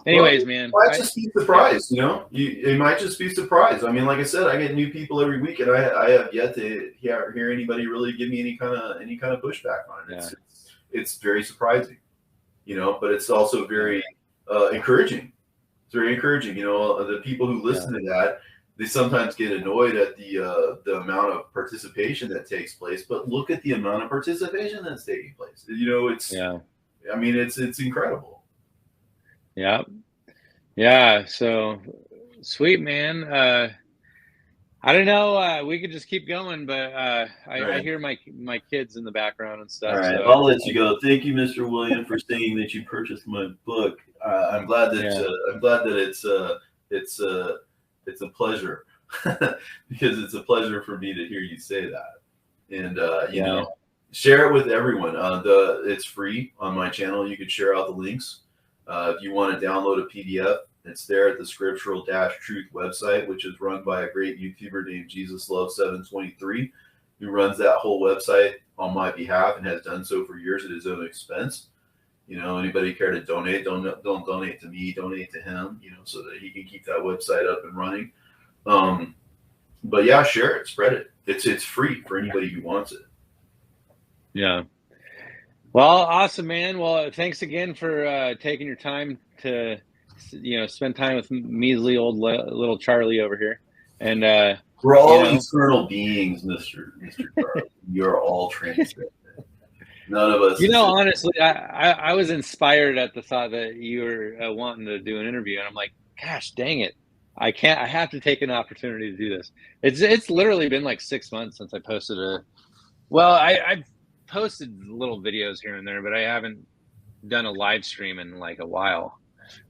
anyways, man, you might just be surprised. You know, you might just be surprised. I mean, like I said, I get new people every week, and I have yet to hear anybody really give me any kind of pushback on it. It's very surprising, you know, but it's also very encouraging. It's very encouraging. You know, the people who listen to that, they sometimes get annoyed at the amount of participation that takes place, but look at the amount of participation that's taking place. You know, it's I mean, it's incredible. Yeah. So sweet, man. I don't know. We could just keep going, but I hear my kids in the background and stuff. All right, so I'll let you go. Thank you, Mr. William, for saying that you purchased my book. I'm glad that it's a pleasure because it's a pleasure for me to hear you say that. And you know, share it with everyone. It's free on my channel. You can share out the links. If you want to download a PDF, it's there at the Scriptural-Truth website, which is run by a great YouTuber named Jesus Love 723, who runs that whole website on my behalf and has done so for years at his own expense. Anybody care to donate, don't donate to me, donate to him, so that he can keep that website up and running. But yeah, share it, spread it. It's free for anybody who wants it. Yeah. Well, awesome, man. Well, thanks again for taking your time to, spend time with measly old little Charlie over here. And we're all eternal beings, Mr. Charlie. You're all transcendent. None of us. Honestly, I was inspired at the thought that you were wanting to do an interview, and I'm like, gosh, dang it. I have to take an opportunity to do this. It's literally been like 6 months since I posted I've posted little videos here and there, but I haven't done a live stream in like a while.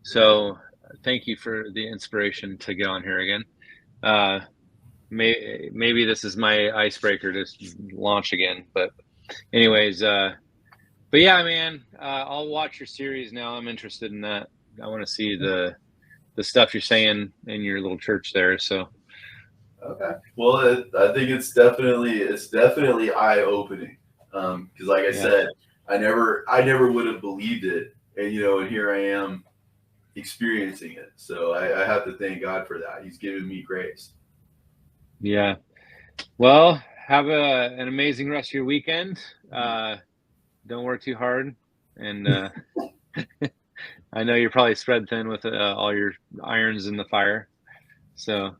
So thank you for the inspiration to get on here again. Maybe this is my icebreaker to launch again, but anyways, but yeah, man, I'll watch your series now. I'm interested in that. I want to see the stuff you're saying in your little church there. So okay, well, I think it's definitely eye-opening, because like I said, I never would have believed it, and here I am experiencing it. So I have to thank God for that. He's given me grace. Yeah. Well, have an amazing rest of your weekend. Don't work too hard, and I know you're probably spread thin with all your irons in the fire. So,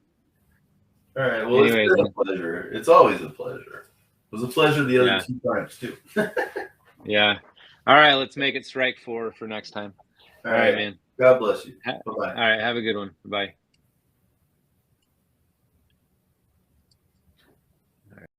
all right. Well, anyways, it's been a pleasure. It's always a pleasure. It was a pleasure the other 2 times too. Yeah. All right. Let's make it strike 4 for next time. All right, man. God bless you. Bye-bye. All right. Have a good one. Bye.